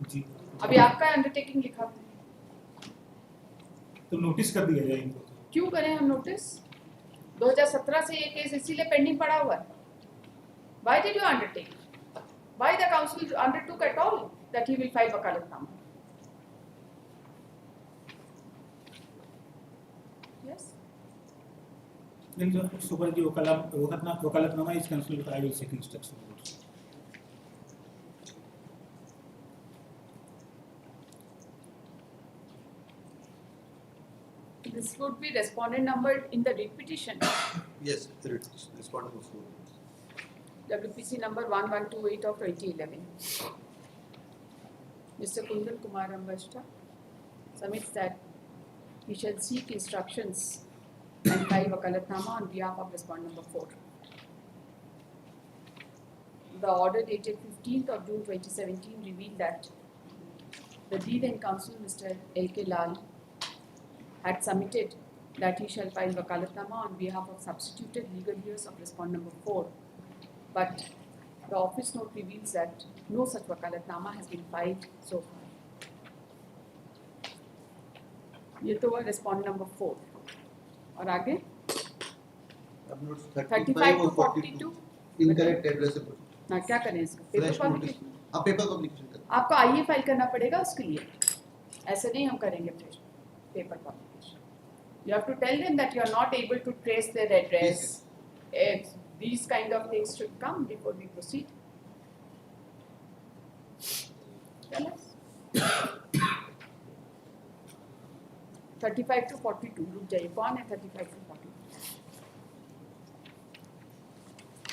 जी. अभी आपका अंडरटेकिंग लिखा हुआ है. तो नोटिस कर दिया जाए इनको. क्यों करें हम नोटिस? 2017 से ये केस इसीलिए पेंडिंग पड़ा हुआ है. Why did you undertake? Why the council undertook at all that he will file wakalatnama? Yes. Then so far the wakalatnama is cancelled. I will seek instruction. Lord sir. This would be respondent number in the writ petition. Yes, respondent was four. WPC number 1128 of 2011. Mr. Kundan Kumar Ambashta submits that he shall seek instructions and file wakalatnama on behalf of respondent number 4. The order dated 15th of June 2017 revealed that the deed and counsel Mr. L.K. Lal had submitted that he shall file wakalatnama on behalf of substituted legal heirs of respondent number 4. But the office note reveals that no such wakalatnama has been filed so far. ये तो हुआ respondent number 4. और आगे? अब notes 35 to 42. Incorrect address. ना क्या करें इसका? Paper Fresh notice. पब्लिकेशन. आप पेपर पब्लिकेशन करें. आपको आइए फाइल करना पड़ेगा उसके लिए. ऐसे नहीं हम करेंगे fresh paper publication. You have to tell them that you are not able to trace their address. If these kind of things should come before we proceed. Tell us. 35 to 42. रुक जाइए. कौन है 35 to 42?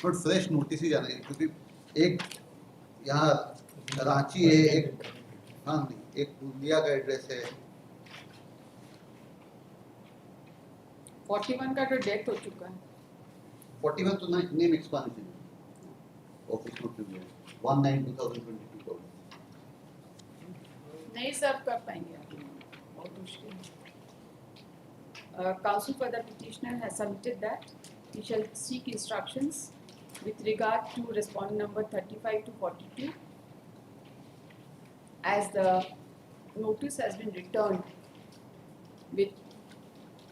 But fresh notice ही जाना है, क्योंकि एक यहाँ रांची है, एक हाँ नहीं, एक पूर्णिया का एड्रेस है. 41 का तो डेथ हो चुका है. 41 तो name expansion. Office note में 19/2022. नहीं सर्व कर पाएंगे आप. बहुत मुश्किल है. Counsel for the petitioner has submitted that he shall seek instructions with regard to respondent number 35 to 42 as the notice has been returned with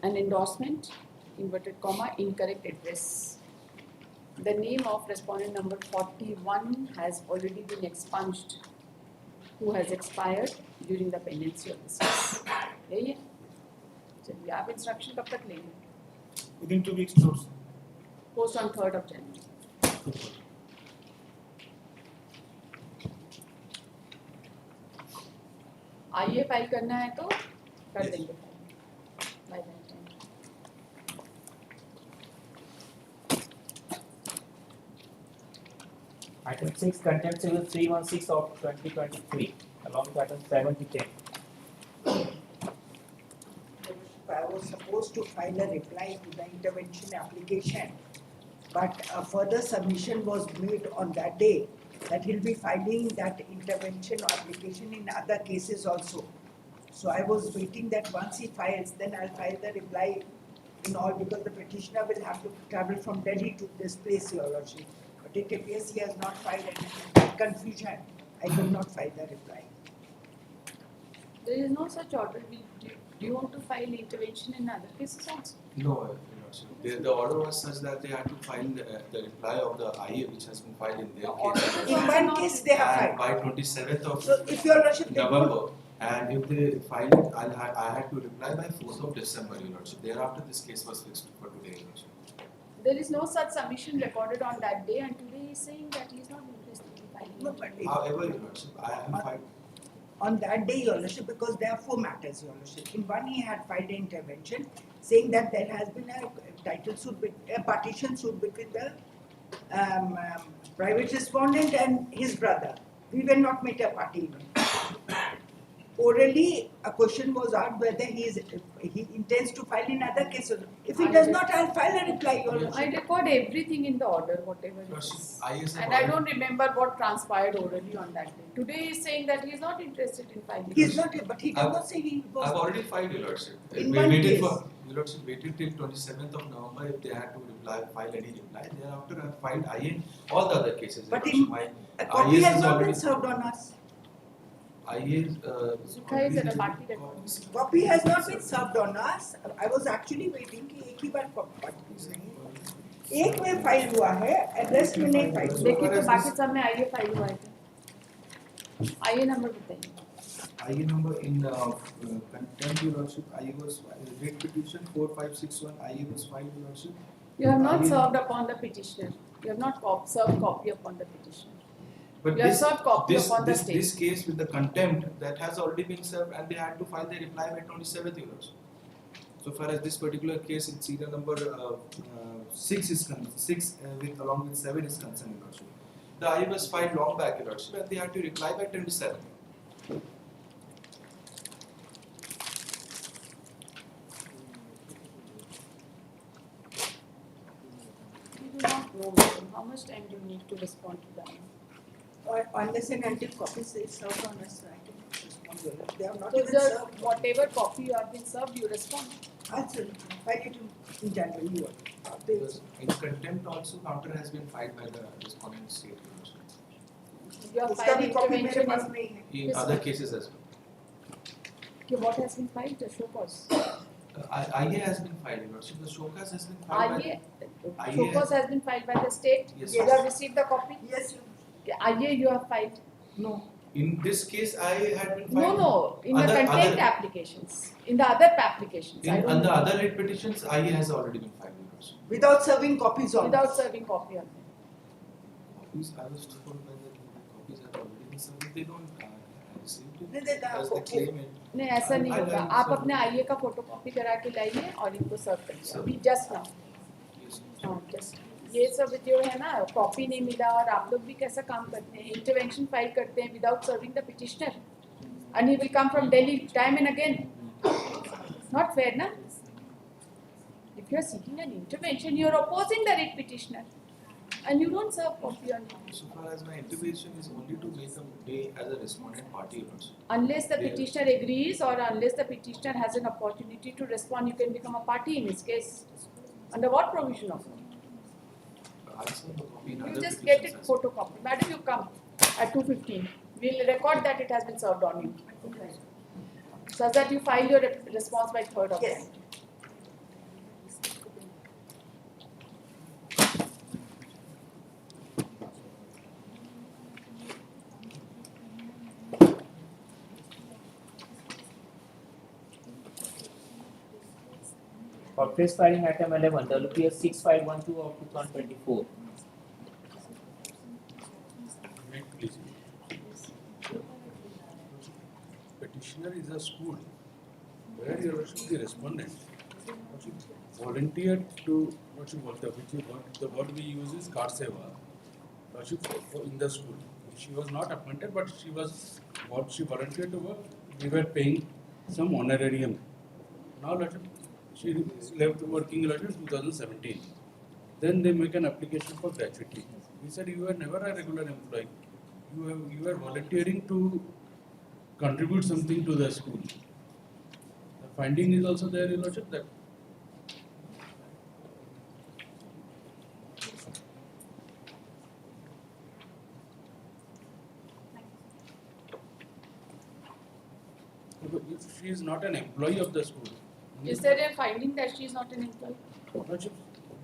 an endorsement, inverted comma, incorrect address. The name of respondent number 41 has already been expunged, who has expired during the pendency of this case. यही है. चलिए आप instruction कब तक लेंगे? Within 2 weeks, Lord sir. Post on 3rd of January. आइए file करना है तो कर देंगे. By that time. Item 6, Contempt Civil 316 of 2023, along with item 7 to 10. I was supposed to file a reply to the intervention application, but a further submission was made on that day that he'll be filing that intervention application in other cases also. So I was waiting that once he files, then I'll file the reply in all, because the petitioner will have to travel from Delhi to this place, Your Lordship. But it appears he has not filed, and in that confusion, I could not file the reply. There is no such order. Do you want to file intervention in other cases also? No, Your Lordship. The order was such that they had to file the reply of the IA which has been filed in their case. In one case, they have And filed. by 27th of So if Your Lordship, they November, and if they filed it, I had to reply by 4th of December, Your Lordship. Thereafter, this case was fixed for today, Your Lordship. There is no such submission recorded on that day, and today he is saying that he is not interested in filing. No, but However, Your Lordship, I have filed. on that day, Your Lordship, because there are 4 matters, Your Lordship. In one, he had filed an intervention saying that there has been a a partition suit between the private respondent and his brother. We were not made a party even. Orally, a question was asked whether he intends to file in other cases. If he does not, I'll file a reply, Your Lordship. I record everything in the order, whatever it is. And I don't remember what transpired orally on that day. Today he is saying that he is not interested in filing. He is not, but he does not say he was. I've already filed, Your Lordship. In We one waited case. for, Your Lordship waited till 27th of November if they had to file any reply. Thereafter I filed IA all the other cases. But Your in, Lordship. a copy IAS has is not already- been served on us. Sukha is at a party record. Copy has not been served on us. I was actually waiting कि एक ही बार copy नहीं। एक में file हुआ है, address में नहीं file हुआ। देखिए तो बाकी सब में आइए फाइल हुआ है। आइए नंबर बताइए। IA number in contempt, Your Lordship, IA was writ petition 4561, IA was filed, Your Lordship. You have not IA served upon the petitioner. You have not served copy upon the petitioner. But You have served copy upon the state. this case with the contempt that has already been served and they had to file their reply by 27th, Your Lordship. So far as this particular case in serial number 6 is concerned, along with 7 is concerned, Your Lordship. The IA was filed long back, Your Lordship, and they had to reply by 27th. You do not know, madam. How much time do you need to respond to that? Or unless and until copies is served on us, I cannot respond. Your Lordship. They have not So even the, served. whatever copy you have been served, you respond. Actually, file it in January. Because in contempt also counter has been filed by the respondent state, Your Lordship. You have उसका filed भी copy मेरे intervention pass in नहीं है। In Yes, other sir. cases as well. Okay, what has been filed? The show cause. IA has been filed, Your Lordship. The showcase has been filed IA, by show cause has been filed by the state. Yes, You yes. have received the copy. Yes, IA you have filed. no. In this case, I had been No, filed. no. In the Other- contempt other- applications. In the other applications. I In don't on the know. other writ petitions, IA has already been filed, Your Lordship. Without serving copies on Without us. serving copy on them. Copies, I was told by the copies have already been served. They don't received नहीं, it they- as they claim it. नहीं ऐसा नहीं I- होगा I- आप अपने आईए का photocopy करा के लाइए और इनको सर्व करिए अभी जस्ट नाउ Yes. हाँ जस्ट ये सब जो है ना कॉपी नहीं मिला और आप लोग भी कैसा काम करते हैं इंटरवेंशन फाइल करते हैं without serving the petitioner and he will come from Delhi time and again not fair ना if you are seeking an intervention you are opposing the writ petitioner and you don't serve copy on it So far as my intervention is only to make a pay as a respondent party, Your Lordship. unless the Yeah. petitioner agrees or unless the petitioner has an opportunity to respond you can become a party in this case under what provision of law? I serve a copy in You other just get petitions it as well. photocopy. Madam, you come at 2:15. We'll record that it has been served on you. Such that you file your response by 3rd of Yes. January. For case filing item 11, WPS 6512 of 2024. Petitioner is a school where you should be respondent. Volunteered to the word we use is Karseva. In the school. She was not appointed, but she volunteered to work. We were paying some honorarium. Now she left working in 2017. Then they make an application for gratuity. We said you were never a regular employee. You were volunteering to contribute something to the school. The finding is also there, Your Lordship, that she is not an employee of the school. Is there a finding that she is not an employee? Lordship,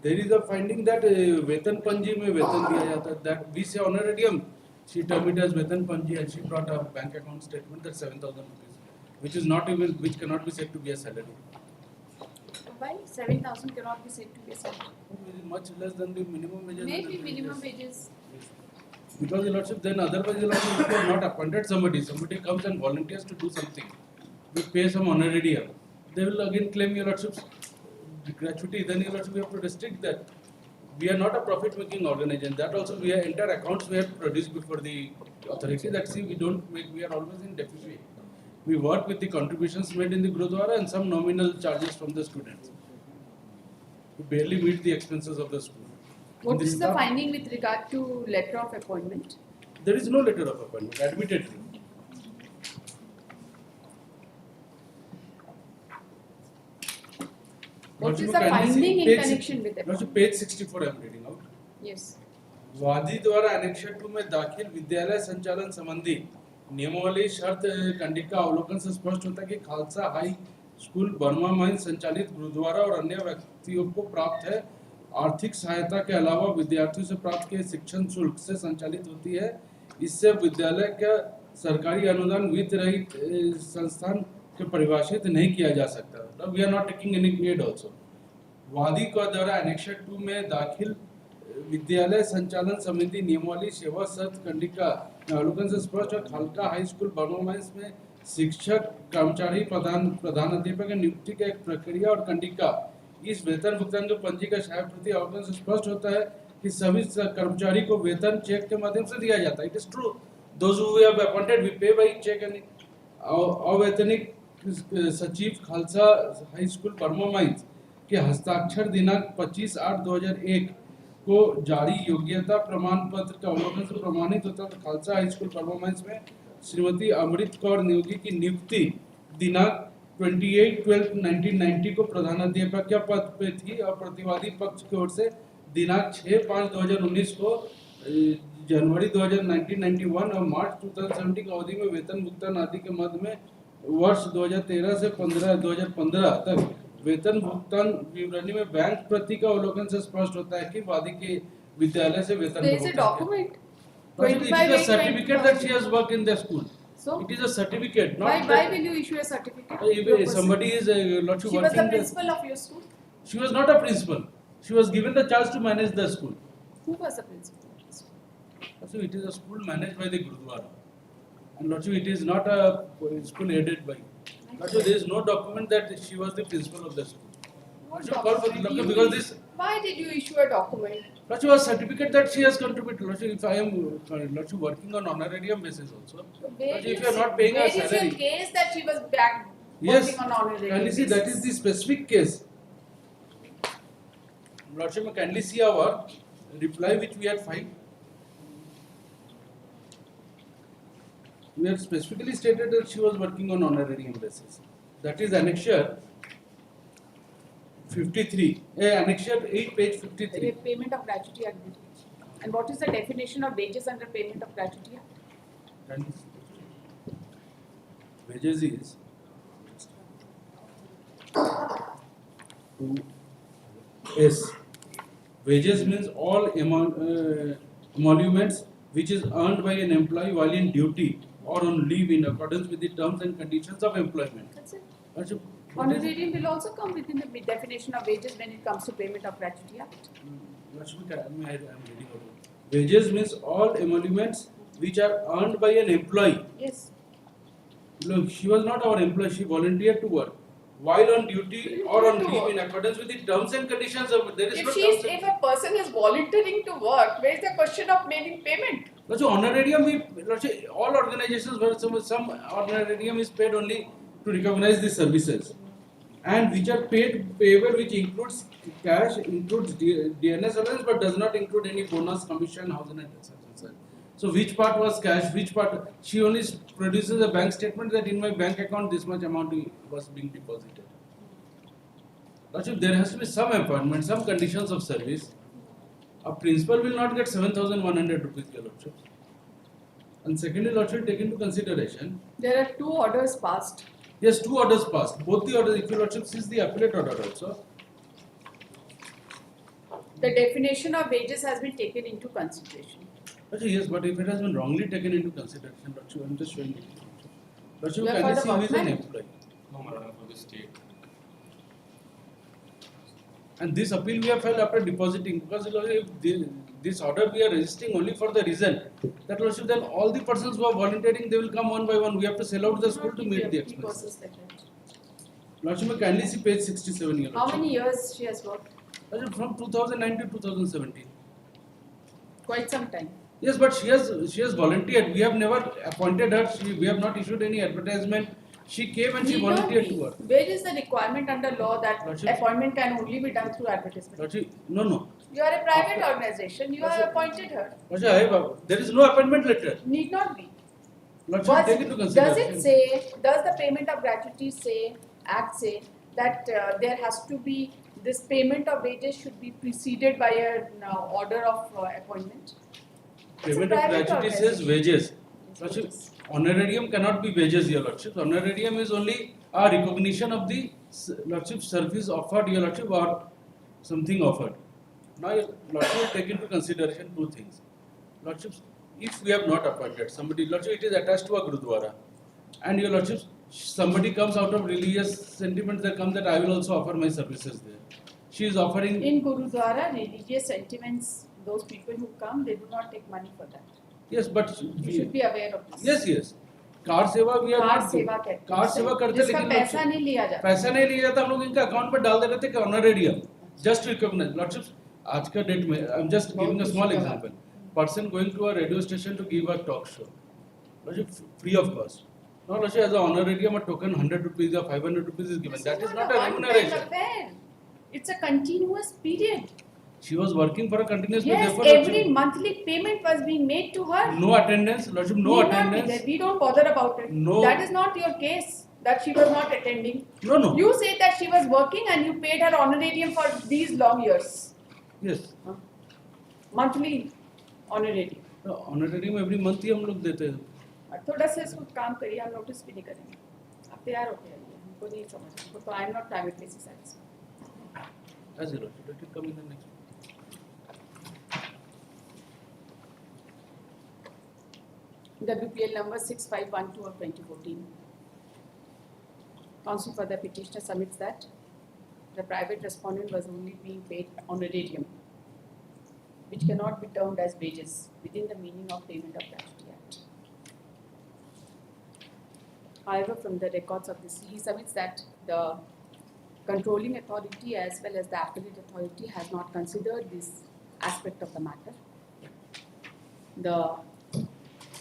there is a finding that वेतन पंजी में वेतन दिया जाता है. That we say honorarium. She termed it as वेतन पंजी and she brought a bank account statement that 7,000 rupees, which cannot be said to be a salary. Why 7,000 cannot be said to be a salary? It is much less than the minimum wages. Maybe minimum wages. Because Your Lordship, then otherwise Your Lordship, if you have not appointed somebody comes and volunteers to do something, we pay some honorarium, they will again claim Your Lordship's gratuity, then Your Lordship, we have to restrict that. We are not a profit-making organization. That also we have entire accounts we have to produce before the authority. That see, we don't make. We are always in deficit. We work with the contributions made in the Gurudwara and some nominal charges from the students. We barely meet the expenses of the school. What This is the finding with regard to letter of appointment? There is no letter of appointment, admittedly. What is the finding in connection with appointment? Page 64 I am reading out. Yes. वादी द्वारा annexation 2 में दाखिल विद्यालय संचालन संबंधी नियमावली शर्त कंडिका अवलोकन से स्पष्ट होता है कि Khalsa high school Burma mine संचालित गुरुद्वारा और अन्य व्यक्तियों को प्राप्त है आर्थिक सहायता के अलावा विद्यार्थियों से प्राप्त किए शिक्षण शुल्क से संचालित होती है। इससे विद्यालय का सरकारी अनुदान वित्त रहित संस्थान के परिभाषित नहीं किया जा सकता। We are not taking any aid also. वादी का द्वारा एनेक्शन 2 में दाखिल विद्यालय संचालन समिति नियमावली सेवा शर्त कंडिका अवलोकन से स्पष्ट है खालका हाई स्कूल बर्मा माइंस में शिक्षक कर्मचारी प्रधानाध्यापक की नियुक्ति का एक प्रक्रिया और कंडिका इस वेतन भुगतान के पंजी का सहायक प्रति अवलोकन से स्पष्ट होता है कि सभी कर्मचारी को वेतन चेक के माध्यम से दिया जाता है। It is true, those who have appointed we pay by cheque and अवैतनिक सचिव Khalsa high school Burma mines के हस्ताक्षर दिनांक 25/8/2001 को जारी योग्यता प्रमाण पत्र का अवलोकन से प्रमाणित होता है। Khalsa high school Burma mines में श्रीमती अमृत कौर नियोगी की नियुक्ति दिनांक 28/12/1990 को प्रधानाध्यापक के पद पे थी और प्रतिवादी पक्ष की ओर से दिनांक 6/5/2019 को जनवरी 1991 और मार्च 2017 की अवधि में वेतन भुगतान आदि के मध्य में वर्ष 2013 से 2015 तक वेतन भुगतान विवरणी में बैंक प्रति का अवलोकन से स्पष्ट होता है कि वादी के विद्यालय से वेतन There is a document. It is a certificate that she has worked in the school. So it is a certificate, not why will you issue a certificate? if somebody is not She was the principal of your school. She was not a principal. She was given the chance to manage the school. Who was the principal of the school? So it is a school managed by the Gurudwara. And Lordship, it is not a school aided by. Lordship, there is no document that she was the principal of the school. Because this. Why did you issue a document? Lordship, a certificate that she has contributed. Lordship, if I am Lordship working on honorarium basis also. Lordship, if you are not paying a salary. Where is your case that she was back Yes, working on honorarium? kindly see that is the specific case. Lordship, kindly see our reply which we had filed. We have specifically stated that she was working on honorarium basis. That is annexure 53. Annexure 8, page 53. Payment of gratuity act. And what is the definition of wages under payment of gratuity act? Wages is S. Wages means all emoluments which is earned by an employee while in duty or on leave in accordance with the terms and conditions of employment. That's it. Honorarium will also come within the definition of wages when it comes to payment of gratuity act. Wages means all emoluments which are earned by an employee. Yes. Look, she was not our employee, she volunteered to work. While on duty or on leave in accordance with the terms and conditions of there is If a person is volunteering to work, where is the question of making payment? So honorarium, all organizations where some honorarium is paid only to recognize the services, and which are payable, which includes cash, includes DNS allowance, but does not include any bonus, commission, housing and etc. So which part was cash, which part, she only produces a bank statement that in my bank account this much amount was being deposited. Lordship, there has to be some appointment, some conditions of service. A principal will not get 7,100 rupees, your Lordship. And secondly, Lordship, take into consideration. There are 2 orders passed. Yes, 2 orders passed. Both the orders, if your Lordship sees the appellate order also. The definition of wages has been taken into consideration. Yes, but if it has been wrongly taken into consideration, Lordship, I am just showing it. Lordship, You are can I for see the who is an government? employee? No, Madam, for the state. And this appeal we have filed after depositing, because this order we are resisting only for the reason that Lordship, then all the persons who are volunteering, they will come one by one. We have to sell out the school to meet the expenses. Lordship, kindly see page 67 here. How many years she has worked? Lordship, from 2009 to 2017. Quite some time. Yes, but she has volunteered. We have never appointed her. We have not issued any advertisement. She came and she Need not volunteered be. to work. Where is the requirement under law that Lordship. appointment can only be done through advertisement? Lordship, no. You are a private organization, you have Lordship. appointed her. Lordship, there is no appointment letter. Need not be. Lordship, take it to consideration. Does the payment of gratuity act say that there has to be, this payment of wages should be preceded by an order of appointment? Payment of gratuity says wages. Lordship, honorarium cannot be wages, your Lordship. Honorarium is only a recognition of the Lordship service offered, your Lordship, or something offered. Now, your Lordship, take into consideration two things. Lordship, if we have not appointed somebody, Lordship, it is attached to a Gurudwara. And your Lordship, somebody comes out of religious sentiments that come that I will also offer my services there. She is offering. In Gurudwara, religious sentiments, those people who come, they do not take money for that. Yes, but You should be aware of this. Yes. Car सेवा भी car सेवा कहते हैं। Car सेवा करते जिसका लेकिन पैसा नहीं लिया जाता। पैसा नहीं लिया जाता, हम लोग इनका अकाउंट पर डाल दे रहे थे कि ऑनरेरियम जस्ट रिकॉग्नाइज लॉर्डशिप आज का डेट में I am just giving a small example person going to a radio station to give a talk show lordship free of cost now lordship as a honorarium a token 100 rupees or 500 rupees is given. That is not a remuneration. It's a continuous period. She was working for a continuous period. Yes, every monthly payment was being made to her. No attendance, lordship, no attendance. We don't bother about it. No. That is not your case, that she was not attending. No. You say that she was working and you paid her honorarium for these long years. Yes. Monthly honorarium. No, honorarium every month ही हम लोग देते हैं. थोड़ा सा इसको काम करिए, हम नोटिस भी नहीं करेंगे. आप तैयार होके आइए, हमको नहीं समझ, हमको तो I am not privately satisfied. As you let it come in the next. WPL number 6512 of 2014. Counsel for the petitioner submits that the private respondent was only being paid honorarium, which cannot be termed as wages within the meaning of Payment of Gratuity Act. However, from the records of this, he submits that the controlling authority as well as the appellate authority has not considered this aspect of the matter.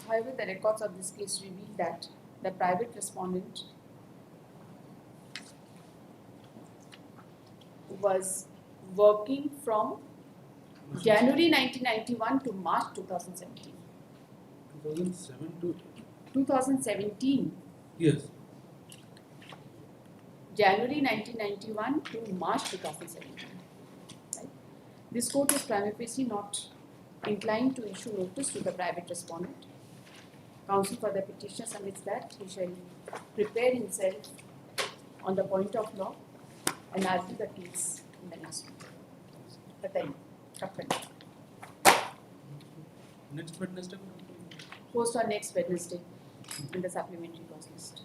However, the records of this case reveal that the private respondent was working from January 1991 to March 2017. 2007 to 2017. Yes. January 1991 to March 2017. Right? This court is prima facie not inclined to issue notice to the private respondent. Counsel for the petitioner submits that he shall prepare himself on the point of law and argue the case in the next week. बताइए, कब करें? Next Wednesday. Post on next Wednesday in the supplementary clause list.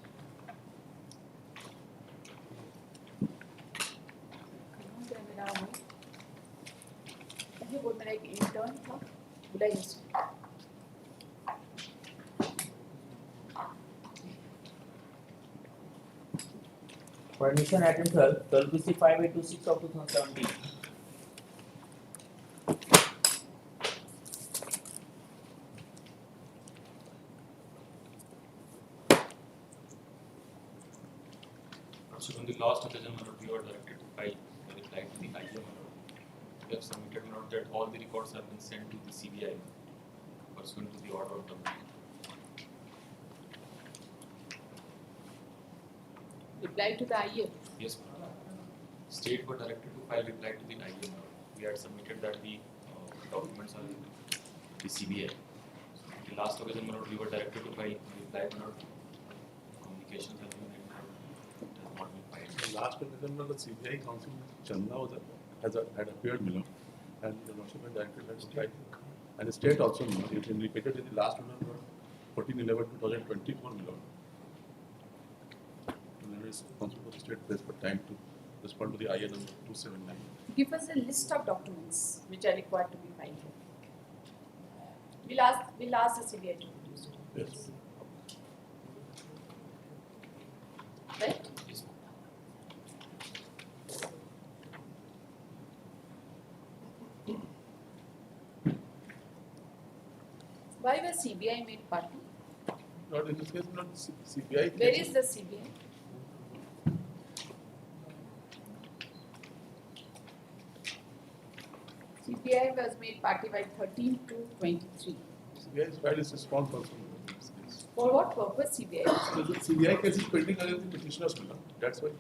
ये बोल मेरा एक intern था, बुलाइए उसको. Permission at 12 BC 5826 of 2017. So on the last occasion, we were directed to file a reply to the IM. We have submitted a note that all the records have been sent to the CBI pursuant to the order of the reply to the IM. Yes, ma'am. State were directed to file reply to the IM. We had submitted that the documents are in the CBI. So the last occasion, we were directed to file reply note. Communications have been made. Not been filed. Last occasion, the CBI counsel Chandna had appeared, and the lordship had directed that to file. And the state also, it indicated in the last order 14/11/2024, is responsible for the state press for time to respond to the IA number 279. Give us a list of documents which are required to be filed. We'll ask the CBI to produce it. Yes. Right? Why was CBI made party? Not in this case, not CBI. Where is the CBI? CBI was made party by 13 to 23. CBI is filed its response also. For what purpose CBI? So the CBI case is pending against the petitioners, madam. That's why.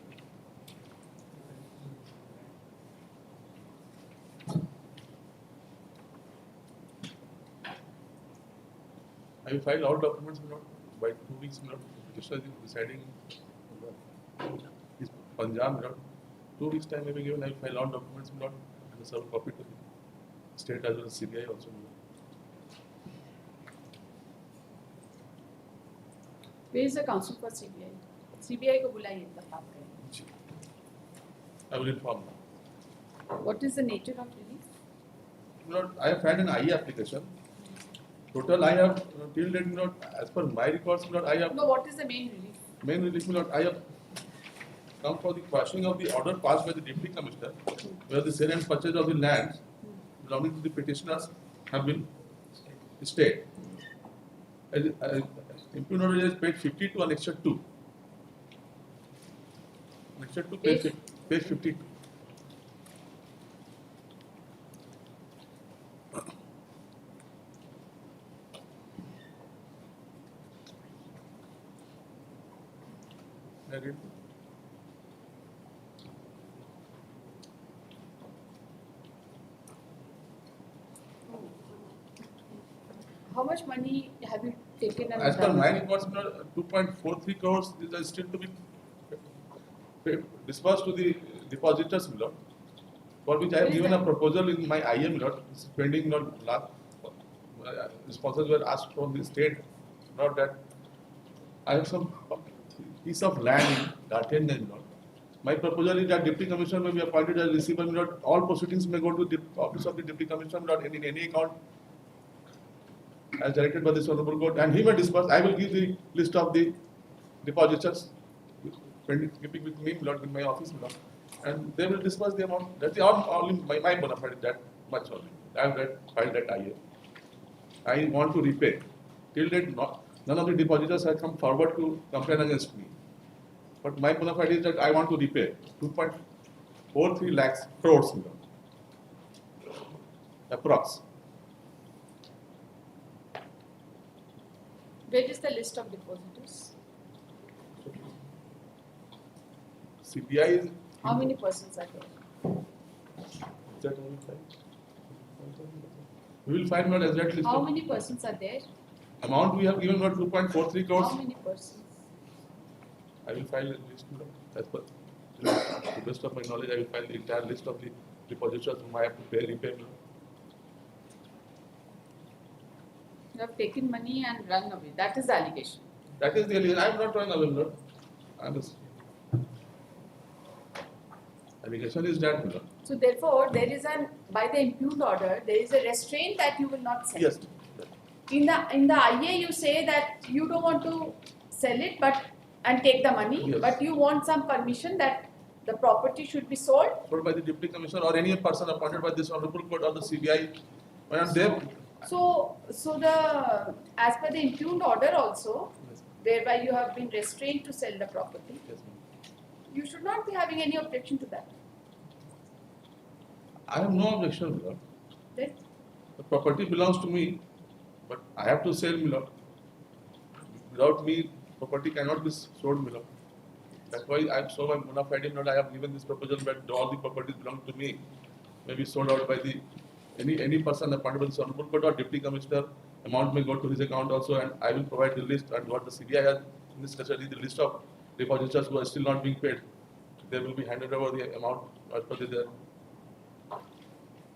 I will file all documents, madam, by 2 weeks, madam. Petitioner is deciding. Is Punjab, madam. 2 weeks time may be given. I will file all documents, madam, and serve a copy to the state as well as CBI also, madam. Where is the counsel for CBI? CBI को बुलाइए तब बात करेंगे. I will inform them. What is the nature of relief? Not, I have filed an IE application. Total, I have till date, not as per my records, not I have. No, what is the main relief? Main relief, not I have come for the questioning of the order passed by the deputy commissioner, where the sale and purchase of the lands belonging to the petitioners have been stayed. Impugn order is page 50 to annexure 2. Annexure 2, page 52. I read. How much money have you taken? And As per done? my records, 2.43 crores is still to be disbursed to the depositors, Lord, for which I have given a proposal in my IM, Lord, pending, Lord. Sponsors were asked from the state, not that I have some piece of land in Jharkhand, Lord. My proposal is that Deputy Commissioner may be appointed as receiver, Lord. All proceedings may go to the office of the Deputy Commissioner, Lord, in any account as directed by this Honorable Court, and he may disburse. I will give the list of the depositors, keeping with me, Lord, in my office, Lord, and they will disburse the amount. That's the only my bona fide, that much only. I have filed that IA. I want to repay. Till date, none of the depositors have come forward to complain against me. But my bona fide is that I want to repay 2.43 lakhs crores, approx. Where is the list of depositors? CBI is. How many persons are there? Is that only 5? We will find out exact list. How many persons are there? Amount we have given, about 2.43 crores. How many persons? I will file a list, as per to the best of my knowledge. I will file the entire list of the depositors whom I have to pay repayment. You have taken money and run away. That is the allegation. That is the allegation. I am not run away, Lord. Allegation is that, Lord. So therefore, there is by the impugned order, there is a restraint that you will not sell. Yes. In the IA, you say that you don't want to sell it, and take the money, Yes. but you want some permission that the property should be sold. Sold by the Deputy Commissioner or any person appointed by this Honorable Court or the CBI. When they. So as per the impugned order also, Yes. whereby you have been restrained to sell the property, Yes, you should not be having any objection to that. I have no objection, Lord. Then The property belongs to me, but I have to sell, Lord. Without me, property cannot be sold, Lord. That's why I am so bona fide, Lord. I have given this proposal that all the properties belong to me, may be sold out by the any person appointed by the Honorable Court or Deputy Commissioner. Amount may go to his account also, and I will provide the list. And what the CBI has in this custody, the list of depositors who are still not being paid, they will be handed over the amount as per their.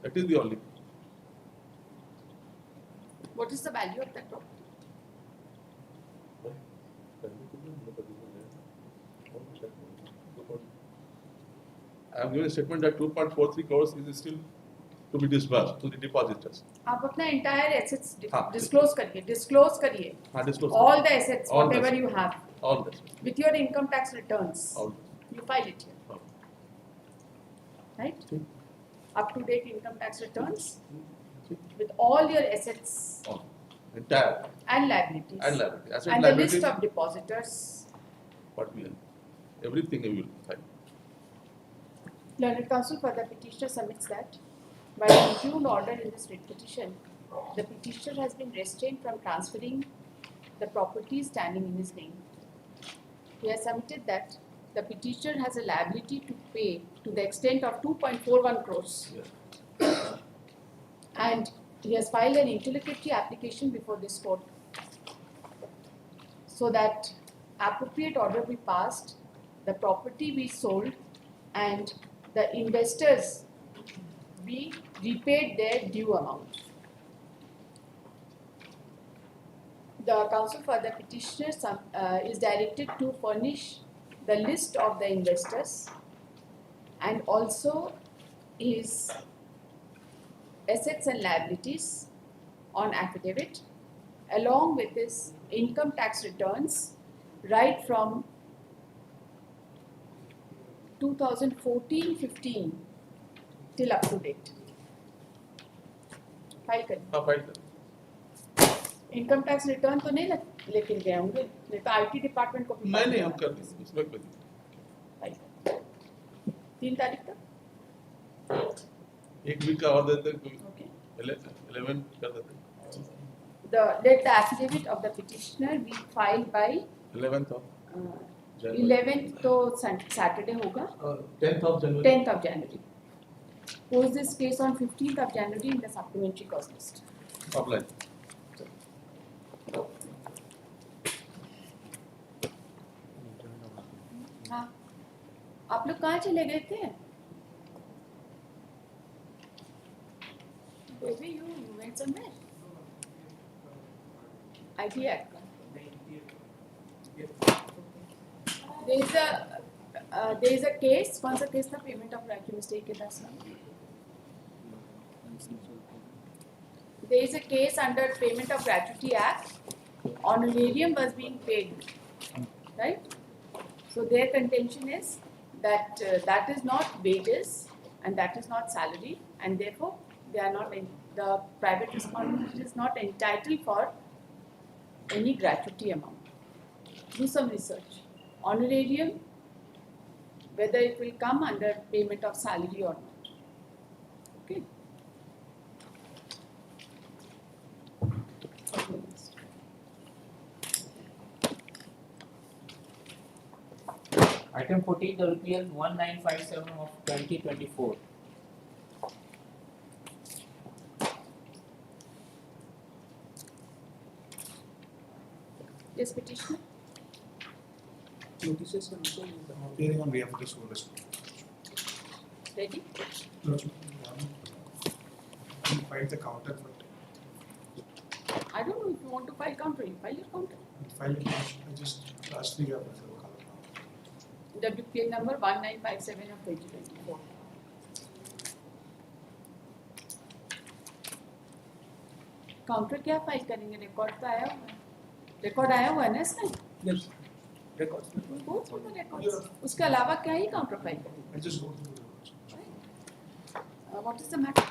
That is the only. what is the value of that property? I have given a statement that 2.43 crores is still to be disbursed to the depositors. आप अपना entire assets हाँ, disclose करिए हाँ, disclose all the assets all the whatever assets. you have All this. with your income tax returns All you file it here all. right up to date income tax returns with all your assets All. Entire. and liabilities And liability. Asset and the liability. list of depositors. What we have. Everything we will file. Learned counsel for the petitioner submits that by the reviewed order in this writ petition, the petitioner has been restrained from transferring the property standing in his name. He has submitted that the petitioner has a liability to pay to the extent of 2.41 crores. Yeah. And he has filed an interlocutory application before this court so that appropriate order be passed, the property be sold, and the investors be repaid their due amount. The counsel for the petitioner is directed to furnish the list of the investors and also his assets and liabilities on affidavit along with his income tax returns right from 2014-15 till up to date. File करें हाँ, file करें. Income tax return तो नहीं लेके गए होंगे नहीं तो आईटी डिपार्टमेंट को भी नहीं हम कर देंगे उसमें कोई फाइल करें 3 तारीख तक एक वीक का और देते हैं कोई ओके 11 कर देते हैं. let the affidavit of the petitioner be filed by 11th of January. 11th तो Saturday होगा 10th of January. 10th of January. Post this case on 15th of January in the supplementary cause list. Apply. हाँ आप लोग कहाँ चले गए थे? Maybe you went somewhere. IT Act. There is a case. कौन सा case था? Payment of gratuity mistake के पास ना. There is a case under Payment of Gratuity Act. Honorarium was being paid, right? So their contention is that that is not wages and that is not salary, and therefore they are not the private respondent is not entitled for any gratuity amount. Do some research. Honorarium, whether it will come under payment of salary or not. Okay. Item 14, the RPL 1957 of 2024. Yes, petitioner. Notices can also be appearing on behalf of the school. Ready? File the counter, but I don't know if you want to file counter. You file your counter. file it. I just last week I was WPL number 1957 of 2024. Counter क्या file करेंगे? Record तो आया हुआ है. Record आया हुआ है ना इसमें? Yes. Records. Go through the records. उसके अलावा क्या ही काउंटर फाइल करेंगे? I just go through the records. What is the matter?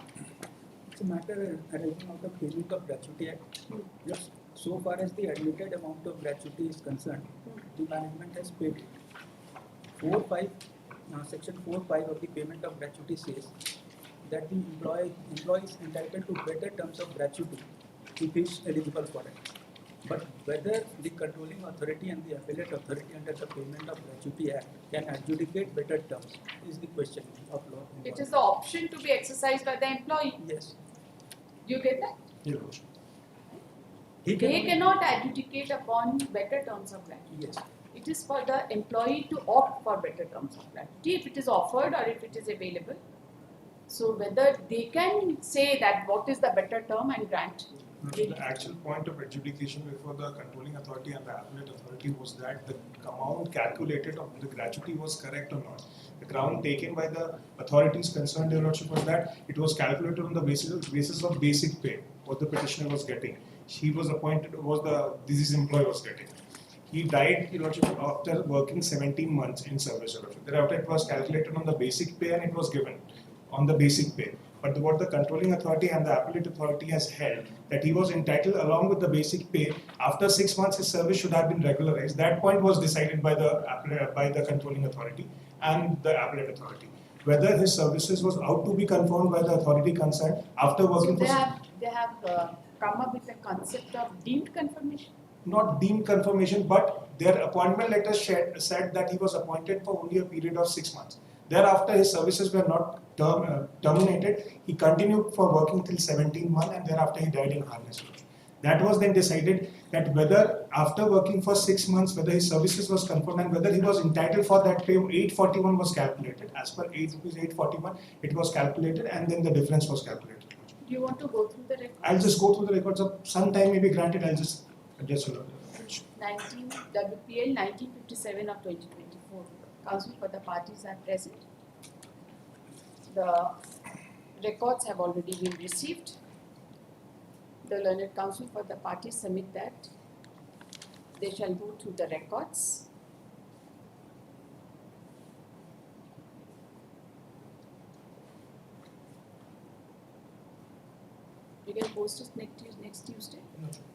It's a matter arising out of payment of Gratuity Act. Yes. So far as the admitted amount of gratuity is concerned, the management has paid it. Section 4.5 of the payment of gratuity says that the employee is entitled to better terms of gratuity if he is eligible for it. But whether the controlling authority and the appellate authority under the Payment of Gratuity Act can adjudicate better terms is the question of law. It is the option to be exercised by the employee. Yes. Do you get that? Yes. They cannot adjudicate upon better terms of gratuity. Yes. It is for the employee to opt for better terms of gratuity if it is offered or if it is available. So whether they can say that what is the better term and grant, No, so the actual point of adjudication before the controlling authority and the appellate authority was that the amount calculated of the gratuity was correct or not. The ground taken by the authorities concerned, Your Lordship, was that it was calculated on the basis of basic pay, what the petitioner was getting. He was appointed, was the disease employee was getting. He died, Your Lordship, after working 17 months in service, Your Lordship. Thereafter, it was calculated on the basic pay and it was given on the basic pay. But what the controlling authority and the appellate authority has held, that he was entitled along with the basic pay, after 6 months his service should have been regularized. That point was decided by the controlling authority and the appellate authority. Whether his services was out to be confirmed by the authority concerned after working So for... they have come up with a concept of deemed confirmation. Not deemed confirmation, but their appointment letter said that he was appointed for only a period of 6 months. Thereafter, his services were not terminated. He continued for working till 17 months and thereafter he died in harness. That was then decided that whether after working for 6 months, whether his services was confirmed and whether he was entitled for that pay, 841 was calculated. As per 8 rupees 841, it was calculated and then the difference was calculated. Do you want to go through the records? I'll just go through the records of some time may be granted. I'll just 19 WPL 1957 of 2024. Counsel for the parties are present. The records have already been received. The learned counsel for the parties submit that they shall go through the records. You can post it next Tuesday.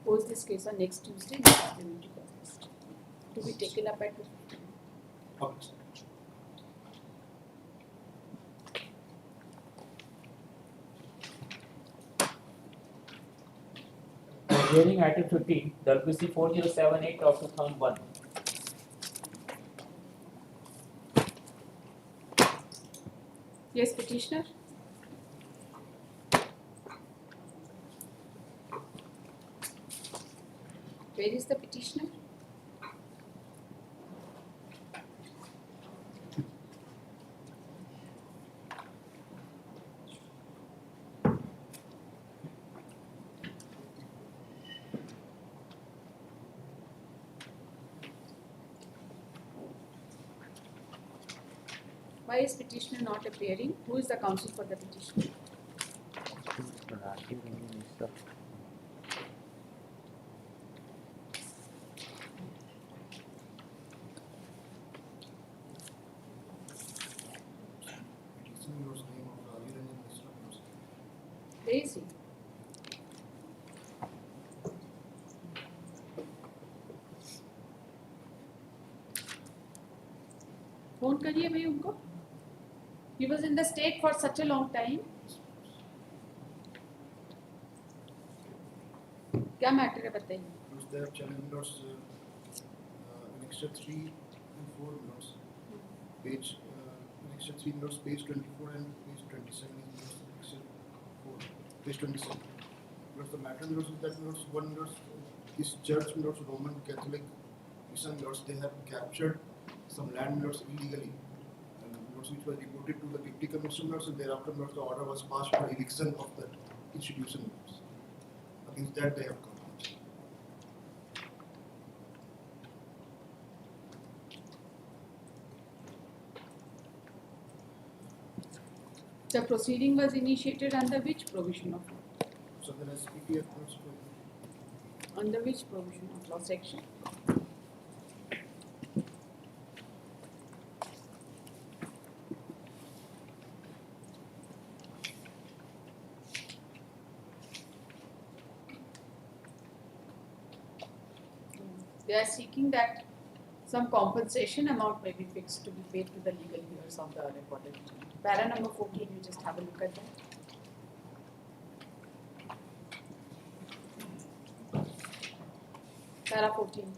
Post this case on next Tuesday. To be taken up at 2:15. Okay. Hearing item 15, WPC 4078 of 2001. Yes, petitioner. Where is the petitioner? Why is petitioner not appearing? Who is the counsel for the petitioner? Where is he? Phone करिए भाई उनको. He was in the state for such a long time. क्या matter है बताइए. They have challenged notes, annexure 3 and 4 notes. Page annexure 3 notes, page 24 and page 27 is notes, annexure 4, page 27. Because the matter notes is that notes, one notes is church notes, Roman Catholic mission notes, they have captured some land notes illegally. And notes which were reported to the Deputy Commissioner notes, and thereafter notes the order was passed for eviction of the institution notes. Against that they have come. The proceeding was initiated under which provision of law? So there is PPF notes. Under which provision of law section? They are seeking that some compensation amount may be fixed to be paid to the legal heirs of the recorded. Para number 14, you just have a look at that. Para 14.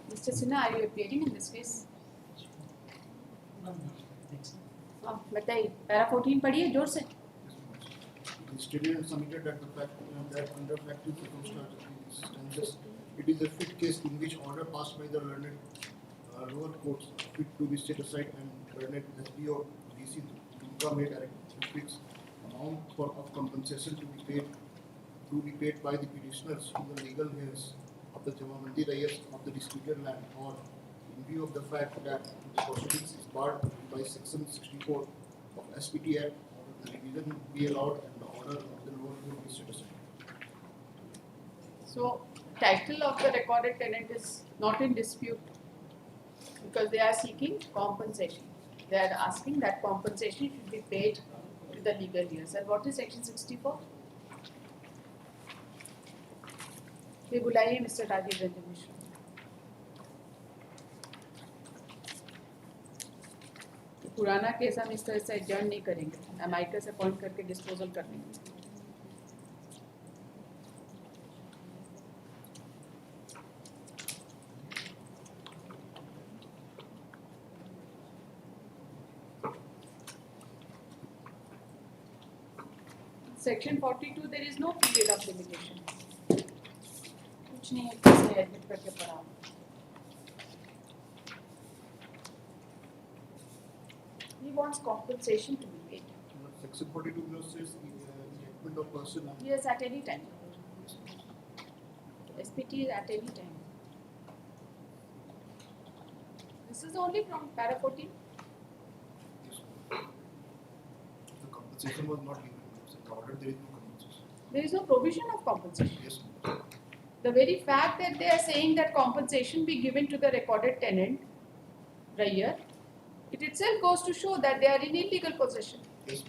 Mr. Sinha, are you appearing in this case? हाँ बताइए. Para 14 पढ़िए जोर से. The statement submitted that the fact that under factual circumstances, it is a fit case in which order passed by the learned lower courts fit to be set aside and learned SPO DC Dunga made direct fix amount of compensation to be paid by the petitioners to the legal heirs of the Jamamandi Rayas of the disputed land, or in view of the fact that the proceedings is barred by section 64 of SPT Act, the revision be allowed and the order of the lower court be set aside. So, title of the recorded tenant is not in dispute because they are seeking compensation. They are asking that compensation should be paid to the legal heirs. And what is section 64? We बुलाइए Mr. Rajiv Ranjan Mishra. पुराना case हम इस तरह से adjourn नहीं करेंगे, amicus appoint करके disposal कर लेंगे. Section 42 there is no period of limitation. कुछ नहीं है, कैसे एडमिट करके पढ़ा. He wants compensation to be paid. Section 42 below says enactment of person. Yes, at any time. SPT is at any time. This is only from para 14. The compensation was not given. In the order there is no compensation. There is no provision of compensation. Yes. The very fact that they are saying that compensation be given to the recorded tenant, Rayya, it itself goes to show that they are in illegal possession. Yes.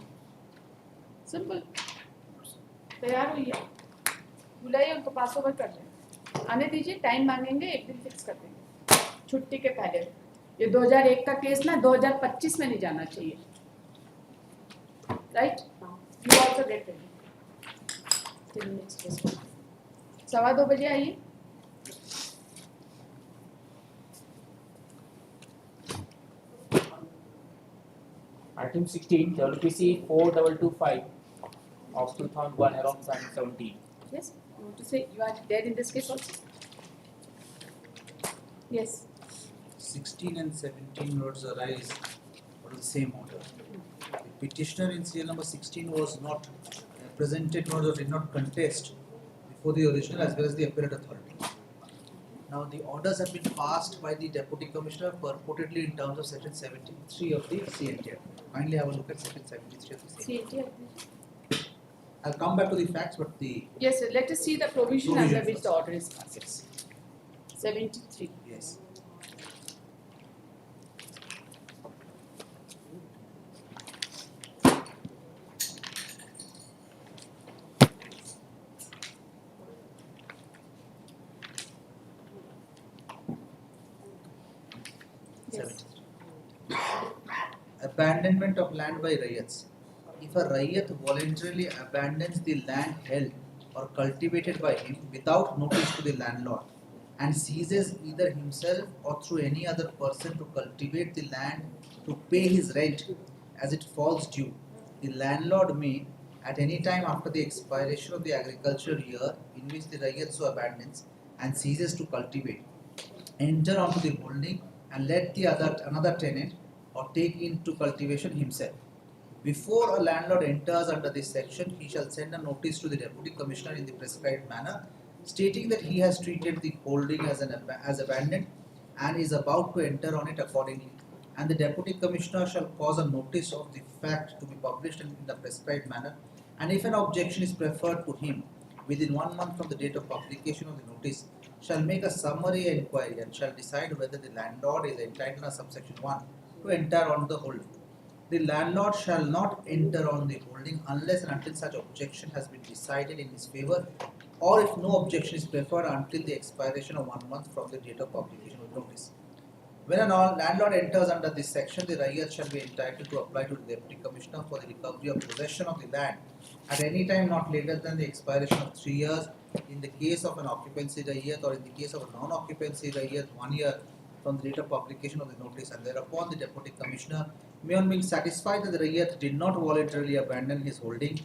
Simple. तैयार होइए, बुलाइए उनको पास over कर लें, आने दीजिए, time मांगेंगे, एक दिन फिक्स कर देंगे, छुट्टी के पहले. ये 2001 का केस ना 2025 में नहीं जाना चाहिए, right? You also get ready. Till next case. 2:15 बजे आइए. Item 16, WPC 4225 of 2001 along 17. Yes, you want to say you are there in this case also? Yes. 16 and 17 notes arise out of the same order. The petitioner in serial number 16 was not presented nor did not contest before the original as well as the appellate authority. Now the orders have been passed by the Deputy Commissioner purportedly in terms of section 73 of the CNT Act. Kindly have a look at section 73 of the CNT Act. I'll come back to the facts, but the... Yes, sir. Let us see the provision under which first. the order is passed. Yes. 73. Yes. Yes. Abandonment of land by Rayyats. If a Rayyat voluntarily abandons the land held or cultivated by him without notice to the landlord and ceases either himself or through any other person to cultivate the land to pay his rent as it falls due, the landlord may, at any time after the expiration of the agricultural year in which the Rayyat so abandons and ceases to cultivate, enter onto the holding and let the another tenant or take into cultivation himself. Before a landlord enters under this section, he shall send a notice to the Deputy Commissioner in the prescribed manner, stating that he has treated the holding as abandoned and is about to enter on it accordingly. And the Deputy Commissioner shall cause a notice of the fact to be published in the prescribed manner. And if an objection is preferred to him within 1 month from the date of publication of the notice, shall make a summary inquiry and shall decide whether the landlord is entitled under subsection 1 to enter on the holding. The landlord shall not enter on the holding unless and until such objection has been decided in his favour, or if no objection is preferred until the expiration of 1 month from the date of publication of notice. When a landlord enters under this section, the Rayyat shall be entitled to apply to the Deputy Commissioner for the recovery of possession of the land at any time not later than the expiration of 3 years in the case of an occupancy Rayyat, or in the case of a non-occupancy Rayyat 1 year from the date of publication of the notice, and thereupon the Deputy Commissioner may, on being satisfied that the Rayyat did not voluntarily abandon his holding,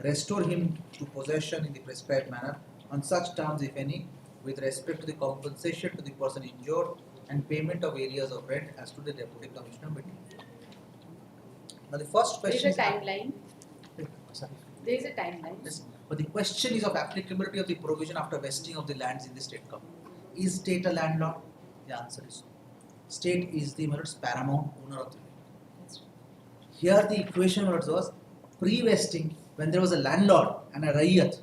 restore him to possession in the prescribed manner on such terms, if any, with respect to the compensation to the person injured and payment of areas of rent as to the Deputy Commissioner. Now the first question is a timeline. There is a timeline. Yes. But the question is of applicability of the provision after vesting of the lands in the state government. Is state a landlord? The answer is no. State is the paramount owner of the land. Here the equation was pre-vesting when there was a landlord and a raiyat.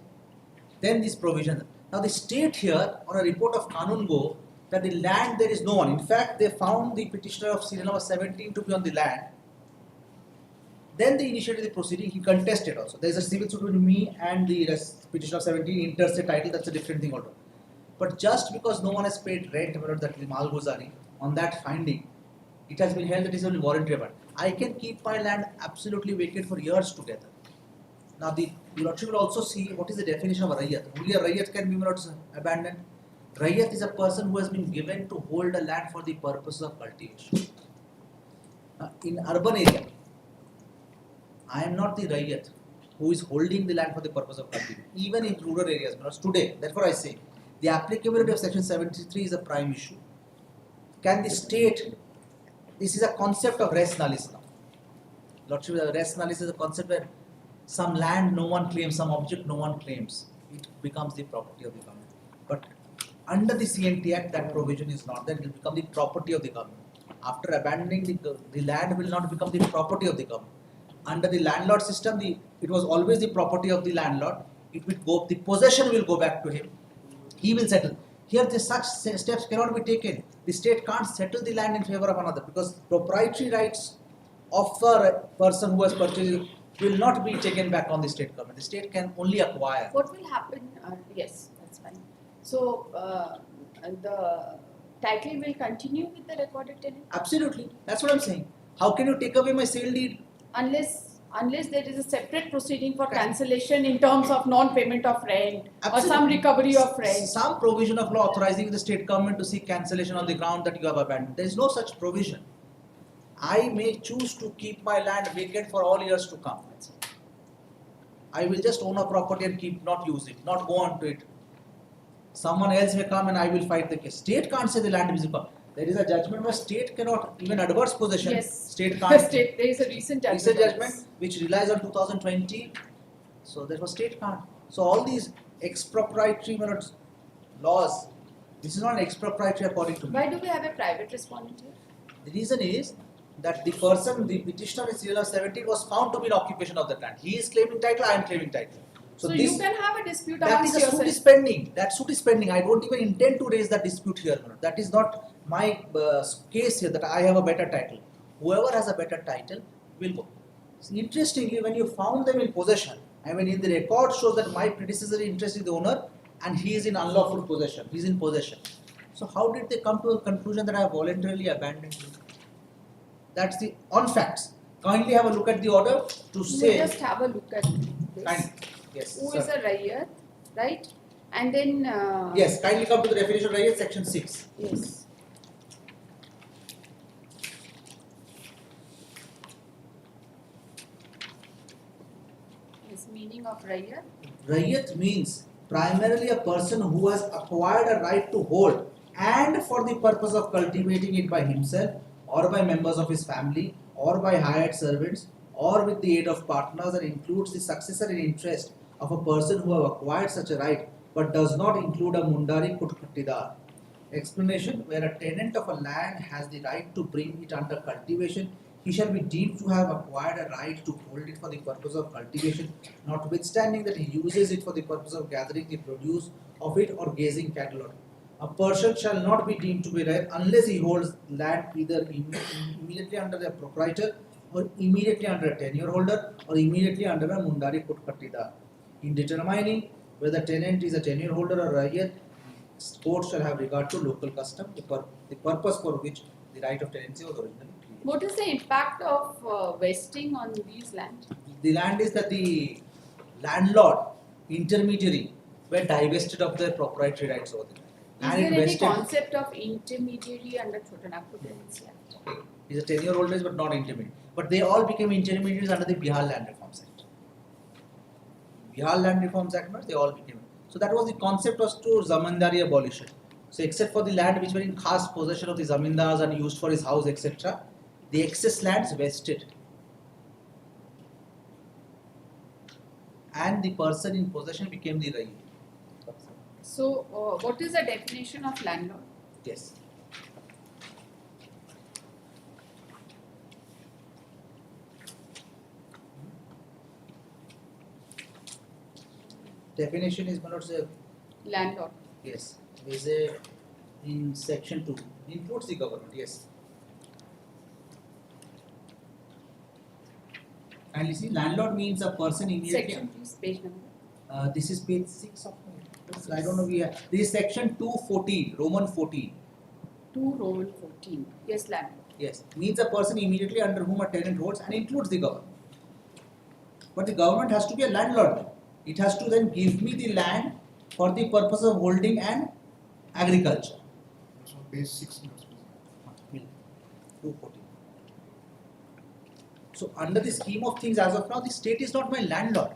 Then this provision. Now the state here on a report of Kanun Go that the land there is no one. In fact, they found the petitioner of serial number 17 to be on the land. Then they initiated the proceeding. He contested also. There is a civil suit between me and the petitioner of 17 interstate title. That's a different thing altogether. But just because no one has paid rent, that is Malguzari, on that finding, it has been held that it is only voluntary abandonment. I can keep my land absolutely vacant for years together. Now the lordship will also see what is the definition of a raiyat. Only a raiyat can be abandoned. Raiyat is a person who has been given to hold a land for the purpose of cultivation. Now, in urban area, I am not the raiyat who is holding the land for the purpose of cultivation. Even in rural areas, today, therefore I say, the applicability of section 73 is a prime issue. Can the state, this is a concept of res nullis now. Lordship, res nullis is a concept where some land no one claims, some object no one claims. It becomes the property of the government. But under the CNT Act, that provision is not there. It will become the property of the government. After abandoning the land will not become the property of the government. Under the landlord system, it was always the property of the landlord. It will go, the possession will go back to him. He will settle. Here, such steps cannot be taken. The state can't settle the land in favor of another because proprietary rights of a person who has purchased it will not be taken back on the state government. The state can only acquire. What will happen? Yes, that's fine. So the title will continue with the recorded tenant? Absolutely. That's what I'm saying. How can you take away my sale deed? Unless there is a separate proceeding for cancellation in terms of non-payment of rent or some recovery of rent. Some provision of law authorizing the state government to seek cancellation on the ground that you have abandoned. There is no such provision. I may choose to keep my land vacant for all years to come. I will just own a property and not use it, not go on to it. Someone else may come and I will fight the case. State can't say the land is vacant. There is a judgment where state cannot, even adverse possession, yes. State can't. There is a recent judgment. Recent judgment which relies on 2020. So therefore state can't. So all these expropriatory laws, this is not an expropriatory according to me. Why do we have a private respondent here? The reason is that the person, the petitioner in serial 17 was found to be in occupation of that land. He is claiming title, I am claiming title. So you can have a dispute that amongst is a yourself. suit is pending. That suit is pending. I don't even intend to raise that dispute here. That is not my case here that I have a better title. Whoever has a better title will go. So interestingly, when you found them in possession, I mean in the record shows that my predecessor interest is the owner and he is in unlawful possession. He is in possession. So how did they come to a conclusion that I have voluntarily abandoned him? That's the on facts. Kindly have a look at the order to say. We'll just have a look at this. Kindly. Yes. Who sir. is a raiyat, right? And then. Yes, kindly come to the definition of raiyat, section 6. Yes. Yes, meaning of raiyat. Raiyat means primarily a person who has acquired a right to hold and for the purpose of cultivating it by himself or by members of his family or by hired servants or with the aid of partners, and includes the successor in interest of a person who have acquired such a right but does not include a mundari kutkattidar. Explanation: where a tenant of a land has the right to bring it under cultivation, he shall be deemed to have acquired a right to hold it for the purpose of cultivation, notwithstanding that he uses it for the purpose of gathering the produce of it or gazing cattle on it. A person shall not be deemed to be right unless he holds land either immediately under a proprietor or immediately under a tenure holder or immediately under a mundari kutkattidar. In determining whether tenant is a tenure holder or raiyat, court shall have regard to local custom, the purpose for which the right of tenancy was originally created. What is the impact of vesting on these lands? The land is that the landlord, intermediary, were divested of their proprietary rights over the land. Is there any concept of intermediary under Chota Nagpur Tenancy Act? He's a tenure holders but not intermediate. But they all became intermediaries under the Bihar Land Reforms Act. Bihar Land Reforms Act, they all became. So that was the concept was to zamindari abolition. So except for the land which were in khas possession of the zamindars and used for his house, etc., the excess lands vested. and the person in possession became the Rayyat. So, what is the definition of landlord? Yes. Definition is Landlord. yes, is a in section 2, includes the government, yes. And you see, landlord means a person immediately. Section please, page number. This is page 6 of my, I don't know, this is section 214, Roman 14. 2 Roman 14. Yes, landlord. Yes, means a person immediately under whom a tenant holds and includes the government. But the government has to be a landlord. It has to then give me the land for the purpose of holding and agriculture. So page 6 notes. 214. So under the scheme of things as of now, the state is not my landlord.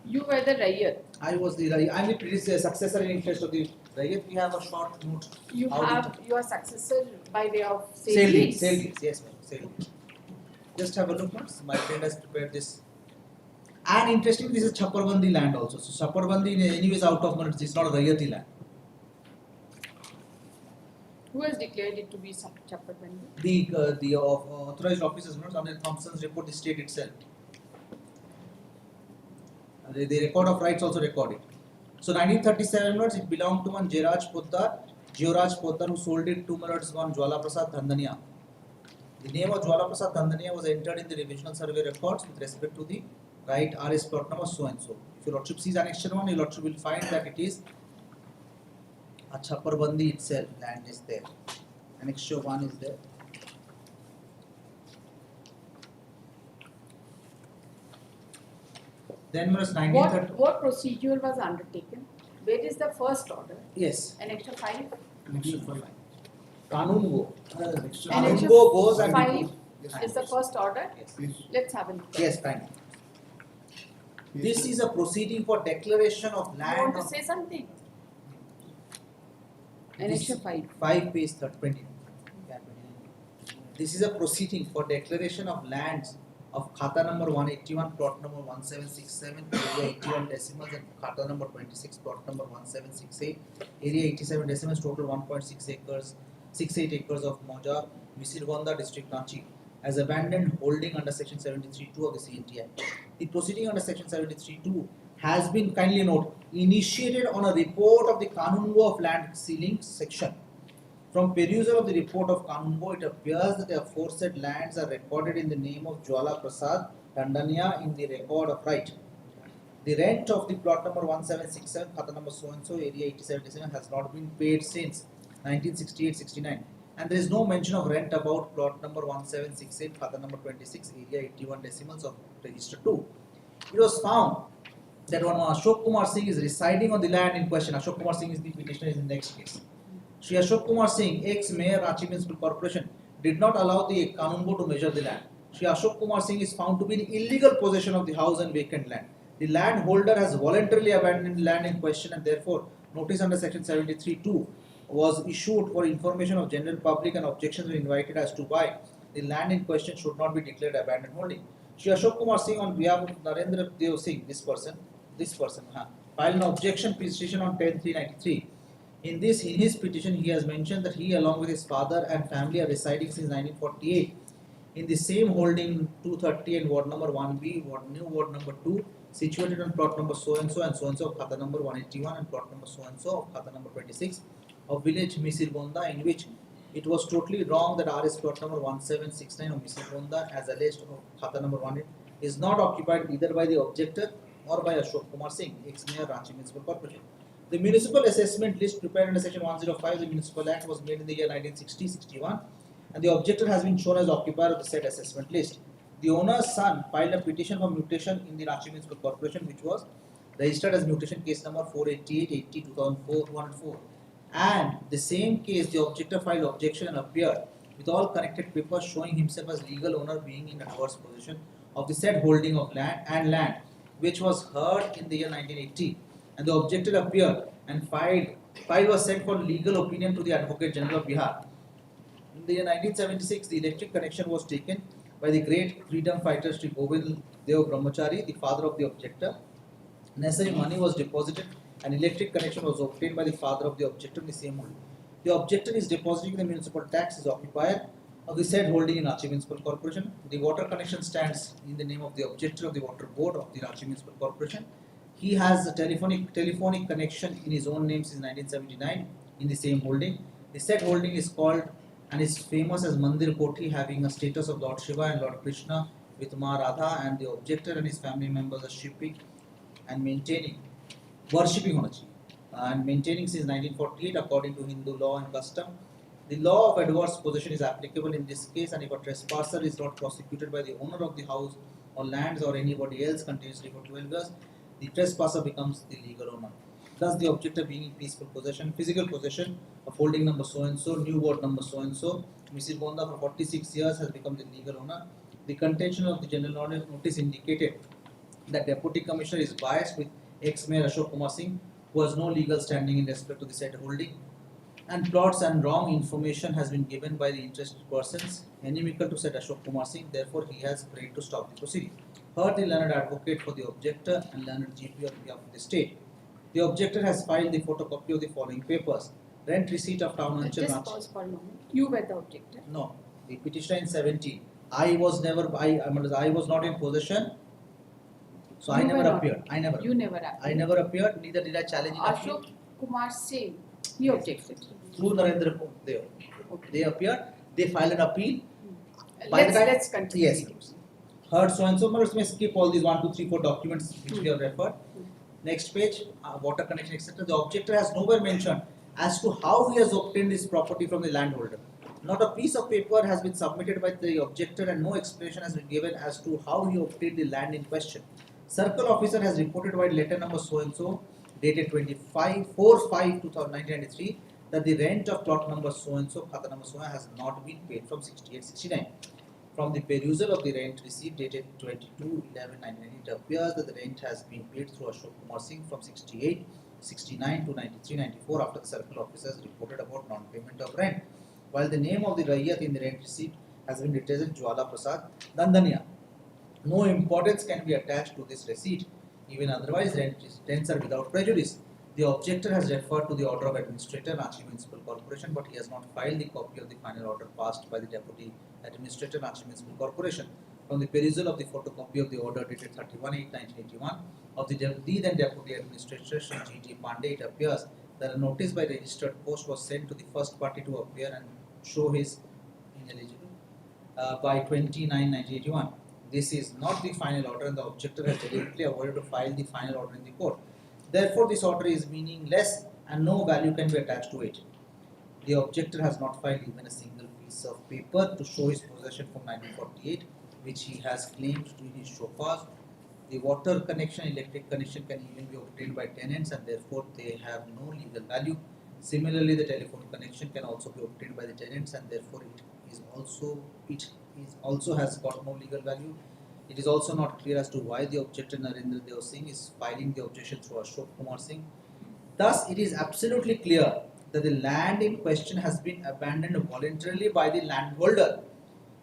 You were the Rayyat. I was the Rayyat. I am the successor in interest of the Rayyat. We have a short note. You have your successor by way of Sale lease. deeds, yes ma'am, sale deeds. Just have a look, notes. My friend has prepared this. And interestingly, this is Chaparbandi land also. So Chaparbandi anyway is out of minutes. It's not a Rayyati land. Who has declared it to be Chaparbandi? The authorized officers, notes under Thompson's report, the state itself. The record of rights also record it. So 1937 notes, it belonged to one Georaj Poddar, who sold it to one Jwala Prasad Dhandania. The name of Jwala Prasad Dhandania was entered in the revisional survey records with respect to the right RS plot number so and so. If your lordship sees annexure 1, your lordship will find that it is a Chaparbandi itself, land is there. Annexure 1 is there. Then was 1930. What procedure was undertaken? Where is the first order? Yes. Annexure 5? Annexure 5. Kanun go. Annexure goes and 5 is the first order? Yes. Let's have a look. Yes, fine. This is a proceeding for declaration of land. You want to say something? Annexure 5. 5 page 20. This is a proceeding for declaration of lands of Khata number 181, plot number 1767, area 81 decimals, and Khata number 26, plot number 1768, area 87 decimals, total 1.6 acres, 68 acres of Moja, Misirgonda district, Ranchi, as abandoned holding under section 73(2) of the CNT Act. The proceeding under section 73(2) has been, kindly note, initiated on a report of the Kanungo of land sealing section. From perusal of the report of Kanungo, it appears that the aforesaid lands are recorded in the name of Jwala Prasad Dandania in the record of right. The rent of the plot number 1767, Khata number so and so, area 87 decimals, has not been paid since 1968-69, and there is no mention of rent about plot number 1768, Khata number 26, area 81 decimals of register 2. It was found that one Ashok Kumar Singh is residing on the land in question. Ashok Kumar Singh is the petitioner in the next case. Shri Ashok Kumar Singh, ex-mayor Ranchi Municipal Corporation, did not allow the Kanungo to measure the land. Shri Ashok Kumar Singh is found to be in illegal possession of the house and vacant land. The landholder has voluntarily abandoned the land in question, and therefore notice under section 73(2) was issued for information of general public, and objections were invited as to why the land in question should not be declared abandoned holding. Shri Ashok Kumar Singh, on behalf of Narendra Dev Singh, this person, filed an objection petition on 10/3/93. In his petition, he has mentioned that he, along with his father and family, are residing since 1948 in the same holding 230 and ward number 1B, ward number 2, situated on plot number so and so of Khata number 181 and plot number so and so of Khata number 26 of village Misirgonda, in which it was totally wrong that RS plot number 1769 of Misirgonda, as alleged of Khata number 1, is not occupied either by the objector or by Ashok Kumar Singh, ex-mayor Ranchi Municipal Corporation. The municipal assessment list prepared under section 105 of the Municipal Act was made in the year 1960-61, and the objector has been shown as occupier of the said assessment list. The owner's son filed a petition for mutation in the Ranchi Municipal Corporation, which was registered as mutation case number 488-80-2004, and the same case the objector filed objection and appeared with all connected papers showing himself as legal owner, being in adverse possession of the said holding of land, which was heard in the year 1980. And the objector appeared, and file was sent for legal opinion to the Advocate General of Bihar. In the year 1976, the electric connection was taken by the great freedom fighter Sri Govind Dev Brahmachari, the father of the objector. Necessary money was deposited and electric connection was obtained by the father of the objector in the same holding. The objector is depositing the municipal tax is occupier of the said holding in Ranchi Municipal Corporation. The water connection stands in the name of the objector of the water board of the Ranchi Municipal Corporation. He has a telephonic connection in his own name since 1979 in the same holding. The said holding is called and is famous as Mandir Koti, having a status of Lord Shiva and Lord Krishna with Ma Radha, and the objector and his family members are shipping and maintaining, worshipping and maintaining since 1948 according to Hindu law and custom. The law of adverse possession is applicable in this case, and if a trespasser is not prosecuted by the owner of the house or lands or anybody else continuously for 12 years, the trespasser becomes the legal owner. Thus, the objector being in peaceful possession, physical possession of holding number so and so, new ward number so and so, Mrs. Bonda for 46 years has become the legal owner. The contention of the general notice indicated that Deputy Commissioner is biased with ex-Mayor Ashok Kumar Singh, who has no legal standing in respect to the said holding, and plots and wrong information has been given by the interested persons inimical to said Ashok Kumar Singh. Therefore, he has prayed to stop the proceeding. Heard the learned advocate for the objector and learned GP on behalf of the state. The objector has filed the photocopy of the following papers: rent receipt of town Anchal. Just pause for a moment. You were the objector. No, the petitioner in 17. I was not in possession. So I never appeared. You never appeared. I never appeared, neither did I challenge in appeal. Ashok Kumar Singh, he objected. Through Narendra Dev. They appeared, they filed an appeal. Let's continue. Yes. Heard so and so, let me skip all these 1, 2, 3, 4 documents which we have referred. Next page, water connection, etc. The objector has nowhere mentioned as to how he has obtained this property from the landholder. Not a piece of paper has been submitted by the objector and no explanation has been given as to how he obtained the land in question. Circle officer has reported by letter number so and so dated 4/5/1993 that the rent of plot number so and so, khata number so has not been paid from 68-69. From the perusal of the rent receipt dated 22/11/1990, it appears that the rent has been paid through Ashok Kumar Singh from 68-69 to 93-94 after the circle officers reported about non-payment of rent. While the name of the Rayyat in the rent receipt has been written as Jwala Prasad Dandania, no importance can be attached to this receipt. Even otherwise, rents are without prejudice. The objector has referred to the order of administrator, Ranchi Municipal Corporation, but he has not filed the copy of the final order passed by the deputy administrator, Ranchi Municipal Corporation. From the perusal of the photocopy of the order dated 31/8/1981 of the then deputy administrator, Shri G.T. Pandey, it appears that a notice by registered post was sent to the first party to appear and show his ineligible by 29/1981. This is not the final order and the objector has deliberately avoided to file the final order in the court. Therefore, this order is meaningless and no value can be attached to it. The objector has not filed even a single piece of paper to show his possession from 1948, which he has claimed to his shofars. The water connection, electric connection can even be obtained by tenants and therefore they have no legal value. Similarly, the telephone connection can also be obtained by the tenants and therefore it also has got no legal value. It is also not clear as to why the objector Narendra Dev Singh is filing the objection through Ashok Kumar Singh. Thus, it is absolutely clear that the land in question has been abandoned voluntarily by the landholder.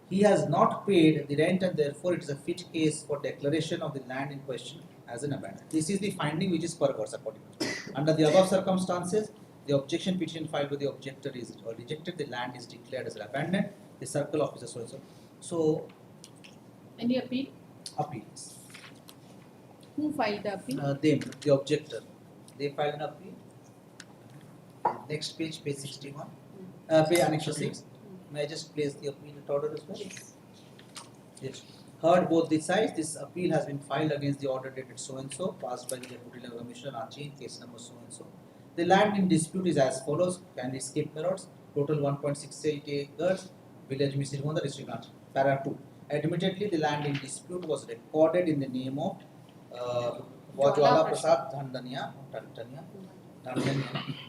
He has not paid the rent and therefore it is a fit case for declaration of the land in question as an abandoned. This is the finding which is perverse according to me. Under the above circumstances, the objection petition filed by the objector is rejected. The land is declared as abandoned. The circle officer so and so. So, any appeal? Appeals. Who filed the appeal? The objector. They filed an appeal. Next page, page 61. Page annexure 6. May I just place the appeal in order as well? Yes. Yes. Heard both the sides. This appeal has been filed against the order dated so and so, passed by the Deputy Level Commissioner Ranchi in case number so and so. The land in dispute is as follows. Kindly skip the notes. Total 1.68 acres. Village Mr. Honda, District Ranchi. Para 2. Admittedly, the land in dispute was recorded in the name of Jwala Prasad Dandania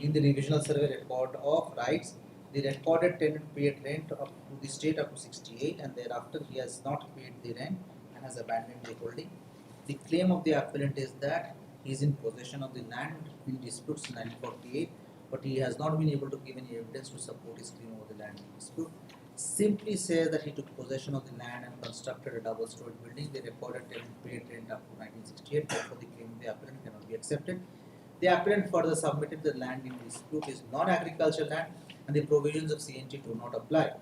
in the revisional survey record of rights. The recorded tenant paid rent up to the state up to 68 and thereafter he has not paid the rent and has abandoned the holding. The claim of the appellant is that he is in possession of the land in dispute since 1948, but he has not been able to give any evidence to support his claim over the land in dispute. simply says that he took possession of the land and constructed a double-story building. The recorded tenant paid rent up to 1968. Therefore, the claim of the appellant cannot be accepted. The appellant further submitted the land in dispute is non-agricultural land, and the provisions of CNT do not apply.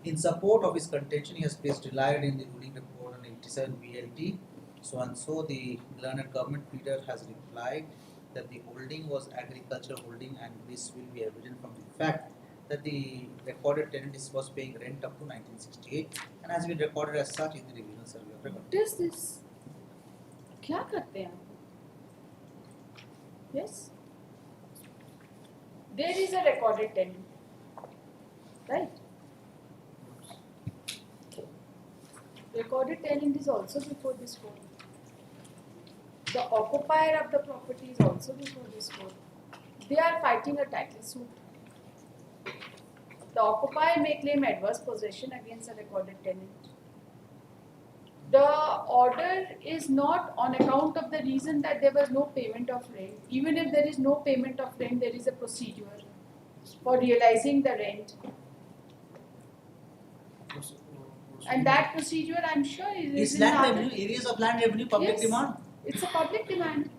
In support of his contention, he has placed relied in the ruling report on 87 BLT. So and so, the learned government pleader has replied that the holding was agricultural holding, and this will be evident from the fact that the recorded tenant was paying rent up to 1968 and has been recorded as such in the revisional survey of record. What is this? क्या करते हैं आप? Yes. There is a recorded tenant, right? Recorded tenant is also before this court. The occupier of the property is also before this court. They are fighting a title suit. The occupier may claim adverse possession against a recorded tenant. The order is not on account of the reason that there was no payment of rent. Even if there is no payment of rent, there is a procedure for realizing the rent. And that procedure, I'm sure, is It's land revenue, areas of land revenue, public demand. It's a public demand.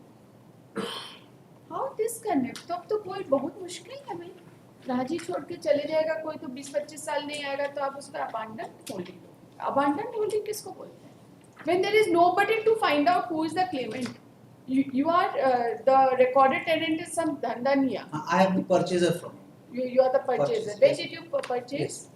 How disconnect? तब तो कोई बहुत मुश्किल है भाई. राजी छोड़ के चले जाएगा कोई तो 20-25 साल नहीं आएगा तो आप उसका abandoned holding लो. Abandoned holding किसको बोलते हैं? When there is nobody to find out who is the claimant. You are the recorded tenant is some dhandaniya. I am the purchaser from you. You are the purchaser. When did you purchase? Yes.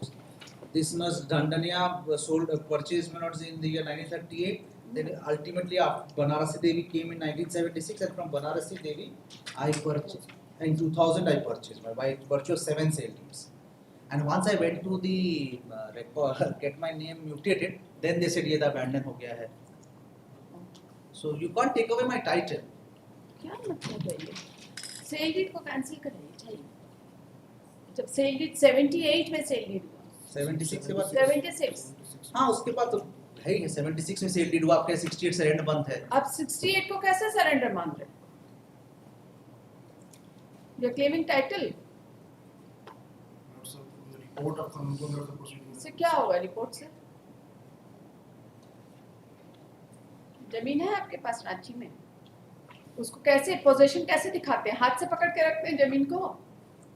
This was Dhandaniya sold purchased minerals in the year 1938. Then ultimately Banarasi Devi came in 1976, and from Banarasi Devi I purchased. In 2000 I purchased by virtue of 7 sale deeds. And once I went to the record, get my name mutated, then they said ये तो abandoned हो गया है. So you can't take away my title. क्या मतलब है ये? Sale deed को cancel करें चाहिए. जब sale deed 78 में sale deed हुआ. 76 के बाद 76. हाँ उसके बाद तो है ही 76 में सेल डीड हुआ, आपके 68 से रेंट बंद है. अब 68 को कैसे सरेंडर मान रहे? You're claiming title. Report of conclusion of the proceeding. इससे क्या होगा रिपोर्ट से? जमीन है आपके पास रांची में, उसको कैसे पोजीशन कैसे दिखाते हैं? हाथ से पकड़ के रखते हैं जमीन को?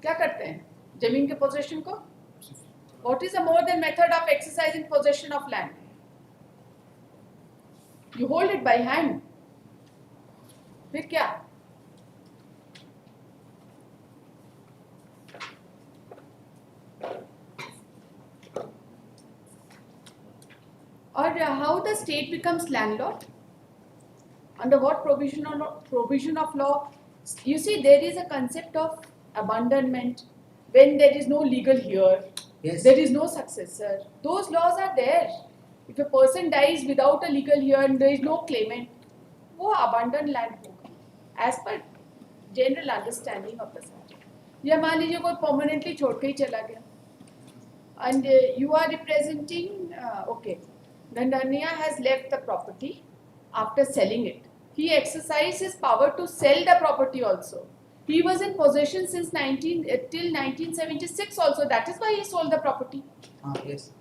क्या करते हैं जमीन के पोजीशन को? What is a more than method of exercising possession of land? You hold it by hand. फिर क्या? Or how the state becomes landlord? Under what provision of law? You see, there is a concept of abandonment when there is no legal heir. Yes. There is no successor. Those laws are there. If a person dies without a legal heir and there is no claimant, वो abandoned land होगा. As per general understanding of the law. या मान लीजिए कोई permanently छोड़ के ही चला गया. And you are representing, okay, Dhandaniya has left the property after selling it. He exercised his power to sell the property also. He was in possession since till 1976 also. That is why he sold the property. Yes.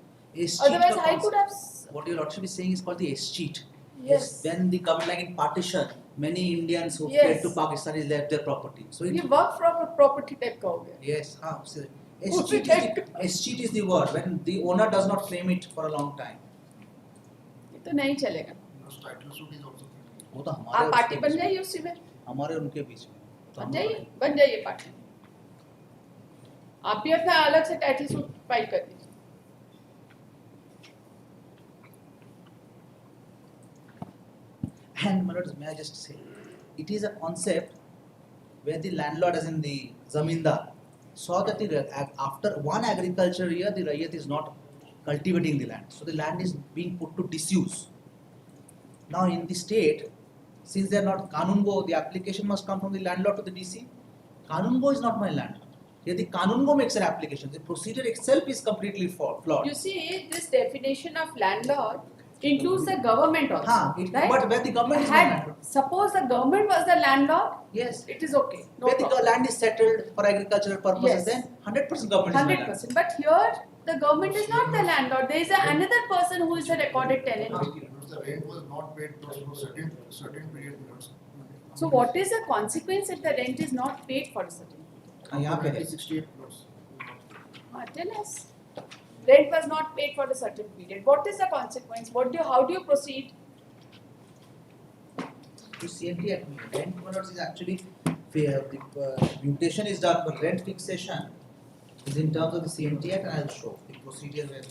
Otherwise, I could have. What your lordship is saying is called the escheat. Yes. When the government, like in partition, many Indians who Yes. fled to Pakistan left their property. So ये work from property type का हो गया. Yes. Escheat is the word when the owner does not claim it for a long time. ये तो नहीं चलेगा. वो तो आप पार्टी बन जाइए उसी में. हमारे उनके बीच में. बन जाइए पार्टी. आप भी अपना अलग से टाइटल सूट फाइल कर दीजिए. And my lords, may I just say, it is a concept where the landlord, as in the zamindar, saw that after one agriculture year, the Raiyat is not cultivating the land. So the land is being put to disuse. Now in the state, since they are not Kanungo, the application must come from the landlord to the DC. Kanungo is not my landlord. Here the Kanungo makes an application. The procedure itself is completely flawed. You see, this definition of landlord includes the government also. Right? But where the government is not landlord. Suppose the government was the landlord, Yes. it is okay. No Where problem. the land is settled for agricultural purposes, Yes. then 100% government is my landlord. 100%. But here, the government is not the landlord. There is another person who is a recorded tenant. The rent was not paid for certain period. So what is the consequence if the rent is not paid for a certain यहाँ पे है. 68 crores. period? Tell us. Rent was not paid for a certain period. What is the consequence? How do you proceed? To CNT Act, rent is actually the mutation is done, but rent fixation is in terms of the CNT Act, and I'll show the procedure where.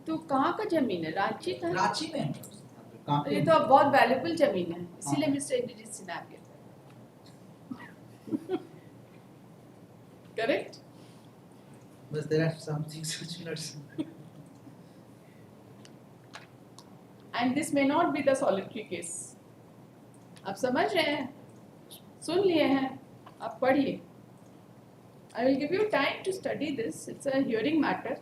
तो कहाँ का जमीन है? रांची का? रांची में है। ये तो बहुत वैल्यूबल जमीन है, इसीलिए मिस्टर इंद्रजीत सिन्हा के correct? But there are some things which are not. And this may not be the solitary case. आप समझ रहे हैं? सुन लिए हैं? आप पढ़िए. I will give you time to study this. It's a hearing matter.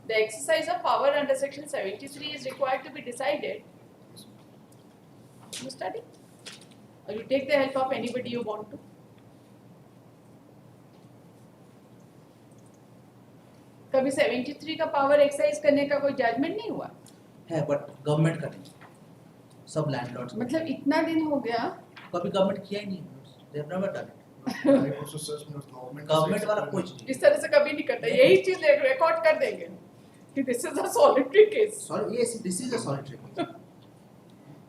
The exercise of power under section 73 is required to be decided. You study. Or you take the help of anybody you want to. कभी 73 का power exercise करने का कोई judgement नहीं हुआ है, but government का नहीं, सब लैंडलॉर्ड्स। मतलब इतना दिन हो गया, कभी गवर्नमेंट किया ही नहीं, they have never done it. Government वाला कुछ नहीं, इस तरह से कभी नहीं करता। यही चीज रिकॉर्ड कर देंगे कि this is a solitary case. Sorry, yes, this is a solitary case.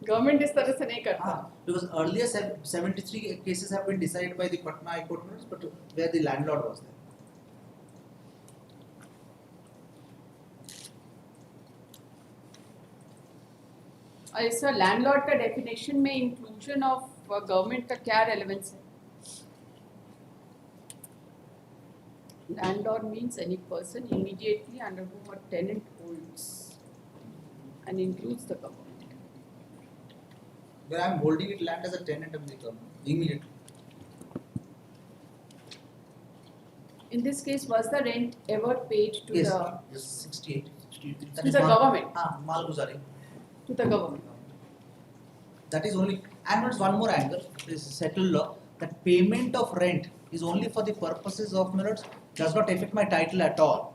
Government इस तरह से नहीं करता। Because earlier 73 cases have been decided by the Patna High Court, but where the landlord was there. और इस लैंडलॉर्ड का definition में inclusion of government का क्या रेलेवेंस है? Landlord means any person immediately under whom a tenant holds and includes the government. Where I am holding it land as a tenant of the government immediately. In this case, was the rent ever paid to Yes, the 68. to the government? Malguzari. To the government. That is only, and there's one more angle. This is settled law that payment of rent is only for the purposes of minutes, does not affect my title at all.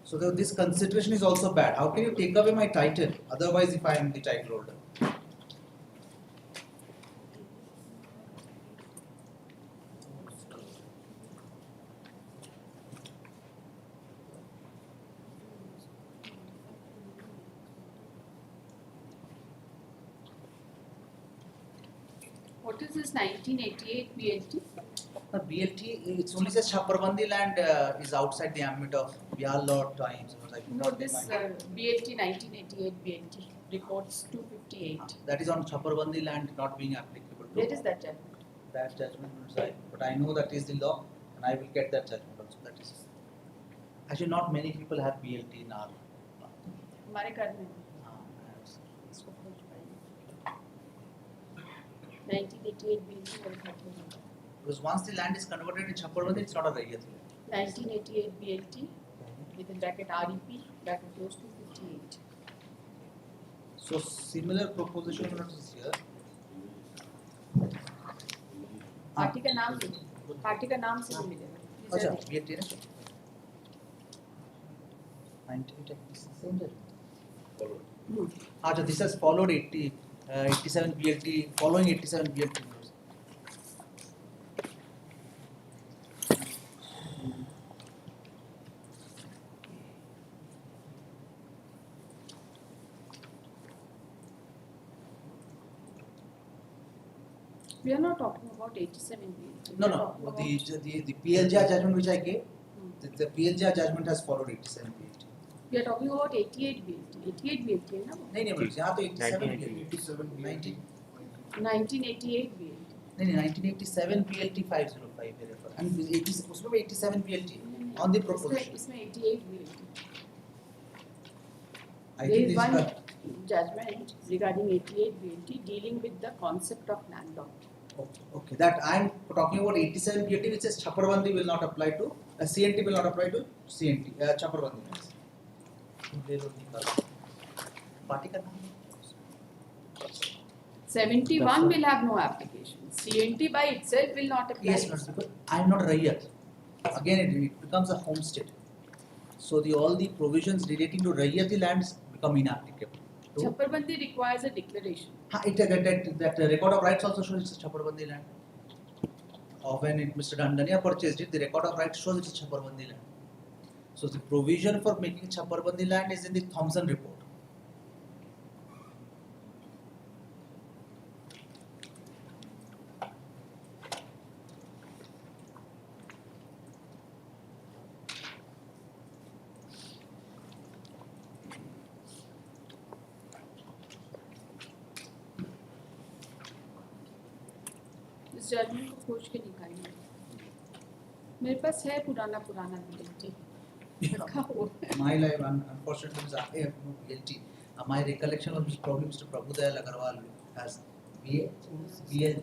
So this consideration is also bad. How can you take away my title? Otherwise, if I am the title holder. What is this 1988 BLT? The BLT, it only says Chaparabandi land is outside the ambit of Bial law times. No, this BLT 1988 BLT reports 258. That is on Chaparabandi land not being applicable to. Where is that judgment? That judgment, but I know that is the law, and I will get that judgment also. That is. Actually, not many people have BLT in our. हमारे घर में इसको खोज पाएंगे 1988 BLT मेरे घर में Because once the land is converted in Chaparabandi, it's not a Raiyat. 1988 BLT within bracket REP bracket close to 58. So similar proposition is here. Party का नाम पार्टी का नाम से भी मिलेगा। अच्छा, BLT है। 98. अच्छा, this has followed 87 BLT, following 87 BLT. We are not talking about 87 BLT. No. The PLGR judgment which I gave, the PLGR judgment has followed 87 BLT. We are talking about 88 BLT. 88 BLT है ना? नहीं, यहाँ तो 87 BLT. 1988 BLT. नहीं, 1987 BLT 505 है refer. And उसमें भी 87 BLT on the proposition. इसमें 88 BLT. I There think is this one judgment regarding 88 BLT dealing with the concept of landlord. Okay, that I'm talking about 87 BT, which says Chaparbandi will not apply to, CNT will not apply to CNT, Chaparbandi. Party ka naam? 71 will have no application. CNT by itself will not apply. Yes, madam, because I'm not Rayyat. Again, it becomes a homestead. So all the provisions relating to Rayyati lands become inapplicable. So, Chaparbandi requires a declaration. that record of rights also shows it's a Chaparbandi land. Or when Mr. Dandania purchased it, the record of rights shows it's a Chaparbandi land. So the provision for making Chaparbandi land is in the Thompson report. इस journal को खोज के निकालिए. मेरे पास है पुराना BLT. रखा हुआ है. My life, unfortunately, is I have no BLT. My recollection was probably Mr. Prabhudayal Agarwal has BRLJ.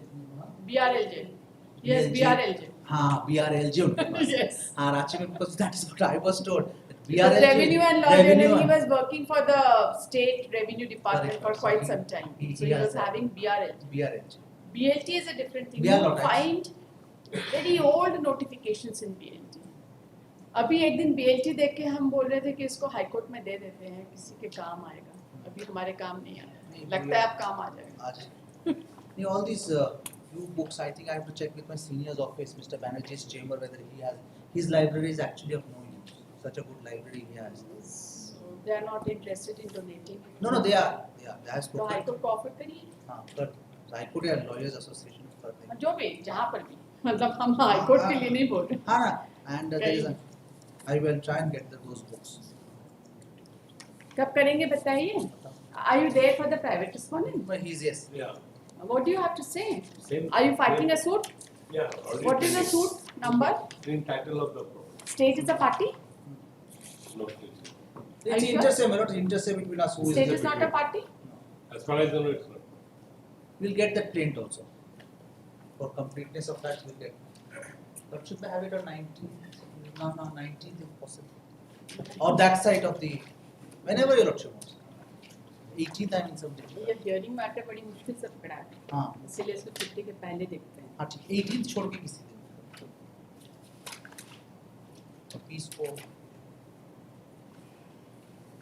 Yes, BRLJ. BRLJ unke paas. Yes. Ranchi mein, because that is what I was told. Because Revenue and Law Journal, he was working for the State Revenue Department for quite some time. So he was having BRLJ. BLT is a different thing. You find very old notifications in BLT. अभी एक दिन BLT देख के हम बोल रहे थे कि इसको हाई कोर्ट में दे देते हैं, किसी के काम आएगा. अभी हमारे काम नहीं आया. लगता है अब काम आ जाएगा. All these few books, I think I have to check with my senior's office, Mr. Banerjee's chamber, whether he has his library is actually of no use. Such a good library he has. So they are not interested in donating. No, they are. They have तो spoken. High court को offer करिए. But high court या lawyers association करते हैं. जो भी जहाँ पर भी. मतलब हम हाई कोर्ट के लिए नहीं बोल रहे. हाँ ना. And there is a, I will try and get those books. कब करेंगे बताइए. Are you there for the private respondent? But he's yes. Yeah. What do you have to say? Same. Are you fighting a suit? Yeah. What is the suit number? In title of the property. State is a party? No. It's intersame, not intersame between us. Who State is is not a party? As far as I know, it's not. We'll get that print also. For completeness of that, we'll get. But should we have it on 19th? No, 19th if possible. Or that side of the, whenever your lordship wants. 18th I mean something. ये hearing matter बड़ी मुश्किल से पकड़ा है. हाँ. इसीलिए इसको छुट्टी के पहले देखते हैं. हाँ ठीक. 18th छोड़ के किसी दिन. Piece 4.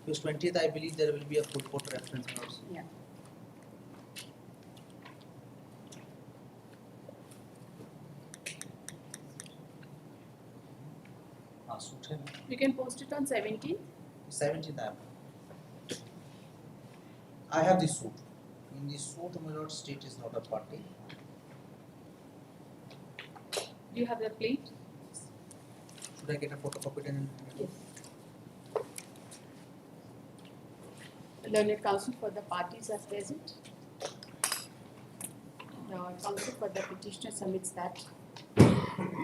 Because 20th I believe there will be a full court reference also. Yeah. You can post it on 17th. 17th I have the suit. In the suit, my lord, state is not a party. Do you have the plate? Should I get a photocopy and? Yes. The learned counsel for the parties are present. The counsel for the petitioner submits that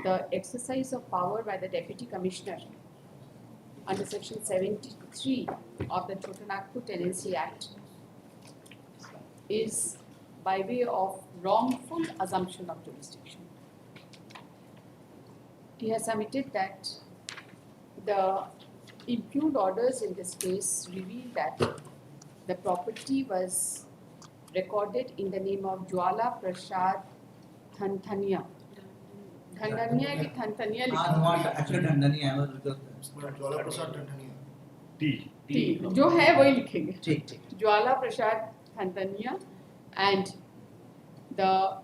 the exercise of power by the Deputy Commissioner under Section 73 of the Chotanagpur Tenancy Act is by way of wrongful assumption of jurisdiction. He has submitted that the impugned orders in this case reveal that the property was recorded in the name of Jwala Prasad Thantania. Thandania ki Thantania लिखा. Actually Thandania I was because Jwala Prasad Tandhania. T. जो है वही लिखेंगे. ठीक. Jwala Prasad Thantania, and the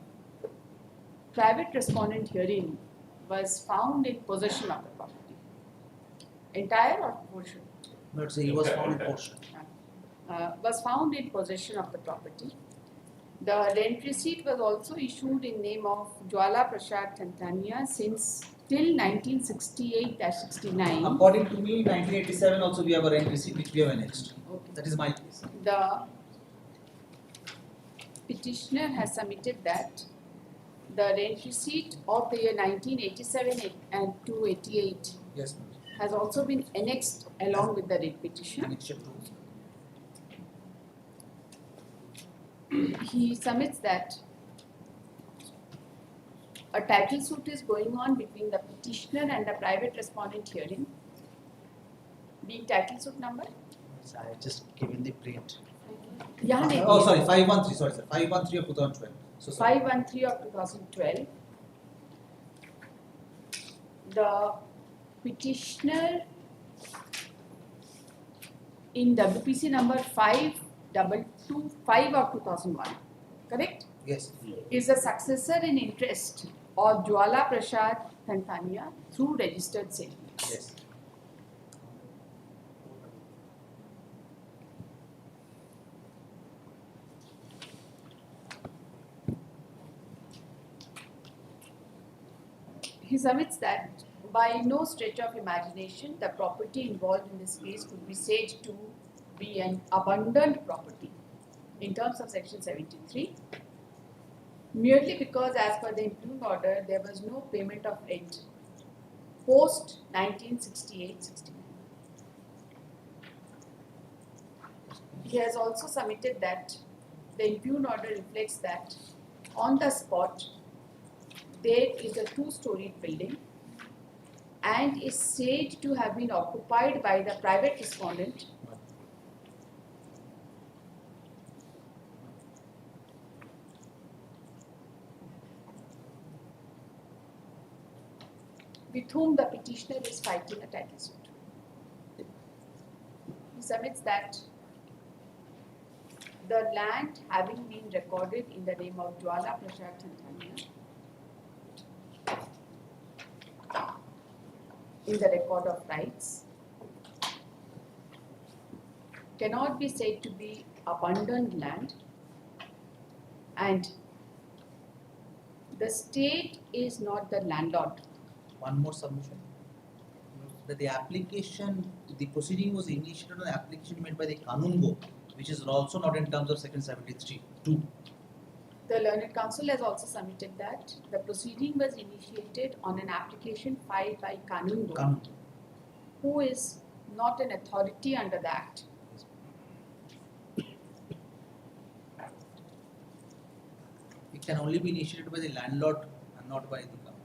private respondent herein was found in possession of the property. Entire or portion? Let's say he was found in portion. Was found in possession of the property. The rent receipt was also issued in name of Jwala Prasad Tantania since till 1968-69. According to me, 1987 also we have a rent receipt which we have annexed. Okay. That is my case. The petitioner has submitted that the rent receipt of the year 1987 and 288 yes, has also been annexed along with the writ petition. He submits that a title suit is going on between the petitioner and the private respondent hearing. Being title suit number? So I just given the print. यहाँ नहीं Oh, दिया। sorry, 513. Sorry, sir. 513 of 2012. So sorry. 513 of 2012. The petitioner in WPC number 5225 of 2001, correct? Yes. Is a successor in interest of Jwala Prasad Tantania through registered sale. Yes. He submits that by no stretch of imagination, the property involved in this case could be said to be an abundant property in terms of section 73, merely because as per the impugned order, there was no payment of rent post 1968-69. He has also submitted that the impugned order reflects that on the spot there is a two-storied building and is said to have been occupied by the private respondent with whom the petitioner is fighting a title suit. He submits that the land having been recorded in the name of Jwala Prasad Tantania in the record of rights cannot be said to be abundant land, and the state is not the landlord. One more submission. That the application, the proceeding was initiated on the application made by the Kanungo, which is also not in terms of section 73(2). The learned counsel has also submitted that the proceeding was initiated on an application filed by Kanungo, who is not an authority under the Act. It can only be initiated by the landlord and not by the government.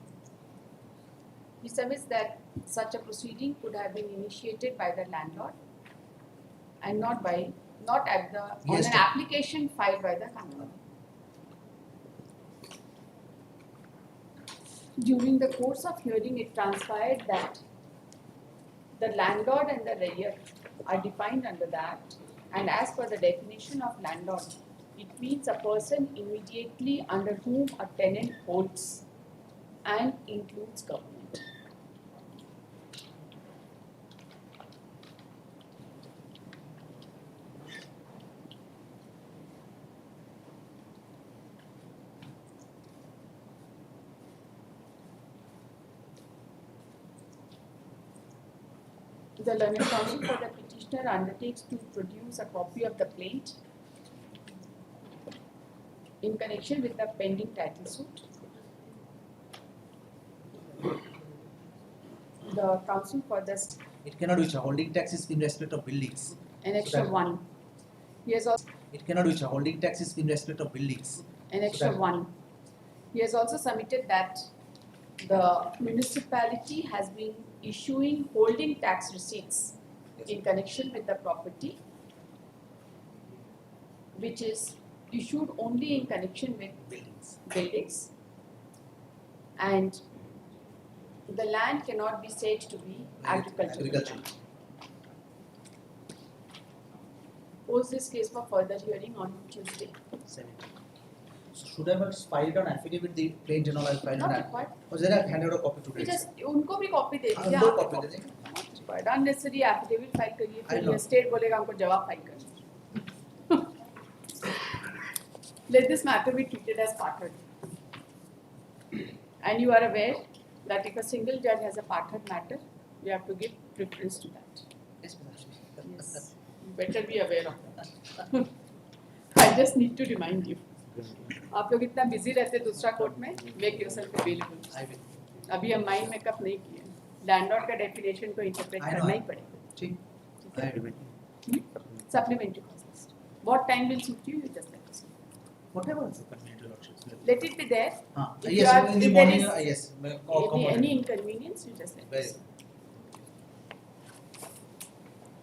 He submits that such a proceeding could have been initiated by the landlord and not an application filed by the Kanungo. During the course of hearing, it transpired that the landlord and the rayat are defined under the Act, and as per the definition of landlord, it means a person immediately under whom a tenant holds and includes government. The learned counsel for the petitioner undertakes to produce a copy of the plaint in connection with the pending title suit. The counsel for this It cannot be holding taxes in respect of buildings. Annexure 1. He has also It cannot be holding taxes in respect of buildings. Annexure 1. He has also submitted that the municipality has been issuing holding tax receipts in connection with the property, which is issued only in connection with buildings, and the land cannot be said to be agricultural. Pose this case for further hearing on Tuesday. 70. So should I have filed an affidavit? The plain general I filed Not an required. or then I handed a copy to We the just उनको भी copy दे दीजिए दो आप copy दे देंगे. Not required. Unnecessary affidavit file करिए I फिर know. ये state बोलेगा हमको जवाब file करना. Let this matter be treated as partnered. And you are aware that if a single judge has a partnered matter, we have to give preference to that. Yes, Yes, you better be aware of that. I just need to remind you. आप लोग इतना busy रहते दूसरा court में, make yourself available. अभी हम mind makeup नहीं किए. लैंडलॉर्ड का डेफिनेशन को इंटरप्रेट करना ही पड़ेगा. ठीक. Supplementary cost. What time will suit you? You just let us know. Whatever. Convenient, your lordships. Let it be there. If you Yes, are- in the if there morning, is yes. any inconvenience, you just let Very us good. know.